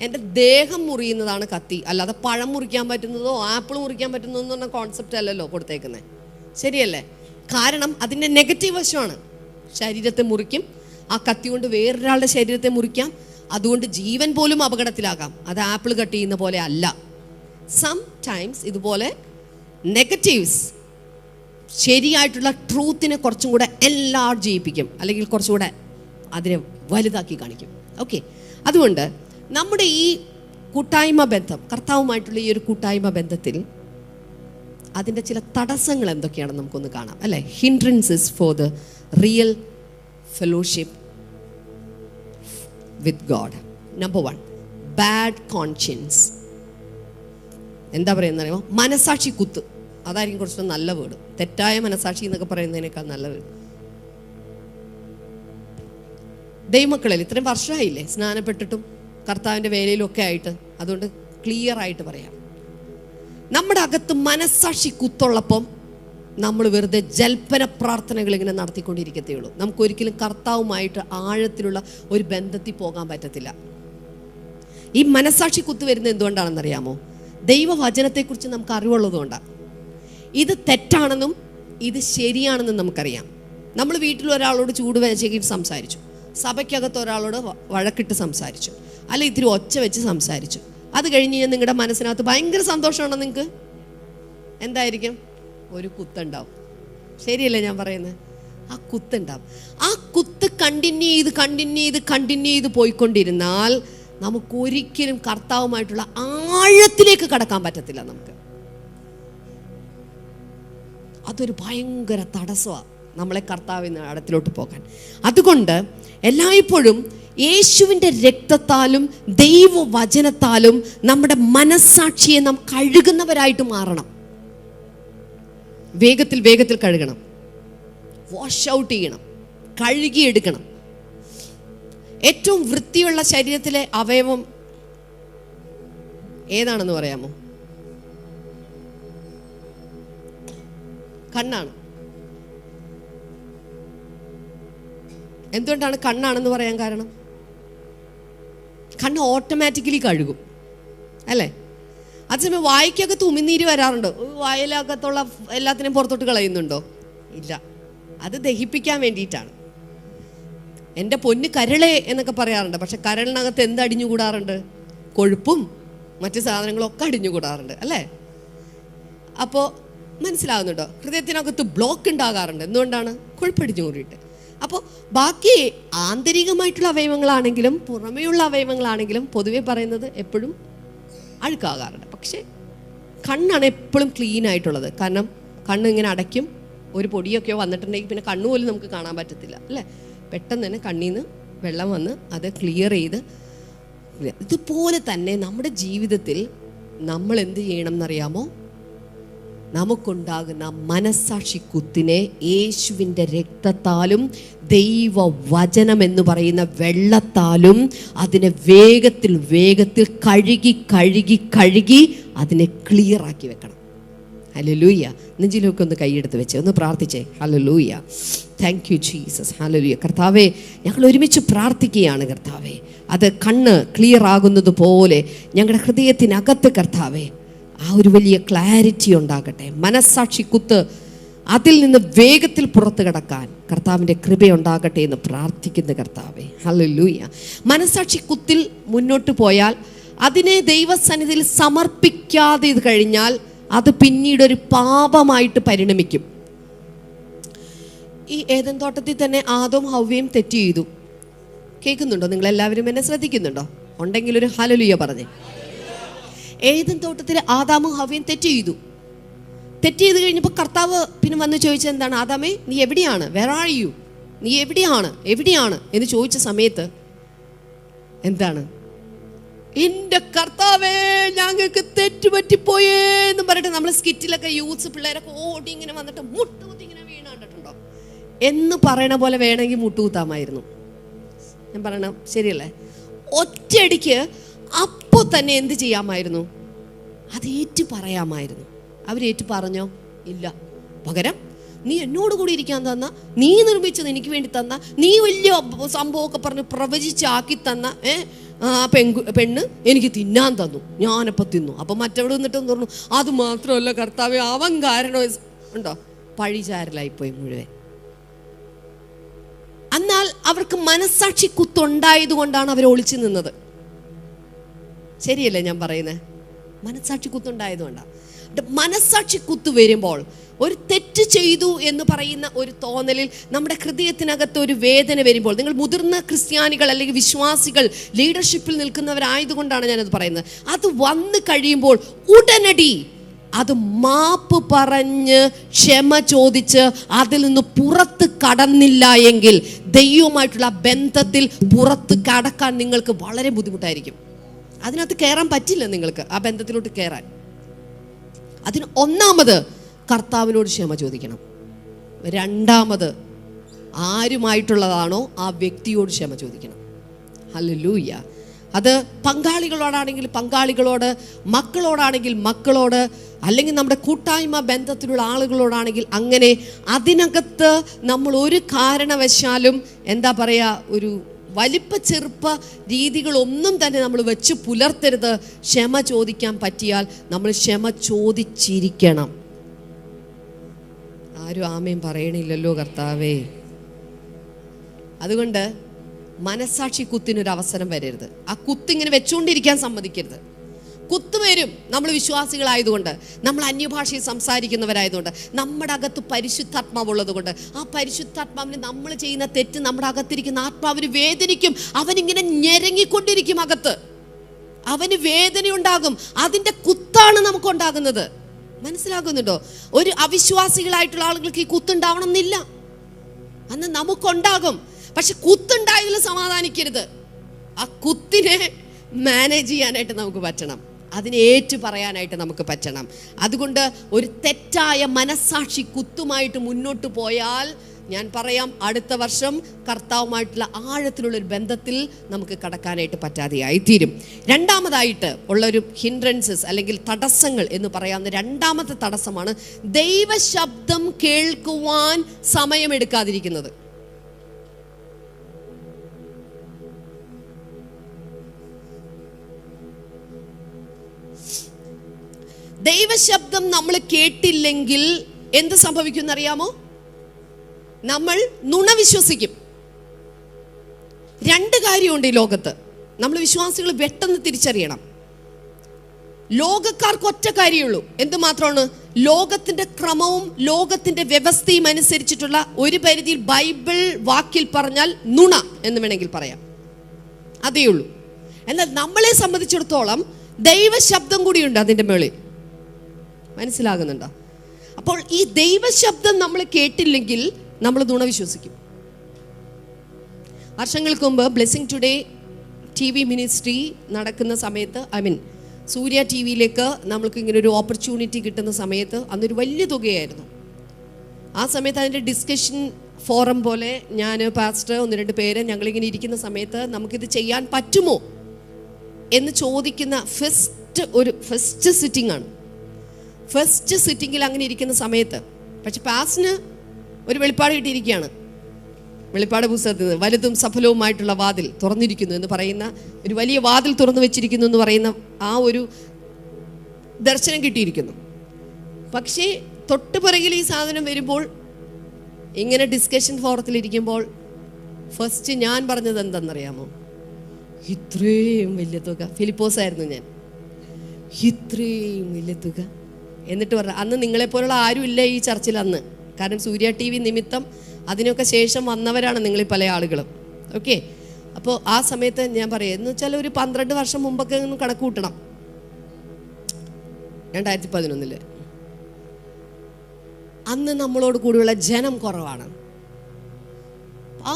എൻ്റെ ദേഹം മുറിയുന്നതാണ് കത്തി, അല്ലാതെ പഴം മുറിക്കാൻ പറ്റുന്നതോ ആപ്പിൾ മുറിക്കാൻ പറ്റുന്നതോ എന്ന് പറഞ്ഞ കോൺസെപ്റ്റ് അല്ലല്ലോ കൊടുത്തേക്കുന്നത്. ശരിയല്ലേ? കാരണം അതിൻ്റെ നെഗറ്റീവ് വശമാണ്. ശരീരത്തെ മുറിക്കും, ആ കത്തി കൊണ്ട് വേറൊരാളുടെ ശരീരത്തെ മുറിക്കാം, അതുകൊണ്ട് ജീവൻ പോലും അപകടത്തിലാകാം. അത് ആപ്പിൾ കട്ട് ചെയ്യുന്ന പോലെ അല്ല. സംടൈംസ് ഇതുപോലെ നെഗറ്റീവ്സ് ശരിയായിട്ടുള്ള ട്രൂത്തിനെ കുറച്ചും കൂടെ എൻലാർജ് ചെയ്യിപ്പിക്കും, അല്ലെങ്കിൽ കുറച്ചുകൂടെ അതിനെ വലുതാക്കി കാണിക്കും. ഓക്കെ, അതുകൊണ്ട് നമ്മുടെ ഈ കൂട്ടായ്മ ബന്ധം, കർത്താവുമായിട്ടുള്ള ഈ ഒരു കൂട്ടായ്മ ബന്ധത്തിൽ അതിൻ്റെ ചില തടസ്സങ്ങൾ എന്തൊക്കെയാണെന്ന് നമുക്കൊന്ന് കാണാം അല്ലേ? Hindrances for the real fellowship with God. Number 1, bad conscience. എന്താ പറയുന്നറിയോ? മനസാക്ഷി കുത്ത്. അതായിരിക്കും കുറച്ചുകൂടെ നല്ല വേർഡ്. തെറ്റായ മനസാക്ഷി എന്നൊക്കെ പറയുന്നതിനേക്കാൾ നല്ല വേർഡ്. ദൈവമക്കളിൽ ഇത്രയും വർഷമായില്ലേ സ്നാനപ്പെട്ടിട്ടും കർത്താവിൻ്റെ വേലയിലും ഒക്കെ ആയിട്ട്, അതുകൊണ്ട് ക്ലിയർ ആയിട്ട് പറയാം, നമ്മുടെ അകത്ത് മനസാക്ഷി കുത്തുള്ളപ്പം നമ്മൾ വെറുതെ ജൽപ്പന പ്രാർത്ഥനകൾ ഇങ്ങനെ നടത്തിക്കൊണ്ടിരിക്കത്തേ ഉള്ളൂ. നമുക്കൊരിക്കലും കർത്താവുമായിട്ട് ആഴത്തിലുള്ള ഒരു ബന്ധത്തിൽ പോകാൻ പറ്റത്തില്ല. ഈ മനസാക്ഷി കുത്തു വരുന്നത് എന്തുകൊണ്ടാണെന്നറിയാമോ? ദൈവവചനത്തെക്കുറിച്ച് നമുക്ക് അറിവുള്ളതുകൊണ്ടാണ്. ഇത് തെറ്റാണെന്നും ഇത് ശരിയാണെന്നും നമുക്കറിയാം. നമ്മൾ വീട്ടിൽ ഒരാളോട് ചൂട് വെച്ചിട്ട് സംസാരിച്ചു, സഭയ്ക്കകത്ത് ഒരാളോട് വഴക്കിട്ട് സംസാരിച്ചു, അല്ല ഇത്തിരി ഒച്ച വെച്ച് സംസാരിച്ചു. അത് കഴിഞ്ഞ് നിങ്ങളുടെ മനസ്സിനകത്ത് ഭയങ്കര സന്തോഷമാണോ നിങ്ങൾക്ക്? എന്തായിരിക്കും? ഒരു കുത്തുണ്ടാവും. ശരിയല്ലേ ഞാൻ പറയുന്നത്? ആ കുത്തുണ്ടാവും. ആ കുത്ത് കണ്ടിന്യൂ ചെയ്ത് പോയിക്കൊണ്ടിരുന്നാൽ നമുക്കൊരിക്കലും കർത്താവുമായിട്ടുള്ള ആഴത്തിലേക്ക് കടക്കാൻ പറ്റത്തില്ല. നമുക്ക് അതൊരു ഭയങ്കര തടസ്സമാണ് നമ്മളെ കർത്താവിന് അടുത്തിലോട്ട് പോകാൻ. അതുകൊണ്ട് എല്ലായ്പ്പോഴും യേശുവിൻ്റെ രക്തത്താലും ദൈവവചനത്താലും നമ്മുടെ മനസ്സാക്ഷിയെ നാം കഴുകുന്നവരായിട്ട് മാറണം. വേഗത്തിൽ കഴുകണം, വാഷ് ഔട്ട് ചെയ്യണം, കഴുകിയെടുക്കണം. ഏറ്റവും വൃത്തിയുള്ള ശരീരത്തിലെ അവയവം ഏതാണെന്ന് പറയാമോ? കണ്ണാണ്. എന്തുകൊണ്ടാണ് കണ്ണാണെന്ന് പറയാൻ കാരണം? കണ്ണ് ഓട്ടോമാറ്റിക്കലി കഴുകും, അല്ലേ? അതേസമയം വായിക്കകത്ത് ഉമിനീര് വരാറുണ്ടോ? വായിലകത്തുള്ള എല്ലാത്തിനെയും പുറത്തോട്ട് കളയുന്നുണ്ടോ? ഇല്ല. അത് ദഹിപ്പിക്കാൻ വേണ്ടിയിട്ടാണ്. എൻ്റെ പൊന്ന് കരളെ എന്നൊക്കെ പറയാറുണ്ട്. പക്ഷെ കരളിനകത്ത് എന്ത് അടിഞ്ഞുകൂടാറുണ്ട്? കൊഴുപ്പും മറ്റു സാധനങ്ങളൊക്കെ അടിഞ്ഞുകൂടാറുണ്ട്, അല്ലേ? അപ്പോൾ മനസ്സിലാകുന്നുണ്ടോ? ഹൃദയത്തിനകത്ത് ബ്ലോക്ക് ഉണ്ടാകാറുണ്ട്. എന്തുകൊണ്ടാണ്? കൊഴുപ്പടിഞ്ഞു കൂടിയിട്ട്. അപ്പോൾ ബാക്കി ആന്തരികമായിട്ടുള്ള അവയവങ്ങളാണെങ്കിലും പുറമേയുള്ള അവയവങ്ങളാണെങ്കിലും പൊതുവെ പറയുന്നത് എപ്പോഴും അഴുക്കാകാറുണ്ട്. പക്ഷേ കണ്ണാണ് എപ്പോഴും ക്ലീൻ ആയിട്ടുള്ളത്. കാരണം കണ്ണ് ഇങ്ങനെ അടയ്ക്കും. ഒരു പൊടിയൊക്കെയോ വന്നിട്ടുണ്ടെങ്കിൽ പിന്നെ കണ്ണുപോലും നമുക്ക് കാണാൻ പറ്റത്തില്ല, അല്ലേ? പെട്ടെന്ന് തന്നെ കണ്ണിൽ നിന്ന് വെള്ളം വന്ന് അത് ക്ലിയർ ചെയ്ത്. ഇതുപോലെ തന്നെ നമ്മുടെ ജീവിതത്തിൽ നമ്മൾ എന്ത് ചെയ്യണം എന്നറിയാമോ? നമുക്കുണ്ടാകുന്ന മനസ്സാക്ഷി കുത്തിനെ യേശുവിൻ്റെ രക്തത്താലും ദൈവവചനം എന്ന് പറയുന്ന വെള്ളത്താലും അതിനെ വേഗത്തിൽ കഴുകി അതിനെ ക്ലിയർ ആക്കി വെക്കണം. ഹല്ലേലൂയ. നെഞ്ചിലൊക്കെ ഒന്ന് കൈയെടുത്ത് വെച്ച് ഒന്ന് പ്രാർത്ഥിച്ചേ. Hallelujah. Thank you Jesus. Hallelujah. കർത്താവേ, ഞങ്ങൾ ഒരുമിച്ച് പ്രാർത്ഥിക്കുകയാണ് കർത്താവേ. അത് കണ്ണ് ക്ലിയർ ആകുന്നത് പോലെ ഞങ്ങളുടെ ഹൃദയത്തിനകത്ത് കർത്താവേ ആ ഒരു വലിയ ക്ലാരിറ്റി ഉണ്ടാകട്ടെ. മനസ്സാക്ഷി കുത്ത് അതിൽ നിന്ന് വേഗത്തിൽ പുറത്തു കടക്കാൻ കർത്താവിൻ്റെ കൃപയുണ്ടാകട്ടെ എന്ന് പ്രാർത്ഥിക്കുന്ന കർത്താവേ. ഹല്ലേലൂയ. മനസ്സാക്ഷി കുത്തിൽ മുന്നോട്ട് പോയാൽ, അതിനെ ദൈവസന്നിധിയിൽ സമർപ്പിക്കാതെ ഇത് കഴിഞ്ഞാൽ അത് പിന്നീടൊരു പാപമായിട്ട് പരിണമിക്കും. ഈ ഏദൻ തോട്ടത്തിൽ തന്നെ ആദവും ഹവ്വയും തെറ്റ് ചെയ്തു. കേൾക്കുന്നുണ്ടോ? നിങ്ങളെല്ലാവരും എന്നെ ശ്രദ്ധിക്കുന്നുണ്ടോ? ഉണ്ടെങ്കിൽ ഒരു ഹല്ലേലൂയ പറഞ്ഞേ. ഏദൻ തോട്ടത്തിൽ ആദാമും ഹവ്വയും തെറ്റ് ചെയ്ത് കഴിഞ്ഞപ്പോൾ കർത്താവ് പിന്നെ വന്ന് ചോദിച്ചത് എന്താണ്? ആദാമേ, നീ എവിടെയാണ്? Where are you? നീ എവിടെയാണ് എന്ന് ചോദിച്ച സമയത്ത് എന്താണ്? എൻ്റെ കർത്താവേ, ഞങ്ങൾക്ക് തെറ്റുപറ്റിപ്പോയേ എന്ന് പറഞ്ഞിട്ട് നമ്മൾ സ്കിറ്റിലൊക്കെ യൂത്ത് പിള്ളേരൊക്കെ ഓടി ഇങ്ങനെ വന്നിട്ട് മുട്ടുകുത്തി ഇങ്ങനെ വീണ് കണ്ടിട്ടുണ്ടോ? എന്ന് പറയണ പോലെ വേണമെങ്കിൽ മുട്ടുകുത്താമായിരുന്നു. ഞാൻ പറയണം ശരിയല്ലേ? ഒറ്റയടിക്ക് അപ്പോൾ തന്നെ എന്ത് ചെയ്യാമായിരുന്നു? അത് ഏറ്റു പറയാമായിരുന്നു. അവരേറ്റു പറഞ്ഞോ? ഇല്ല. പകരം നീ എന്നോട് കൂടി ഇരിക്കാൻ തന്ന, നീ നിർമ്മിച്ചത് എനിക്ക് വേണ്ടി തന്ന, നീ വലിയ സംഭവമൊക്കെ പറഞ്ഞ് പ്രവചിച്ചാക്കി തന്ന ആ പെണ്ണ് എനിക്ക് തിന്നാൻ തന്നു, ഞാനപ്പോൾ തിന്നു. അപ്പം മറ്റവിടെ നിന്നിട്ടെന്ന് പറഞ്ഞു, അത് മാത്രമല്ല കർത്താവേ, അവൻ കാരണം ഉണ്ടോ? പഴിചാരലായിപ്പോയി മുഴുവൻ. എന്നാൽ അവർക്ക് മനസ്സാക്ഷി കുത്തുണ്ടായത് കൊണ്ടാണ് അവർ ഒളിച്ചു നിന്നത്. ശരിയല്ലേ ഞാൻ പറയുന്നത്? മനസ്സാക്ഷി കുത്തുണ്ടായതുകൊണ്ടാണ്. മനസ്സാക്ഷി കുത്തു വരുമ്പോൾ, ഒരു തെറ്റ് ചെയ്തു എന്ന് പറയുന്ന ഒരു തോന്നലിൽ നമ്മുടെ ഹൃദയത്തിനകത്ത് ഒരു വേദന വരുമ്പോൾ, നിങ്ങൾ മുതിർന്ന ക്രിസ്ത്യാനികൾ അല്ലെങ്കിൽ വിശ്വാസികൾ ലീഡർഷിപ്പിൽ നിൽക്കുന്നവരായതുകൊണ്ടാണ് ഞാനത് പറയുന്നത്. അത് വന്നു കഴിയുമ്പോൾ ഉടനടി അത് മാപ്പ് പറഞ്ഞ് ക്ഷമ ചോദിച്ച് അതിൽ നിന്ന് പുറത്ത് കടന്നില്ല എങ്കിൽ ദൈവവുമായിട്ടുള്ള ബന്ധത്തിൽ പുറത്ത് കടക്കാൻ നിങ്ങൾക്ക് വളരെ ബുദ്ധിമുട്ടായിരിക്കും. അതിനകത്ത് കയറാൻ പറ്റില്ല നിങ്ങൾക്ക്, ആ ബന്ധത്തിലോട്ട് കയറാൻ. അതിന് ഒന്നാമത് കർത്താവിനോട് ക്ഷമ ചോദിക്കണം. രണ്ടാമത് ആരുമായിട്ടുള്ളതാണോ ആ വ്യക്തിയോട് ക്ഷമ ചോദിക്കണം. ഹല്ലേലൂയ. അത് പങ്കാളികളോടാണെങ്കിൽ പങ്കാളികളോട്, മക്കളോടാണെങ്കിൽ മക്കളോട്, അല്ലെങ്കിൽ നമ്മുടെ കൂട്ടായ്മ ബന്ധത്തിലുള്ള ആളുകളോടാണെങ്കിൽ അങ്ങനെ. അതിനകത്ത് നമ്മൾ ഒരു കാരണവശാലും എന്താ പറയുക, ഒരു വലിപ്പ ചെറുപ്പ രീതികളൊന്നും തന്നെ നമ്മൾ വെച്ച് പുലർത്തരുത്. ക്ഷമ ചോദിക്കാൻ പറ്റിയാൽ നമ്മൾ ക്ഷമ ചോദിച്ചിരിക്കണം. ആരും ആമേൻ പറയണില്ലല്ലോ കർത്താവേ. അതുകൊണ്ട് മനസാക്ഷി കുത്തിനൊരു അവസരം വരരുത്. ആ കുത്തിങ്ങനെ വെച്ചുകൊണ്ടിരിക്കാൻ സമ്മതിക്കരുത്. കുത്ത് വരും. നമ്മൾ വിശ്വാസികളായതുകൊണ്ട്, നമ്മൾ അന്യഭാഷയിൽ സംസാരിക്കുന്നവരായതുകൊണ്ട്, നമ്മുടെ അകത്ത് പരിശുദ്ധാത്മാവുള്ളത് കൊണ്ട്, ആ പരിശുദ്ധാത്മാവിന് നമ്മൾ ചെയ്യുന്ന തെറ്റ് നമ്മുടെ അകത്തിരിക്കുന്ന ആത്മാവിന് വേദനിക്കും. അവനിങ്ങനെ ഞെരങ്ങിക്കൊണ്ടിരിക്കും അകത്ത്. അവന് വേദനയുണ്ടാകും. അതിൻ്റെ കുത്താണ് നമുക്കുണ്ടാകുന്നത്. മനസ്സിലാകുന്നുണ്ടോ? ഒരു അവിശ്വാസികളായിട്ടുള്ള ആളുകൾക്ക് ഈ കുത്തുണ്ടാവണം എന്നില്ല. അന്ന് നമുക്കുണ്ടാകും. പക്ഷെ കുത്തുണ്ടായതിൽ സമാധാനിക്കരുത്. ആ കുത്തിനെ മാനേജ് ചെയ്യാനായിട്ട് നമുക്ക് പറ്റണം. അതിനെ ഏറ്റു പറയാനായിട്ട് നമുക്ക് പറ്റണം. അതുകൊണ്ട് ഒരു തെറ്റായ മനസാക്ഷി കുത്തുമായിട്ട് മുന്നോട്ട് പോയാൽ ഞാൻ പറയാം, അടുത്ത വർഷം കർത്താവുമായിട്ടുള്ള ആഴത്തിലുള്ളൊരു ബന്ധത്തിൽ നമുക്ക് കടക്കാനായിട്ട് പറ്റാതെയായിത്തീരും. രണ്ടാമതായിട്ട് ഉള്ളൊരു ഹിൻഡ്രൻസസ് അല്ലെങ്കിൽ തടസ്സങ്ങൾ എന്ന് പറയാവുന്ന രണ്ടാമത്തെ തടസ്സമാണ് ദൈവശബ്ദം കേൾക്കുവാൻ സമയമെടുക്കാതിരിക്കുന്നത്. ദൈവശബ്ദം നമ്മൾ കേട്ടില്ലെങ്കിൽ എന്ത് സംഭവിക്കും എന്നറിയാമോ? നമ്മൾ നുണ വിശ്വസിക്കും. രണ്ട് കാര്യമുണ്ട് ഈ ലോകത്ത്. നമ്മൾ വിശ്വാസികൾ പെട്ടെന്ന് തിരിച്ചറിയണം. ലോകക്കാർക്ക് ഒറ്റ കാര്യമുള്ളൂ. എന്തുമാത്രമാണ്? ലോകത്തിന്റെ ക്രമവും ലോകത്തിന്റെ വ്യവസ്ഥയും അനുസരിച്ചിട്ടുള്ള ഒരു പരിധിയിൽ ബൈബിൾ വാക്കിൽ പറഞ്ഞാൽ നുണ എന്ന് വേണമെങ്കിൽ പറയാം. അതേ ഉള്ളൂ. എന്നാൽ നമ്മളെ സംബന്ധിച്ചിടത്തോളം ദൈവശബ്ദം കൂടിയുണ്ട് അതിൻ്റെ മേളിൽ. മനസ്സിലാകുന്നുണ്ടോ? അപ്പോൾ ഈ ദൈവശബ്ദം നമ്മൾ കേട്ടില്ലെങ്കിൽ നമ്മൾ നുണ വിശ്വസിക്കും. വർഷങ്ങൾക്ക് മുമ്പ് ബ്ലെസ്സിങ് ടുഡേ TV മിനിസ്ട്രി നടക്കുന്ന സമയത്ത്, സൂര്യ TV-യിലേക്ക് നമ്മൾക്ക് ഇങ്ങനെ ഒരു ഓപ്പർച്യൂണിറ്റി കിട്ടുന്ന സമയത്ത് അന്നൊരു വലിയ തുകയായിരുന്നു. ആ സമയത്ത് അതിൻ്റെ ഡിസ്കഷൻ ഫോറം പോലെ ഞാൻ, പാസ്റ്റർ, 1-2 പേര് ഞങ്ങളിങ്ങനെ ഇരിക്കുന്ന സമയത്ത് നമുക്കിത് ചെയ്യാൻ പറ്റുമോ എന്ന് ചോദിക്കുന്ന ഫസ്റ്റ് സിറ്റിംഗ് ആണ്. ഫസ്റ്റ് സിറ്റിങ്ങിൽ അങ്ങനെ ഇരിക്കുന്ന സമയത്ത് പക്ഷെ പാസ്റ്റിന് ഒരു വെളിപ്പാട് കിട്ടിയിരിക്കുകയാണ്. വെളിപ്പാട് പുസ്തകത്തിൽ വലുതും സഫലവുമായിട്ടുള്ള വാതിൽ തുറന്നിരിക്കുന്നു എന്ന് പറയുന്ന, ഒരു വലിയ വാതിൽ തുറന്നു വെച്ചിരിക്കുന്നു എന്ന് പറയുന്ന ആ ഒരു ദർശനം കിട്ടിയിരിക്കുന്നു. പക്ഷേ തൊട്ട് പിറകിൽ ഈ സാധനം വരുമ്പോൾ, ഇങ്ങനെ ഡിസ്കഷൻ ഫോറത്തിലിരിക്കുമ്പോൾ ഫസ്റ്റ് ഞാൻ പറഞ്ഞത് എന്തെന്നറിയാമോ? ഇത്രയും വലിയ തുക. ഫിലിപ്പോസായിരുന്നു ഞാൻ. ഇത്രയും വലിയ തുക എന്നിട്ട് പറഞ്ഞു. അന്ന് നിങ്ങളെപ്പോലുള്ള ആരും ഇല്ല ഈ ചർച്ചിൽ അന്ന്. കാരണം സൂര്യ TV നിമിത്തം അതിനൊക്കെ ശേഷം വന്നവരാണ് നിങ്ങളിൽ പല ആളുകളും. ഓക്കെ. അപ്പോൾ ആ സമയത്ത് ഞാൻ പറയാം, എന്ന് വെച്ചാൽ ഒരു 12 വർഷം മുമ്പൊക്കെ ഒന്ന് കണക്ക് കൂട്ടണം. 2011 അന്ന് നമ്മളോട് കൂടിയുള്ള ജനം കുറവാണ്.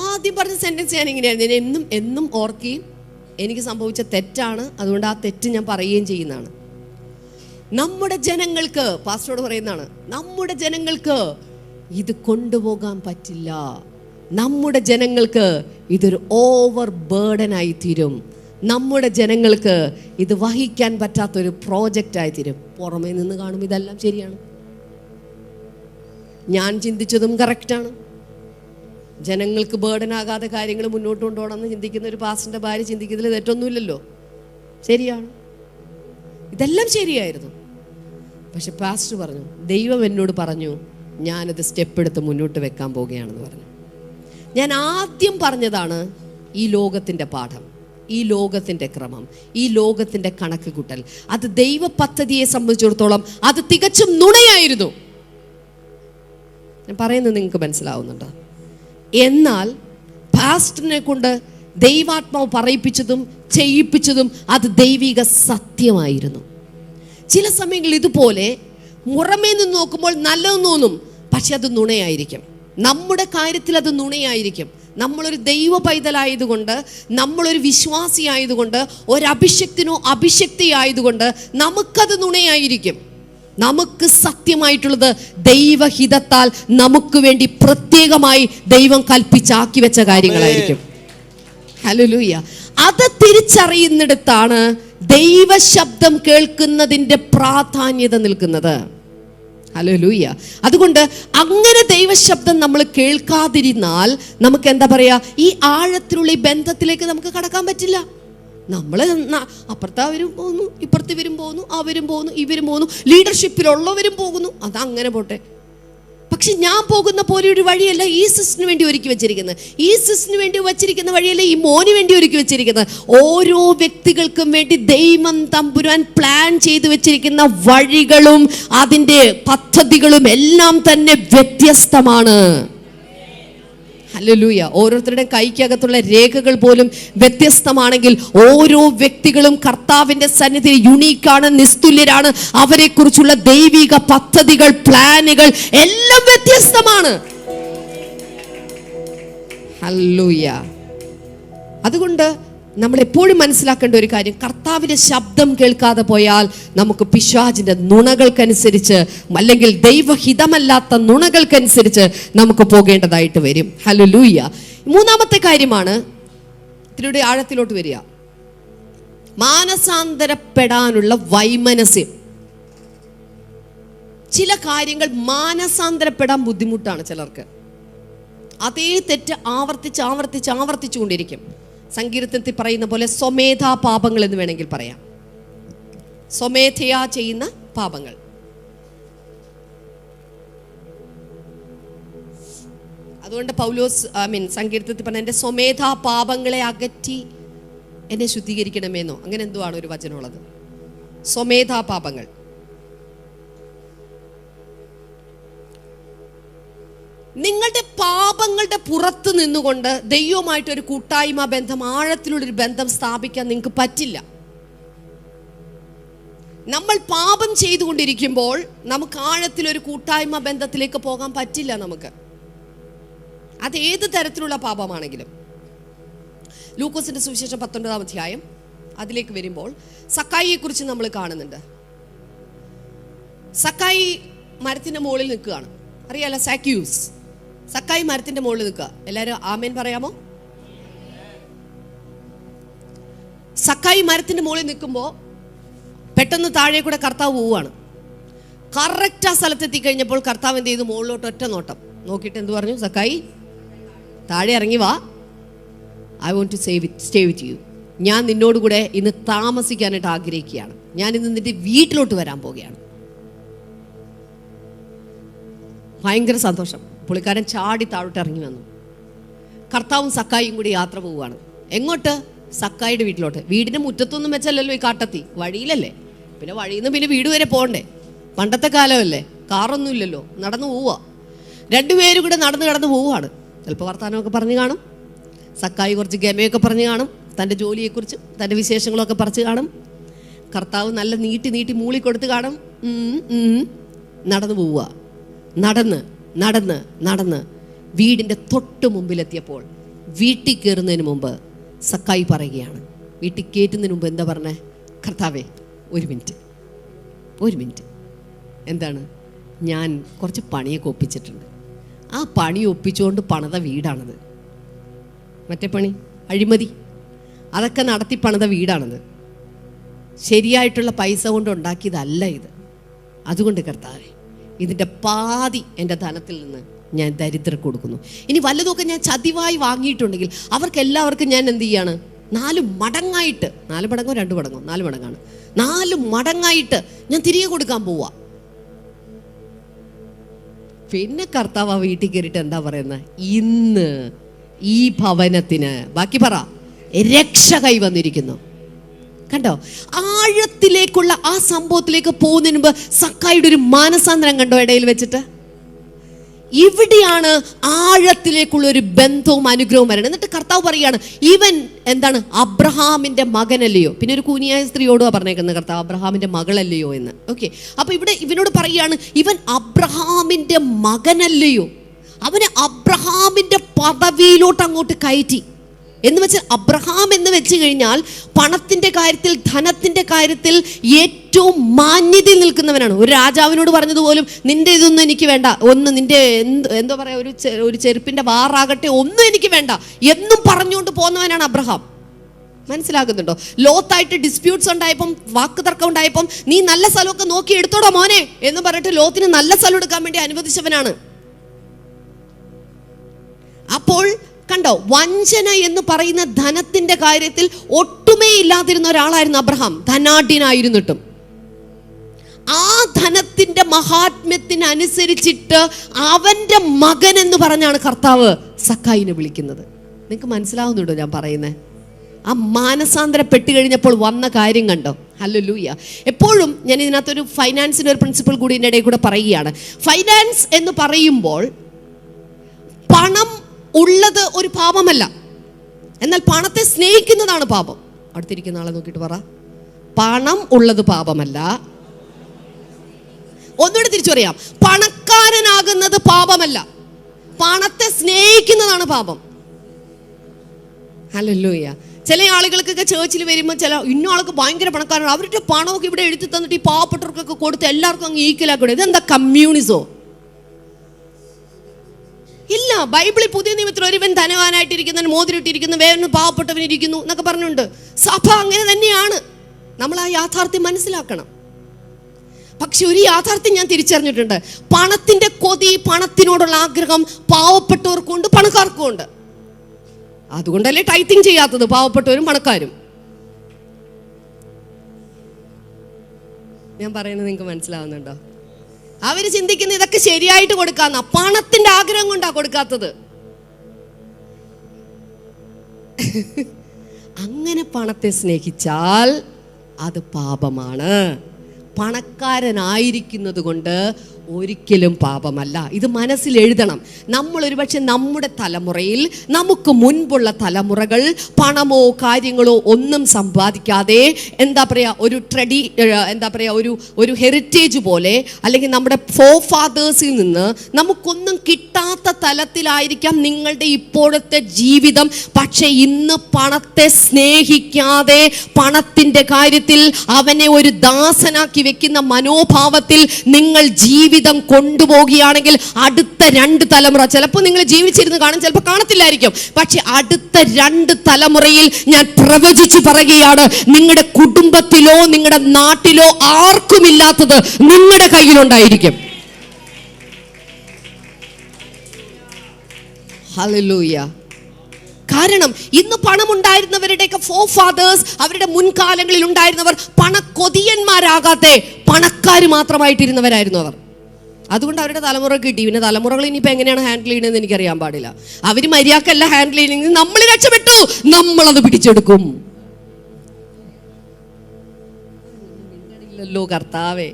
ആദ്യം പറഞ്ഞ സെൻറ്റൻസ് ഞാൻ ഇങ്ങനെയായിരുന്നു. ഞാൻ എന്നും ഓർക്കുകയും എനിക്ക് സംഭവിച്ച തെറ്റാണ്, അതുകൊണ്ട് ആ തെറ്റ് ഞാൻ പറയുകയും ചെയ്യുന്നതാണ്. നമ്മുടെ ജനങ്ങൾക്ക്, പാസ്റ്ററോട് പറയുന്നതാണ്, നമ്മുടെ ജനങ്ങൾക്ക് ഇത് കൊണ്ടുപോകാൻ പറ്റില്ല. നമ്മുടെ ജനങ്ങൾക്ക് ഇതൊരു ഓവർ ബേർഡനായി തീരും. നമ്മുടെ ജനങ്ങൾക്ക് ഇത് വഹിക്കാൻ പറ്റാത്തൊരു പ്രോജക്റ്റായി തീരും. പുറമേ നിന്ന് കാണും ഇതെല്ലാം ശരിയാണ്. ഞാൻ ചിന്തിച്ചതും കറക്റ്റാണ്. ജനങ്ങൾക്ക് ബേർഡനാകാതെ കാര്യങ്ങൾ മുന്നോട്ട് കൊണ്ടുപോകണമെന്ന് ചിന്തിക്കുന്ന ഒരു പാസ്റ്ററിൻ്റെ ഭാര്യ ചിന്തിക്കുന്നതിൽ തെറ്റൊന്നുമില്ലല്ലോ. ശരിയാണ്, ഇതെല്ലാം ശരിയായിരുന്നു. പക്ഷെ പാസ്റ്റർ പറഞ്ഞു, ദൈവം എന്നോട് പറഞ്ഞു ഞാനത് സ്റ്റെപ്പ് എടുത്ത് മുന്നോട്ട് വെക്കാൻ പോവുകയാണെന്ന് പറഞ്ഞു. ഞാൻ ആദ്യം പറഞ്ഞതാണ് ഈ ലോകത്തിൻ്റെ പാഠം, ഈ ലോകത്തിൻ്റെ ക്രമം, ഈ ലോകത്തിൻ്റെ കണക്ക് കൂട്ടൽ. അത് ദൈവ പദ്ധതിയെ സംബന്ധിച്ചിടത്തോളം അത് തികച്ചും നുണയായിരുന്നു. ഞാൻ പറയുന്നത് നിങ്ങൾക്ക് മനസ്സിലാവുന്നുണ്ടോ? എന്നാൽ പാസ്റ്ററിനെ കൊണ്ട് ദൈവാത്മാവ് പറയിപ്പിച്ചതും ചെയ്യിപ്പിച്ചതും അത് ദൈവിക സത്യമായിരുന്നു. ചില സമയങ്ങളിൽ ഇതുപോലെ മുറമേ നിന്ന് നോക്കുമ്പോൾ നല്ലതെന്ന് തോന്നും, പക്ഷെ അത് നുണയായിരിക്കും. നമ്മുടെ കാര്യത്തിൽ അത് നുണയായിരിക്കും. നമ്മളൊരു ദൈവ പൈതലായതുകൊണ്ട്, നമ്മളൊരു വിശ്വാസി ആയതുകൊണ്ട്, ഒരഭിഷക്തിനോ അഭിഷക്തിയായതുകൊണ്ട് നമുക്കത് നുണയായിരിക്കും. നമുക്ക് സത്യമായിട്ടുള്ളത് ദൈവഹിതത്താൽ നമുക്ക് വേണ്ടി പ്രത്യേകമായി ദൈവം കൽപ്പിച്ചാക്കി വെച്ച കാര്യങ്ങളായിരിക്കും. ഹല്ലേലൂയ. അത് തിരിച്ചറിയുന്നിടത്താണ് ദൈവശബ്ദം കേൾക്കുന്നതിൻ്റെ പ്രാധാന്യത നിൽക്കുന്നത്. ഹല്ലേലൂയ. അതുകൊണ്ട് അങ്ങനെ ദൈവശബ്ദം നമ്മൾ കേൾക്കാതിരുന്നാൽ നമുക്ക് എന്താ പറയുക, ഈ ആഴത്തിലുള്ള ഈ ബന്ധത്തിലേക്ക് നമുക്ക് കടക്കാൻ പറ്റില്ല. നമ്മൾ അപ്പുറത്ത് അവരും പോകുന്നു, ഇപ്പുറത്ത് ഇവരും പോകുന്നു, അവരും പോകുന്നു, ഇവരും പോകുന്നു, ലീഡർഷിപ്പിലുള്ളവരും പോകുന്നു, അതങ്ങനെ പോട്ടെ. പക്ഷെ ഞാൻ പോകുന്ന പോലെ ഒരു വഴിയല്ല ഈ സിസ്റ്റിന് വേണ്ടി ഒരുക്കി വെച്ചിരിക്കുന്നത്. ഈ സിസ്റ്റിന് വേണ്ടി വെച്ചിരിക്കുന്ന വഴിയല്ല ഈ മോന് വേണ്ടി ഒരുക്കി വെച്ചിരിക്കുന്നത്. ഓരോ വ്യക്തികൾക്കും വേണ്ടി ദൈവം തമ്പുരാൻ പ്ലാൻ ചെയ്തു വെച്ചിരിക്കുന്ന വഴികളും അതിൻ്റെ പദ്ധതികളും എല്ലാം തന്നെ വ്യത്യസ്തമാണ്. ഹല്ലേലൂയ. ഓരോരുത്തരുടെ കൈക്കകത്തുള്ള രേഖകൾ പോലും വ്യത്യസ്തമാണെങ്കിൽ ഓരോ വ്യക്തികളും കർത്താവിന്റെ സന്നിധിയിൽ യുണീക്കാണ്, നിസ്തുല്യരാണ്. അവരെക്കുറിച്ചുള്ള ദൈവിക പദ്ധതികൾ, പ്ലാനുകൾ എല്ലാം വ്യത്യസ്തമാണ്. ഹല്ലേലൂയ. അതുകൊണ്ട് നമ്മൾ എപ്പോഴും മനസ്സിലാക്കേണ്ട ഒരു കാര്യം, കർത്താവിന്റെ ശബ്ദം കേൾക്കാതെ പോയാൽ നമുക്ക് പിശാചിന്റെ നുണകൾക്കനുസരിച്ച് അല്ലെങ്കിൽ ദൈവഹിതമല്ലാത്ത നുണകൾക്കനുസരിച്ച് നമുക്ക് പോകേണ്ടതായിട്ട് വരും. ഹല്ലേലൂയ. മൂന്നാമത്തെ കാര്യമാണ്, ഇതിലൂടെ ആഴത്തിലോട്ട് വരിക, മാനസാന്തരപ്പെടാനുള്ള വൈമനസ്യം. ചില കാര്യങ്ങൾ മാനസാന്തരപ്പെടാൻ ബുദ്ധിമുട്ടാണ് ചിലർക്ക്. അതേ തെറ്റ് ആവർത്തിച്ചുകൊണ്ടിരിക്കും. സങ്കീർത്തനത്തിൽ പറയുന്ന പോലെ സ്വമേധാ പാപങ്ങൾ എന്ന് വേണമെങ്കിൽ പറയാം. സ്വമേധയാ ചെയ്യുന്ന പാപങ്ങൾ. അതുകൊണ്ട് പൗലോസ് സങ്കീർത്തനത്തിൽ പറഞ്ഞ എൻ്റെ സ്വമേധാ പാപങ്ങളെ അകറ്റി എന്നെ ശുദ്ധീകരിക്കണമെന്നോ അങ്ങനെ എന്തോ ആണ് ഒരു വചനമുള്ളത്. സ്വമേധാ പാപങ്ങൾ. നിങ്ങളുടെ പാപങ്ങളുടെ പുറത്ത് നിന്നുകൊണ്ട് ദൈവവുമായിട്ടൊരു കൂട്ടായ്മ ബന്ധം, ആഴത്തിലുള്ളൊരു ബന്ധം സ്ഥാപിക്കാൻ നിങ്ങൾക്ക് പറ്റില്ല. നമ്മൾ പാപം ചെയ്തുകൊണ്ടിരിക്കുമ്പോൾ നമുക്ക് ആഴത്തിലൊരു കൂട്ടായ്മ ബന്ധത്തിലേക്ക് പോകാൻ പറ്റില്ല. നമുക്ക് അത് ഏത് തരത്തിലുള്ള പാപമാണെങ്കിലും. ലൂക്കോസിന്റെ സുവിശേഷം 19-ാം അധ്യായം അതിലേക്ക് വരുമ്പോൾ സക്കായിയെ കുറിച്ച് നമ്മൾ കാണുന്നുണ്ട്. സക്കായി മരത്തിന്റെ മുകളിൽ നിൽക്കുകയാണ്. അറിയാലോ, സാക്യൂസ്. സക്കായി മരത്തിന്റെ മുകളിൽ നിൽക്കുക. എല്ലാവരും ആമേൻ പറയാമോ? സക്കായി മരത്തിന്റെ മുകളിൽ നിൽക്കുമ്പോൾ പെട്ടെന്ന് താഴെ കൂടെ കർത്താവ് പോവുകയാണ്. കറക്റ്റ് ആ സ്ഥലത്തെത്തി കഴിഞ്ഞപ്പോൾ കർത്താവ് എന്ത് ചെയ്തു? മുകളിലോട്ട് ഒറ്റ നോട്ടം നോക്കിയിട്ട് എന്ത് പറഞ്ഞു? സക്കായി താഴെ ഇറങ്ങി വാ, I want to stay with you. ഞാൻ നിന്നോട് കൂടെ ഇന്ന് താമസിക്കാനായിട്ട് ആഗ്രഹിക്കുകയാണ്. ഞാൻ ഇന്ന് നിന്റെ വീട്ടിലോട്ട് വരാൻ പോവുകയാണ്. ഭയങ്കര സന്തോഷം. പുള്ളിക്കാരൻ ചാടി താഴോട്ട് ഇറങ്ങി വന്നു. കർത്താവും സക്കായും കൂടി യാത്ര പോവുകയാണ്. എങ്ങോട്ട്? സക്കായിയുടെ വീട്ടിലോട്ട്. വീടിന്റെ മുറ്റത്തൊന്നും വെച്ചല്ലോ ഈ കാട്ടത്തി, വഴിയിലല്ലേ. പിന്നെ വഴിയിൽ നിന്ന് പിന്നെ വീട് വരെ പോകണ്ടേ. പണ്ടത്തെ കാലമല്ലേ, കാറൊന്നും ഇല്ലല്ലോ, നടന്നു പോവുക. രണ്ടുപേരും കൂടെ നടന്ന് പോവുകയാണ്. ചിലപ്പോൾ വർത്താനമൊക്കെ പറഞ്ഞു കാണും. സക്കായി കുറച്ച് ഗമയൊക്കെ പറഞ്ഞു കാണും, തൻ്റെ ജോലിയെക്കുറിച്ചും തൻ്റെ വിശേഷങ്ങളൊക്കെ പറിച്ച് കാണും. കർത്താവ് നല്ല നീട്ടി മൂളിക്കൊടുത്ത് കാണും. നടന്നു പോവുക. നടന്ന് വീടിൻ്റെ തൊട്ട് മുമ്പിലെത്തിയപ്പോൾ വീട്ടിൽ കയറുന്നതിന് മുമ്പ് സക്കായി പറയുകയാണ്. വീട്ടിൽ കയറ്റുന്നതിന് മുമ്പ് എന്താ പറഞ്ഞേ? കർത്താവേ, ഒരു മിനിറ്റ്. എന്താണ്? ഞാൻ കുറച്ച് പണിയൊക്കെ ഒപ്പിച്ചിട്ടുണ്ട്. ആ പണി ഒപ്പിച്ചുകൊണ്ട് പണിത വീടാണത്. മറ്റേ പണി, അഴിമതി, അതൊക്കെ നടത്തി പണിത വീടാണത്. ശരിയായിട്ടുള്ള പൈസ കൊണ്ട് ഉണ്ടാക്കിയതല്ല ഇത്. അതുകൊണ്ട് കർത്താവേ, ഇതിൻ്റെ പാതി എൻ്റെ ധനത്തിൽ നിന്ന് ഞാൻ ദരിദ്രർക്ക് കൊടുക്കുന്നു. ഇനി വല്ലതൊക്കെ ഞാൻ ചതിവായി വാങ്ങിയിട്ടുണ്ടെങ്കിൽ അവർക്കെല്ലാവർക്കും ഞാൻ എന്ത് ചെയ്യാണ്? 4 മടങ്ങായിട്ട്, 4 മടങ്ങോ 2 മടങ്ങോ? 4 മടങ്ങാണ്. 4 മടങ്ങായിട്ട് ഞാൻ തിരികെ കൊടുക്കാൻ പോവാ. പിന്നെ കർത്താവ് ആ വീട്ടിൽ കയറിയിട്ട് എന്താ പറയുന്നത്? ഇന്ന് ഈ ഭവനത്തിന്, ബാക്കി പറ, രക്ഷ കൈവന്നിരിക്കുന്നു. കണ്ടോ? ആഴത്തിലേക്കുള്ള ആ സംഭവത്തിലേക്ക് പോകുന്നതിന് മുമ്പ് സക്കായിയുടെ ഒരു മാനസാന്തരം കണ്ടോ ഇടയിൽ വെച്ചിട്ട്? ഇവിടെയാണ് ആഴത്തിലേക്കുള്ള ഒരു ബന്ധവും അനുഗ്രഹവും വരണം. എന്നിട്ട് കർത്താവ് പറയുകയാണ്, ഇവൻ എന്താണ്? അബ്രഹാമിന്റെ മകനല്ലയോ? പിന്നെ ഒരു കൂനിയായ സ്ത്രീയോടും പറഞ്ഞേക്കുന്നത് കർത്താവ്, അബ്രഹാമിന്റെ മകളല്ലയോ എന്ന്. ഓക്കെ, അപ്പൊ ഇവിടെ ഇവനോട് പറയുകയാണ്, ഇവൻ അബ്രഹാമിന്റെ മകനല്ലയോ? അവനെ അബ്രഹാമിന്റെ പദവിയിലോട്ട് അങ്ങോട്ട് കയറ്റി. എന്ന് വെച്ചാൽ അബ്രഹാം എന്ന് വെച്ച് കഴിഞ്ഞാൽ പണത്തിന്റെ കാര്യത്തിൽ, ധനത്തിന്റെ കാര്യത്തിൽ ഏറ്റവും മാന്യതയിൽ നിൽക്കുന്നവനാണ്. ഒരു രാജാവിനോട് പറഞ്ഞതുപോലും, നിന്റെ ഇതൊന്നും എനിക്ക് വേണ്ട, ഒന്ന് നിന്റെ എന്തോ പറയാ, ഒരു ചെരുപ്പിന്റെ വാറാകട്ടെ, ഒന്നും എനിക്ക് വേണ്ട എന്നും പറഞ്ഞുകൊണ്ട് പോകുന്നവനാണ് അബ്രഹാം. മനസ്സിലാകുന്നുണ്ടോ? ലോത്തായിട്ട് ഡിസ്പ്യൂട്ട്സ് ഉണ്ടായപ്പം, വാക്ക് തർക്കം ഉണ്ടായപ്പം, നീ നല്ല സ്ഥലമൊക്കെ നോക്കി എടുത്തോടോ മോനെ എന്ന് പറഞ്ഞിട്ട് ലോത്തിന് നല്ല സ്ഥലം എടുക്കാൻ വേണ്ടി അനുവദിച്ചവനാണ്. അപ്പോൾ കണ്ടോ, വഞ്ചന എന്ന് പറയുന്ന ധനത്തിന്റെ കാര്യത്തിൽ ഒട്ടുമേ ഇല്ലാതിരുന്ന ഒരാളായിരുന്നു അബ്രഹാം, ധനാഢ്യനായിരുന്നിട്ടും. ആ ധനത്തിന്റെ മഹാത്മ്യത്തിനനുസരിച്ചിട്ട് അവന്റെ മകൻ എന്ന് പറഞ്ഞാണ് കർത്താവ് സക്കായിനെ വിളിക്കുന്നത്. നിങ്ങൾക്ക് മനസ്സിലാവുന്നുണ്ടോ ഞാൻ പറയുന്നത്? ആ മാനസാന്തരപ്പെട്ട് കഴിഞ്ഞപ്പോൾ വന്ന കാര്യം കണ്ടോ? ഹല്ലേലൂയ. എപ്പോഴും ഞാൻ ഇതിനകത്തൊരു ഫൈനാൻസിൻ്റെ ഒരു പ്രിൻസിപ്പിൾ കൂടി ഇതിൻ്റെ ഇടയിൽ കൂടെ പറയുകയാണ്. ഫൈനാൻസ് എന്ന് പറയുമ്പോൾ പണം ഉള്ളത് ഒരു പാപമല്ല, എന്നാൽ പണത്തെ സ്നേഹിക്കുന്നതാണ് പാപം. അടുത്തിരിക്കുന്ന ആളെ നോക്കിയിട്ട് പറ, പണം ഉള്ളത് പാപമല്ല. ഒന്നുകൂടി തിരിച്ചു പറയാം, പണക്കാരനാകുന്നത് പാപമല്ല, പണത്തെ സ്നേഹിക്കുന്നതാണ് പാപം. ഹല്ലേലൂയ. ചില ആളുകൾക്കൊക്കെ ചേർച്ചിൽ വരുമ്പോൾ ഇന്ന ആൾക്ക് ഭയങ്കര പണക്കാരാണ്, അവരുടെ പണമൊക്കെ ഇവിടെ എഴുതി തന്നിട്ട് ഈ പാവപ്പെട്ടവർക്കൊക്കെ കൊടുത്ത് എല്ലാവർക്കും അങ്ങ് ഈക്വലാക്കി. ഇതെന്താ കമ്മ്യൂണിസോ? ഇല്ല. ബൈബിളിൽ പുതിയ നിയമത്തിൽ ഒരുവൻ ധനവാനായിട്ടിരിക്കുന്നവൻ മോതിരിട്ടിരിക്കുന്നു, വേറൊന്ന് പാവപ്പെട്ടവൻ ഇരിക്കുന്നു എന്നൊക്കെ പറഞ്ഞുണ്ട്. സഭ അങ്ങനെ തന്നെയാണ്. നമ്മൾ ആ യാഥാർത്ഥ്യം മനസ്സിലാക്കണം. പക്ഷെ ഒരു യാഥാർത്ഥ്യം ഞാൻ തിരിച്ചറിഞ്ഞിട്ടുണ്ട്. പണത്തിന്റെ കൊതി, പണത്തിനോടുള്ള ആഗ്രഹം പാവപ്പെട്ടവർക്കും ഉണ്ട്, പണക്കാർക്കും ഉണ്ട്. അതുകൊണ്ടല്ലേ ടൈത്തിങ് ചെയ്യാത്തത് പാവപ്പെട്ടവരും പണക്കാരും. ഞാൻ പറയുന്നത് നിങ്ങൾക്ക് മനസ്സിലാവുന്നുണ്ടോ? അവര് ചിന്തിക്കുന്ന ഇതൊക്കെ ശരിയായിട്ട് കൊടുക്കാന്ന, പണത്തിന്റെ ആഗ്രഹം കൊണ്ടാ കൊടുക്കാത്തത്. അങ്ങനെ പണത്തെ സ്നേഹിച്ചാൽ അത് പാപമാണ്. പണക്കാരനായിരിക്കുന്നത് കൊണ്ട് ഒരിക്കലും പാപമല്ല. ഇത് മനസ്സിൽ എഴുതണം. നമ്മൾ ഒരുപക്ഷെ നമ്മുടെ തലമുറയിൽ, നമുക്ക് മുൻപുള്ള തലമുറകൾ പണമോ കാര്യങ്ങളോ ഒന്നും സമ്പാദിക്കാതെ ഒരു ഹെറിറ്റേജ് പോലെ, അല്ലെങ്കിൽ നമ്മുടെ ഫോർഫാദേഴ്സിൽ നിന്ന് നമുക്കൊന്നും കിട്ടാത്ത തലത്തിലായിരിക്കാം നിങ്ങളുടെ ഇപ്പോഴത്തെ ജീവിതം. പക്ഷെ ഇന്ന് പണത്തെ സ്നേഹിക്കാതെ, പണത്തിൻ്റെ കാര്യത്തിൽ അവനെ ഒരു ദാസനാക്കി വെക്കുന്ന മനോഭാവത്തിൽ നിങ്ങൾ ജീവിതം കൊണ്ടുപോകുകയാണെങ്കിൽ അടുത്ത 2 തലമുറ, ചിലപ്പോൾ നിങ്ങൾ ജീവിച്ചിരുന്ന് കാണും, ചിലപ്പോൾ കാണത്തില്ലായിരിക്കും, പക്ഷെ അടുത്ത 2 തലമുറയിൽ ഞാൻ പ്രവചിച്ചു പറയുകയാണ്, നിങ്ങളുടെ കുടുംബത്തിലോ നിങ്ങളുടെ നാട്ടിലോ ആർക്കുമില്ലാത്തത് നിങ്ങളുടെ കയ്യിലുണ്ടായിരിക്കും. ഹല്ലേലൂയ. കാരണം ഇന്ന് പണമുണ്ടായിരുന്നവരുടെയൊക്കെ ഫോർഫാദേഴ്സ്, അവരുടെ മുൻകാലങ്ങളിൽ ഉണ്ടായിരുന്നവർ പണക്കൊതിയന്മാരാകാതെ പണക്കാർ മാത്രമായിട്ടിരുന്നവരായിരുന്നു അവർ. അതുകൊണ്ട് അവരുടെ തലമുറ കിട്ടി. പിന്നെ തലമുറകൾ ഇനിയിപ്പോൾ എങ്ങനെയാണ് ഹാൻഡിൽ ചെയ്യണമെന്ന് എനിക്കറിയാൻ പാടില്ല. അവർ മര്യാദക്കല്ല ഹാൻഡിൽ ചെയ്യണമെങ്കിൽ നമ്മൾ രക്ഷപ്പെട്ടു, നമ്മളത് പിടിച്ചെടുക്കും. ഇല്ലല്ലോ കർത്താവേ.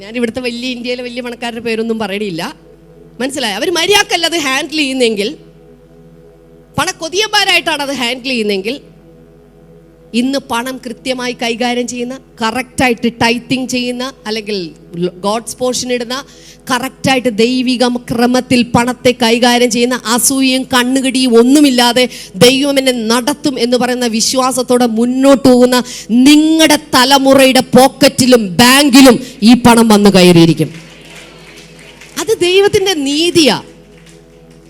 ഞാൻ ഇവിടുത്തെ ഇന്ത്യയിലെ വലിയ പണക്കാരുടെ പേരൊന്നും പറയണില്ല, മനസ്സിലായി? അവർ മര്യാദക്കല്ല അത് ഹാൻഡിൽ ചെയ്യുന്നെങ്കിൽ, പണക്കൊതിയന്മാരായിട്ടാണ് അത് ഹാൻഡിൽ ചെയ്യുന്നെങ്കിൽ, ഇന്ന് പണം കൃത്യമായി കൈകാര്യം ചെയ്യുന്ന, കറക്റ്റായിട്ട് ടൈത്തിങ് ചെയ്യുന്ന, അല്ലെങ്കിൽ ഗോഡ്സ് പോർഷൻ ഇടുന്ന, കറക്റ്റായിട്ട് ദൈവിക ക്രമത്തിൽ പണത്തെ കൈകാര്യം ചെയ്യുന്ന, അസൂയയും കണ്ണുകടിയും ഒന്നുമില്ലാതെ ദൈവം എന്നെ നടത്തും എന്ന് പറയുന്ന വിശ്വാസത്തോടെ മുന്നോട്ട് പോകുന്ന നിങ്ങളുടെ തലമുറയുടെ പോക്കറ്റിലും ബാങ്കിലും ഈ പണം വന്നു കയറിയിരിക്കും. അത് ദൈവത്തിൻ്റെ നീതിയാ.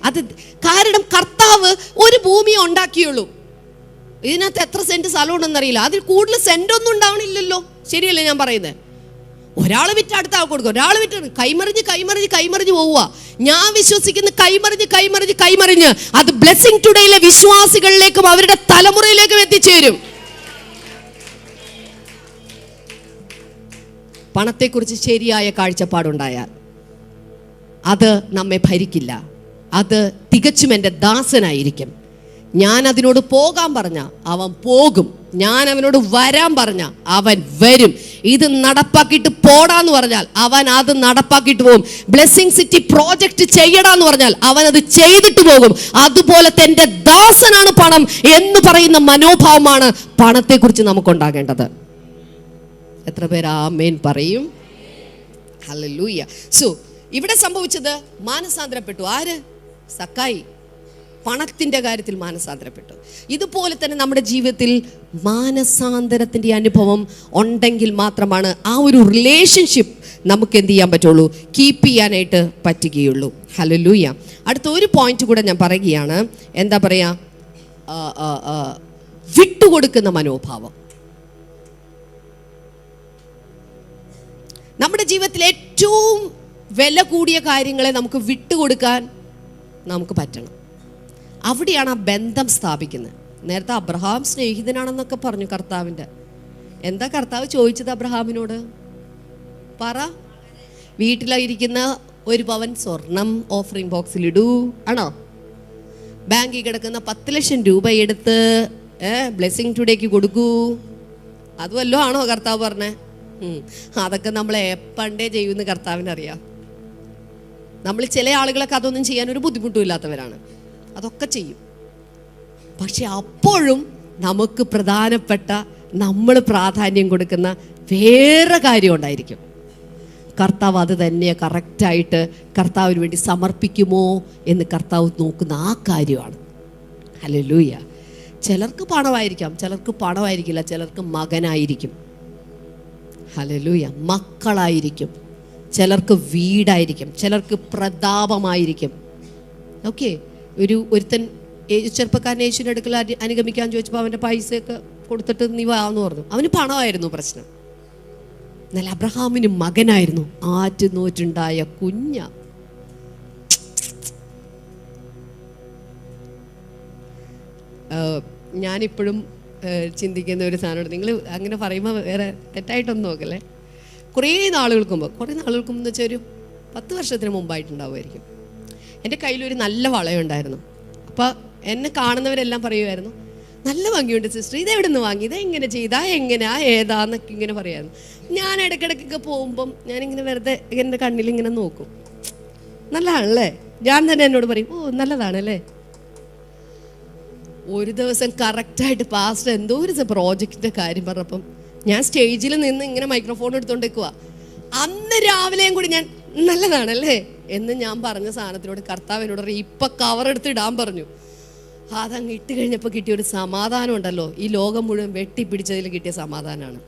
അത് കാരണം കർത്താവ് ഒരു ഭൂമിയെ ഉണ്ടാക്കിയുള്ളൂ. ഇതിനകത്ത് എത്ര സെന്റ് സ്ഥലമുണ്ടെന്നറിയില്ല. അതിൽ കൂടുതൽ സെന്റ് ഒന്നും ഉണ്ടാവണില്ലല്ലോ. ശരിയല്ലേ ഞാൻ പറയുന്നത്? ഒരാൾ വിറ്റ് അടുത്ത ആൾ കൊടുക്കും, ഒരാൾ വിറ്റ് കൈമറിഞ്ഞ് പോവുക. ഞാൻ വിശ്വസിക്കുന്ന കൈമറിഞ്ഞ് അത് ബ്ലെസ്സിംഗ് ടുഡേയിലെ വിശ്വാസികളിലേക്കും അവരുടെ തലമുറയിലേക്കും എത്തിച്ചേരും. പണത്തെക്കുറിച്ച് ശരിയായ കാഴ്ചപ്പാടുണ്ടായാൽ അത് നമ്മെ ഭരിക്കില്ല. അത് തികച്ചും എൻ്റെ ദാസനായിരിക്കും. ഞാൻ അതിനോട് പോകാൻ പറഞ്ഞ അവൻ പോകും, ഞാൻ അവനോട് വരാൻ പറഞ്ഞ അവൻ വരും. ഇത് നടപ്പാക്കിയിട്ട് പോടാന്ന് പറഞ്ഞാൽ അവൻ അത് നടപ്പാക്കിയിട്ട് പോകും. ബ്ലെസ്സിംഗ് സിറ്റി പ്രോജക്റ്റ് ചെയ്യടാന്ന് പറഞ്ഞാൽ അവൻ അത് ചെയ്തിട്ട് പോകും. അതുപോലത്തെ എൻ്റെ ദാസനാണ് പണം എന്ന് പറയുന്ന മനോഭാവമാണ് പണത്തെക്കുറിച്ച് നമുക്കുണ്ടാകേണ്ടത്. എത്ര പേര് ആമേൻ പറയും? ഹല്ലേലൂയ. സോ ഇവിടെ സംഭവിച്ചത്, മാനസാന്തരപ്പെട്ടു. ആര്? സക്കായി പണത്തിൻ്റെ കാര്യത്തിൽ മാനസാന്തരപ്പെട്ടു. ഇതുപോലെ തന്നെ നമ്മുടെ ജീവിതത്തിൽ മാനസാന്തരത്തിൻ്റെ അനുഭവം ഉണ്ടെങ്കിൽ മാത്രമാണ് ആ ഒരു റിലേഷൻഷിപ്പ് നമുക്ക് എന്ത് ചെയ്യാൻ പറ്റുള്ളൂ, കീപ്പ് ചെയ്യാനായിട്ട് പറ്റുകയുള്ളൂ. ഹല്ലേലൂയ. അടുത്ത ഒരു പോയിന്റ് കൂടെ ഞാൻ പറയുകയാണ്. എന്താ പറയുക? വിട്ടുകൊടുക്കുന്ന മനോഭാവം. നമ്മുടെ ജീവിതത്തിൽ ഏറ്റവും വില കൂടിയ കാര്യങ്ങളെ നമുക്ക് വിട്ടുകൊടുക്കാൻ നമുക്ക് പറ്റണം. അവിടെയാണ് ആ ബന്ധം സ്ഥാപിക്കുന്നത്. നേരത്തെ അബ്രഹാം സ്നേഹിതനാണെന്നൊക്കെ പറഞ്ഞു കർത്താവിൻ്റെ. എന്താ കർത്താവ് ചോദിച്ചത് അബ്രഹാമിനോട്? പറ. വീട്ടിലിരിക്കുന്ന 1 പവൻ സ്വർണം ഓഫറിംഗ് ബോക്സിലിടൂ. ആണോ? ബാങ്കിൽ കിടക്കുന്ന 10 ലക്ഷം രൂപ എടുത്ത് ബ്ലെസ്സിങ് ടുഡേക്ക് കൊടുക്കൂ. അതുമല്ലോ ആണോ കർത്താവ് പറഞ്ഞേ? അതൊക്കെ നമ്മൾ എപ്പണ്ടേ ചെയ്യുമെന്ന് കർത്താവിനറിയാം. നമ്മൾ ചില ആളുകളൊക്കെ അതൊന്നും ചെയ്യാൻ ഒരു ബുദ്ധിമുട്ടും ഇല്ലാത്തവരാണ്, അതൊക്കെ ചെയ്യും. പക്ഷെ അപ്പോഴും നമുക്ക് പ്രധാനപ്പെട്ട, നമ്മൾ പ്രാധാന്യം കൊടുക്കുന്ന വേറെ കാര്യം ഉണ്ടായിരിക്കും. കർത്താവ് അത് തന്നെ കറക്റ്റായിട്ട് കർത്താവിന് വേണ്ടി സമർപ്പിക്കുമോ എന്ന് കർത്താവ് നോക്കുന്ന ആ കാര്യമാണ്. ഹല്ലേലൂയ. ചിലർക്ക് പണമായിരിക്കാം, ചിലർക്ക് പണമായിരിക്കില്ല, ചിലർക്ക് മകനായിരിക്കും. ഹല്ലേലൂയ. മക്കളായിരിക്കും, ചിലർക്ക് വീടായിരിക്കും, ചിലർക്ക് പ്രതാപമായിരിക്കും. ഓക്കെ. ഒരുത്തൻ ചെറുപ്പക്കാരൻ യേശുവിൻ്റെ അടുക്കൽ അനുഗമിക്കാൻ ചോദിച്ചപ്പോൾ അവൻ്റെ പൈസയൊക്കെ കൊടുത്തിട്ട് നീ വാന്ന് പറഞ്ഞു. അവന് പണമായിരുന്നു പ്രശ്നം. എന്നാൽ അബ്രഹാമിന് മകനായിരുന്നു, ആറ്റുനോറ്റുണ്ടായ കുഞ്ഞ. ഞാനിപ്പോഴും ചിന്തിക്കുന്ന ഒരു സാധനമുണ്ട്. നിങ്ങൾ അങ്ങനെ പറയുമ്പോൾ വേറെ തെറ്റായിട്ടൊന്നും നോക്കല്ലേ. കുറേ നാളുകൾക്ക് മുമ്പ് എന്ന് വെച്ചാൽ ഒരു 10 വർഷത്തിന് മുമ്പായിട്ടുണ്ടാവുമായിരിക്കും, എൻ്റെ കയ്യിലൊരു നല്ല വളയുണ്ടായിരുന്നു. അപ്പോൾ എന്നെ കാണുന്നവരെല്ലാം പറയുമായിരുന്നു, നല്ല ഭംഗിയുണ്ട് സിസ്റ്റർ, ഇതെവിടെ നിന്ന് വാങ്ങി, ഇതെങ്ങനെ ചെയ്താ, എങ്ങനെയാ, ഏതാന്നൊക്കെ ഇങ്ങനെ പറയായിരുന്നു. ഞാൻ ഇടയ്ക്കിടയ്ക്കൊക്കെ പോകുമ്പം ഞാനിങ്ങനെ വെറുതെ എൻ്റെ കണ്ണിലിങ്ങനെ നോക്കും, നല്ലതാണല്ലേ. ഞാൻ തന്നെ എന്നോട് പറയും, ഓ നല്ലതാണല്ലേ. ഒരു ദിവസം കറക്റ്റായിട്ട് പാസ്റ്റർ എന്തോ ഒരു പ്രോജക്റ്റിൻ്റെ കാര്യം പറഞ്ഞപ്പം ഞാൻ സ്റ്റേജിൽ നിന്ന് ഇങ്ങനെ മൈക്രോഫോൺ എടുത്തോണ്ടിരിക്കുക. അന്ന് രാവിലെയും കൂടി ഞാൻ നല്ലതാണല്ലേ എന്ന് ഞാൻ പറഞ്ഞ സാധനത്തിനോട് കർത്താവ് എന്നോട് പറയും, ഇപ്പം കവർ എടുത്ത് ഇടാൻ പറഞ്ഞു. അതങ്ങ് ഇട്ട് കഴിഞ്ഞപ്പോൾ കിട്ടിയ ഒരു സമാധാനം ഉണ്ടല്ലോ, ഈ ലോകം മുഴുവൻ വെട്ടിപ്പിടിച്ചതിൽ കിട്ടിയ സമാധാനമാണ്.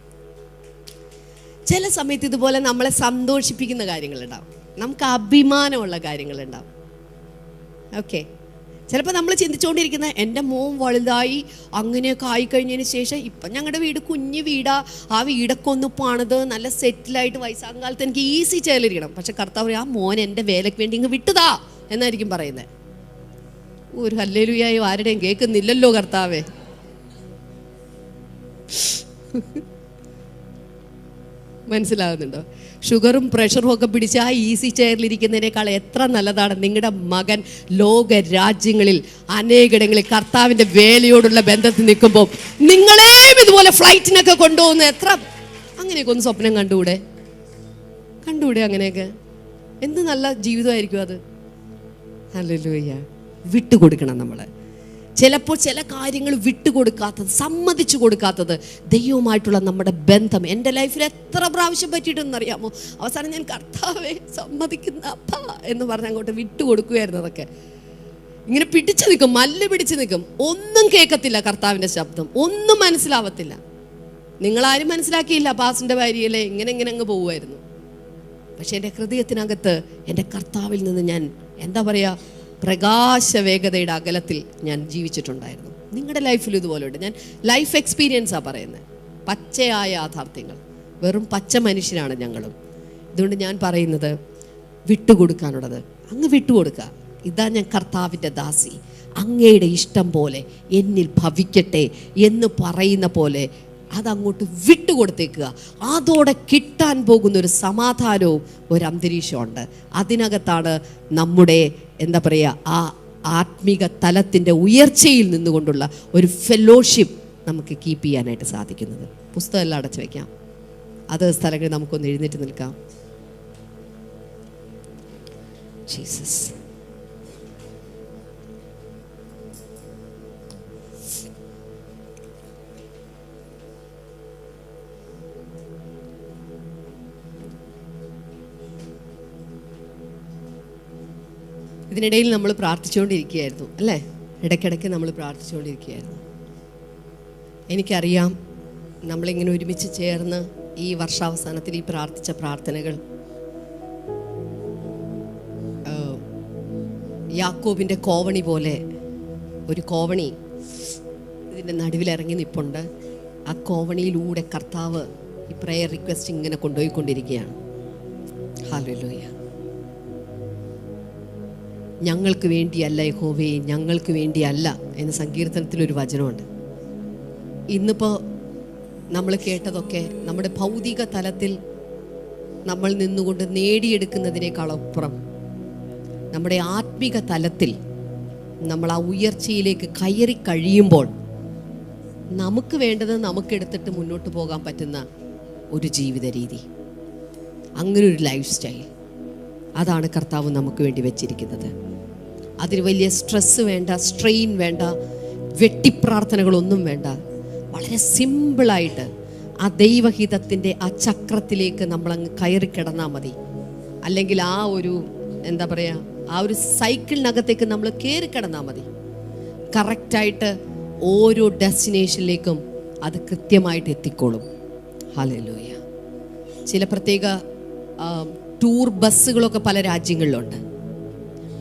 ചില സമയത്ത് ഇതുപോലെ നമ്മളെ സന്തോഷിപ്പിക്കുന്ന കാര്യങ്ങളുണ്ടാവും, നമുക്ക് അഭിമാനമുള്ള കാര്യങ്ങളുണ്ടാവും. ഓക്കെ. ചിലപ്പോൾ നമ്മൾ ചിന്തിച്ചുകൊണ്ടിരിക്കുന്ന എൻ്റെ മോൻ വലുതായി അങ്ങനെയൊക്കെ ആയിക്കഴിഞ്ഞതിന് ശേഷം ഇപ്പം ഞങ്ങളുടെ വീട് കുഞ്ഞു വീടാ, ആ വീടൊക്കെ ഒന്ന് പണിത് നല്ല സെറ്റിലായിട്ട് വയസ്സാം കാലത്ത് എനിക്ക് ഈസി ചെയറിലിരിക്കണം. പക്ഷെ കർത്താവ് ആ മോൻ എൻ്റെ വേലയ്ക്ക് വേണ്ടി ഇങ്ങ് വിട്ടുതാ എന്നായിരിക്കും പറയുന്നത്. ഒരു ഹല്ലേലൂയായോ ആരുടെയും കേൾക്കുന്നില്ലല്ലോ കർത്താവേ. മനസ്സിലാകുന്നുണ്ടോ? ഷുഗറും പ്രഷറും ഒക്കെ പിടിച്ച് ആ ഈസി ചെയറിലിരിക്കുന്നതിനേക്കാൾ എത്ര നല്ലതാണ് നിങ്ങളുടെ മകൻ ലോക രാജ്യങ്ങളിൽ അനേകടങ്ങളിൽ കർത്താവിൻ്റെ വേലയോടുള്ള ബന്ധത്തിൽ നിൽക്കുമ്പോൾ നിങ്ങളെയും ഇതുപോലെ ഫ്ലൈറ്റിനൊക്കെ കൊണ്ടുപോകുന്ന എത്ര, അങ്ങനെയൊക്കെ ഒന്ന് സ്വപ്നം കണ്ടുകൂടെ? അങ്ങനെയൊക്കെ എന്ത് നല്ല ജീവിതമായിരിക്കും അത്. ഹല്ലേലൂയ. വിട്ടുകൊടുക്കണം നമ്മൾ. ചിലപ്പോൾ ചില കാര്യങ്ങൾ വിട്ടുകൊടുക്കാത്തത്, സമ്മതിച്ചു കൊടുക്കാത്തത് ദൈവവുമായിട്ടുള്ള നമ്മുടെ ബന്ധം എൻ്റെ ലൈഫിൽ എത്ര പ്രാവശ്യം പറ്റിയിട്ടെന്നറിയാമോ? അവസാനം ഞാൻ കർത്താവെ സമ്മതിക്കുന്ന അപ്പാ എന്ന് പറഞ്ഞ് അങ്ങോട്ട് വിട്ടുകൊടുക്കുകയായിരുന്നു. അതൊക്കെ ഇങ്ങനെ പിടിച്ചു നിൽക്കും, മല്ല് പിടിച്ചു നിൽക്കും, ഒന്നും കേൾക്കത്തില്ല, കർത്താവിൻ്റെ ശബ്ദം ഒന്നും മനസ്സിലാവത്തില്ല. നിങ്ങളാരും മനസ്സിലാക്കിയില്ല, പാസിൻ്റെ ഭാര്യയിലെ ഇങ്ങനെ അങ്ങ് പോവുമായിരുന്നു. പക്ഷെ എൻ്റെ ഹൃദയത്തിനകത്ത് എൻ്റെ കർത്താവിൽ നിന്ന് ഞാൻ എന്താ പറയുക, പ്രകാശ വേഗതയുടെ അകലത്തിൽ ഞാൻ ജീവിച്ചിട്ടുണ്ടായിരുന്നു. നിങ്ങളുടെ ലൈഫിൽ ഇതുപോലെ ഉണ്ട്. ഞാൻ ലൈഫ് എക്സ്പീരിയൻസാണ് പറയുന്നത്, പച്ചയായ യാഥാർത്ഥ്യങ്ങൾ. വെറും പച്ച മനുഷ്യരാണ് ഞങ്ങളും. അതുകൊണ്ട് ഞാൻ പറയുന്നത് വിട്ടുകൊടുക്കാനുള്ളത് അങ്ങ് വിട്ടുകൊടുക്കുക. ഇതാ ഞാൻ കർത്താവിൻ്റെ ദാസി, അങ്ങയുടെ ഇഷ്ടം പോലെ എന്നിൽ ഭവിക്കട്ടെ എന്ന് പറയുന്ന പോലെ അതങ്ങോട്ട് വിട്ടുകൊടുത്തേക്കുക. അതോടെ കിട്ടാൻ പോകുന്നൊരു സമാധാനവും ഒരു അന്തരീക്ഷമുണ്ട്. അതിനകത്താണ് നമ്മുടെ എന്താ പറയുക, ആ ആത്മീക തലത്തിൻ്റെ ഉയർച്ചയിൽ നിന്നുകൊണ്ടുള്ള ഒരു ഫെലോഷിപ്പ് നമുക്ക് കീപ്പ് ചെയ്യാനായിട്ട് സാധിക്കുന്നത്. പുസ്തകമെല്ലാം അടച്ചു വയ്ക്കാം, അത് സ്ഥലങ്ങളിൽ നമുക്കൊന്ന് എഴുന്നേറ്റ് നിൽക്കാം. ജീസസ്. ഇതിനിടയിൽ നമ്മൾ പ്രാർത്ഥിച്ചുകൊണ്ടിരിക്കുകയായിരുന്നു അല്ലേ? ഇടയ്ക്കിടയ്ക്ക് നമ്മൾ പ്രാർത്ഥിച്ചുകൊണ്ടിരിക്കുകയായിരുന്നു. എനിക്കറിയാം നമ്മളിങ്ങനെ ഒരുമിച്ച് ചേർന്ന് ഈ വർഷാവസാനത്തിൽ ഈ പ്രാർത്ഥിച്ച പ്രാർത്ഥനകൾ യാക്കോബിൻ്റെ കോവണി പോലെ ഒരു കോവണി ഇതിൻ്റെ നടുവിലിറങ്ങി നിൽപ്പുണ്ട്. ആ കോവണിയിലൂടെ കർത്താവ് ഈ പ്രെയർ റിക്വസ്റ്റ് ഇങ്ങനെ കൊണ്ടുപോയിക്കൊണ്ടിരിക്കുകയാണ്. ഹല്ലേലൂയ. ഞങ്ങൾക്ക് വേണ്ടിയല്ല യഹോവേ, ഞങ്ങൾക്ക് വേണ്ടിയല്ല എന്ന് സങ്കീർത്തനത്തിലൊരു വചനമുണ്ട്. ഇന്നിപ്പോൾ നമ്മൾ കേട്ടതൊക്കെ നമ്മുടെ ഭൗതിക തലത്തിൽ നമ്മൾ നിന്നുകൊണ്ട് നേടിയെടുക്കുന്നതിനേക്കാളപ്പുറം നമ്മുടെ ആത്മീക തലത്തിൽ നമ്മൾ ആ ഉയർച്ചയിലേക്ക് കയറി കഴിയുമ്പോൾ നമുക്ക് വേണ്ടത് നമുക്കെടുത്തിട്ട് മുന്നോട്ട് പോകാൻ പറ്റുന്ന ഒരു ജീവിത രീതി, അങ്ങനെ ഒരു ലൈഫ് സ്റ്റൈൽ, അതാണ് കർത്താവ് നമുക്ക് വേണ്ടി വെച്ചിരിക്കുന്നത്. അതിന് വലിയ സ്ട്രെസ് വേണ്ട, സ്ട്രെയിൻ വേണ്ട, വെട്ടിപ്രാർത്ഥനകളൊന്നും വേണ്ട. വളരെ സിമ്പിളായിട്ട് ആ ദൈവഹിതത്തിൻ്റെ ആ ചക്രത്തിലേക്ക് നമ്മളങ്ങ് കയറി കിടന്നാൽ മതി. അല്ലെങ്കിൽ ആ ഒരു എന്താ പറയുക, ആ ഒരു സൈക്കിളിനകത്തേക്ക് നമ്മൾ കയറി കിടന്നാൽ മതി. കറക്റ്റായിട്ട് ഓരോ ഡെസ്റ്റിനേഷനിലേക്കും അത് കൃത്യമായിട്ട് എത്തിക്കോളും. ഹല്ലേലൂയ. ചില പ്രത്യേക ടൂർ ബസ്സുകളൊക്കെ പല രാജ്യങ്ങളിലുണ്ട്.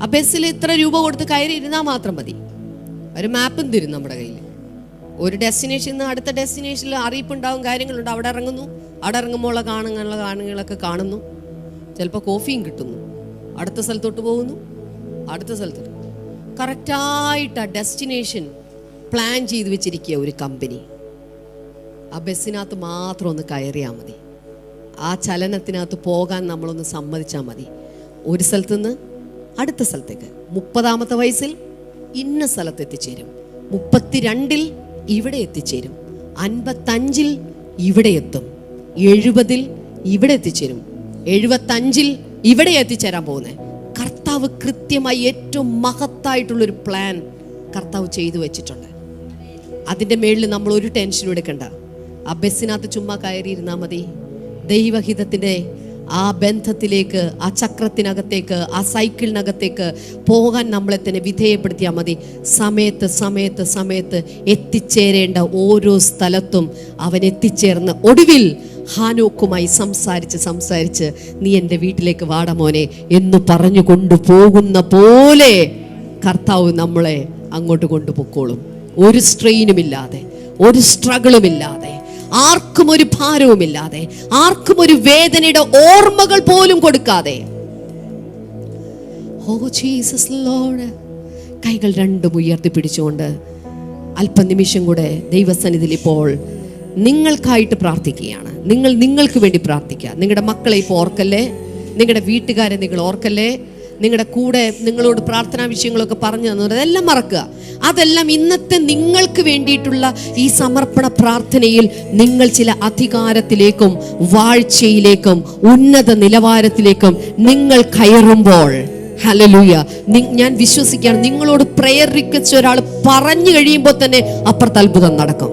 ആ ബസ്സിൽ ഇത്ര രൂപ കൊടുത്ത് കയറി ഇരുന്നാൽ മാത്രം മതി. ഒരു മാപ്പും തരും നമ്മുടെ കയ്യിൽ. ഒരു ഡെസ്റ്റിനേഷനിൽ നിന്ന് അടുത്ത ഡെസ്റ്റിനേഷനിൽ അറിയിപ്പുണ്ടാവും, കാര്യങ്ങളുണ്ട്. അവിടെ ഇറങ്ങുന്നു, അവിടെ ഇറങ്ങുമ്പോൾ കാണുകളൊക്കെ കാണുന്നു, ചിലപ്പോൾ കോഫിയും കിട്ടുന്നു, അടുത്ത സ്ഥലത്തോട്ട് പോകുന്നു, അടുത്ത സ്ഥലത്തോട്ട്. കറക്റ്റായിട്ട് ആ ഡെസ്റ്റിനേഷൻ പ്ലാൻ ചെയ്ത് വെച്ചിരിക്കുക ഒരു കമ്പനി. ആ ബസ്സിനകത്ത് മാത്രം ഒന്ന് കയറിയാൽ മതി. ആ ചലനത്തിനകത്ത് പോകാൻ നമ്മളൊന്ന് സമ്മതിച്ചാൽ മതി. ഒരു സ്ഥലത്ത് നിന്ന് അടുത്ത സ്ഥലത്തേക്ക്. 30ാമത്തെ വയസ്സിൽ ഇന്ന സ്ഥലത്ത് എത്തിച്ചേരും, 32ൽ ഇവിടെ എത്തിച്ചേരും, 55ൽ ഇവിടെ എത്തും, 70ൽ ഇവിടെ എത്തിച്ചേരും, 75ൽ ഇവിടെ എത്തിച്ചേരാൻ പോകുന്നത്. കർത്താവ് കൃത്യമായി ഏറ്റവും മഹത്തായിട്ടുള്ളൊരു പ്ലാൻ കർത്താവ് ചെയ്തു വെച്ചിട്ടുണ്ട്. അതിൻ്റെ മേളിൽ നമ്മൾ ഒരു ടെൻഷനും എടുക്കണ്ട. ആ ബസ്സിനകത്ത് ചുമ്മാ കയറിയിരുന്നാൽ മതി. ദൈവഹിതത്തിൻ്റെ ആ ബന്ധത്തിലേക്ക്, ആ ചക്രത്തിനകത്തേക്ക്, ആ സൈക്കിളിനകത്തേക്ക് പോകാൻ നമ്മളെ തന്നെ വിധേയപ്പെടുത്തിയാൽ മതി. സമയത്ത് സമയത്ത് സമയത്ത് എത്തിച്ചേരേണ്ട ഓരോ സ്ഥലത്തും അവൻ എത്തിച്ചേർന്ന് ഒടുവിൽ ഹാനോക്കുമായി സംസാരിച്ച് നീ എൻ്റെ വീട്ടിലേക്ക് വാടമോനെ എന്ന് പറഞ്ഞു കൊണ്ടുപോകുന്ന പോലെ കർത്താവ് നമ്മളെ അങ്ങോട്ട് കൊണ്ടുപോയിക്കോളും. ഒരു സ്ട്രെയിനുമില്ലാതെ, ഒരു സ്ട്രഗിളുമില്ലാതെ, ആർക്കും ഒരു ഭാരവുമില്ലാതെ, ആർക്കും ഒരു വേദനയുടെ ഓർമ്മകൾ പോലും കൊടുക്കാതെ. Oh Jesus Lord. കൈകൾ രണ്ടും ഉയർത്തിപ്പിടിച്ചുകൊണ്ട് അല്പനിമിഷം കൂടെ ദൈവസന്നിധിയിൽ ഇപ്പോൾ നിങ്ങൾക്കായിട്ട് പ്രാർത്ഥിക്കുകയാണ്. നിങ്ങൾക്ക് വേണ്ടി പ്രാർത്ഥിക്കുക. നിങ്ങളുടെ മക്കളെ ഇപ്പോൾ ഓർക്കല്ലേ, നിങ്ങളുടെ വീട്ടുകാരെ നിങ്ങൾ ഓർക്കല്ലേ, നിങ്ങളുടെ കൂടെ നിങ്ങളോട് പ്രാർത്ഥനാ വിഷയങ്ങളൊക്കെ പറഞ്ഞു തന്നത് അതെല്ലാം മറക്കുക. അതെല്ലാം ഇന്നത്തെ നിങ്ങൾക്ക് വേണ്ടിയിട്ടുള്ള ഈ സമർപ്പണ പ്രാർത്ഥനയിൽ നിങ്ങൾ ചില അധികാരത്തിലേക്കും വാഴ്ചയിലേക്കും ഉന്നത നിലവാരത്തിലേക്കും നിങ്ങൾ കയറുമ്പോൾ, ഹല്ലേലൂയ, ഞാൻ വിശ്വസിക്കുകയാണ് നിങ്ങളോട് പ്രയർ റിക്വസ്റ്റ് ഒരാൾ പറഞ്ഞു കഴിയുമ്പോൾ തന്നെ അപ്പുറത്ത് അത്ഭുതം നടക്കും.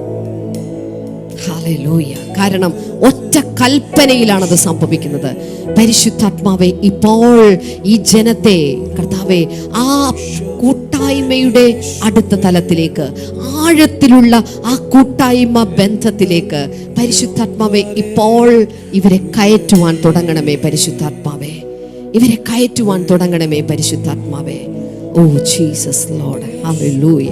ഹല്ലേലൂയ. കാരണം ഒറ്റ കൽപ്പനയിലാണത് സംഭവിക്കുന്നത്. പരിശുദ്ധാത്മാവേ, ഇപ്പോൾ ഈ ജനത്തെ കർത്താവേ ആ കൂട്ടായ്മയുടെ അടുത്ത തലത്തിലേക്ക്, ആഴത്തിലുള്ള ആ കൂട്ടായ്മ ബന്ധത്തിലേക്ക് പരിശുദ്ധാത്മാവേ ഇപ്പോൾ ഇവരെ കയറ്റുവാൻ തുടങ്ങണമേ. പരിശുദ്ധാത്മാവേ, ഇവരെ കയറ്റുവാൻ തുടങ്ങണമേ. പരിശുദ്ധാത്മാവേ. Oh Jesus Lord. ഹല്ലേലൂയ.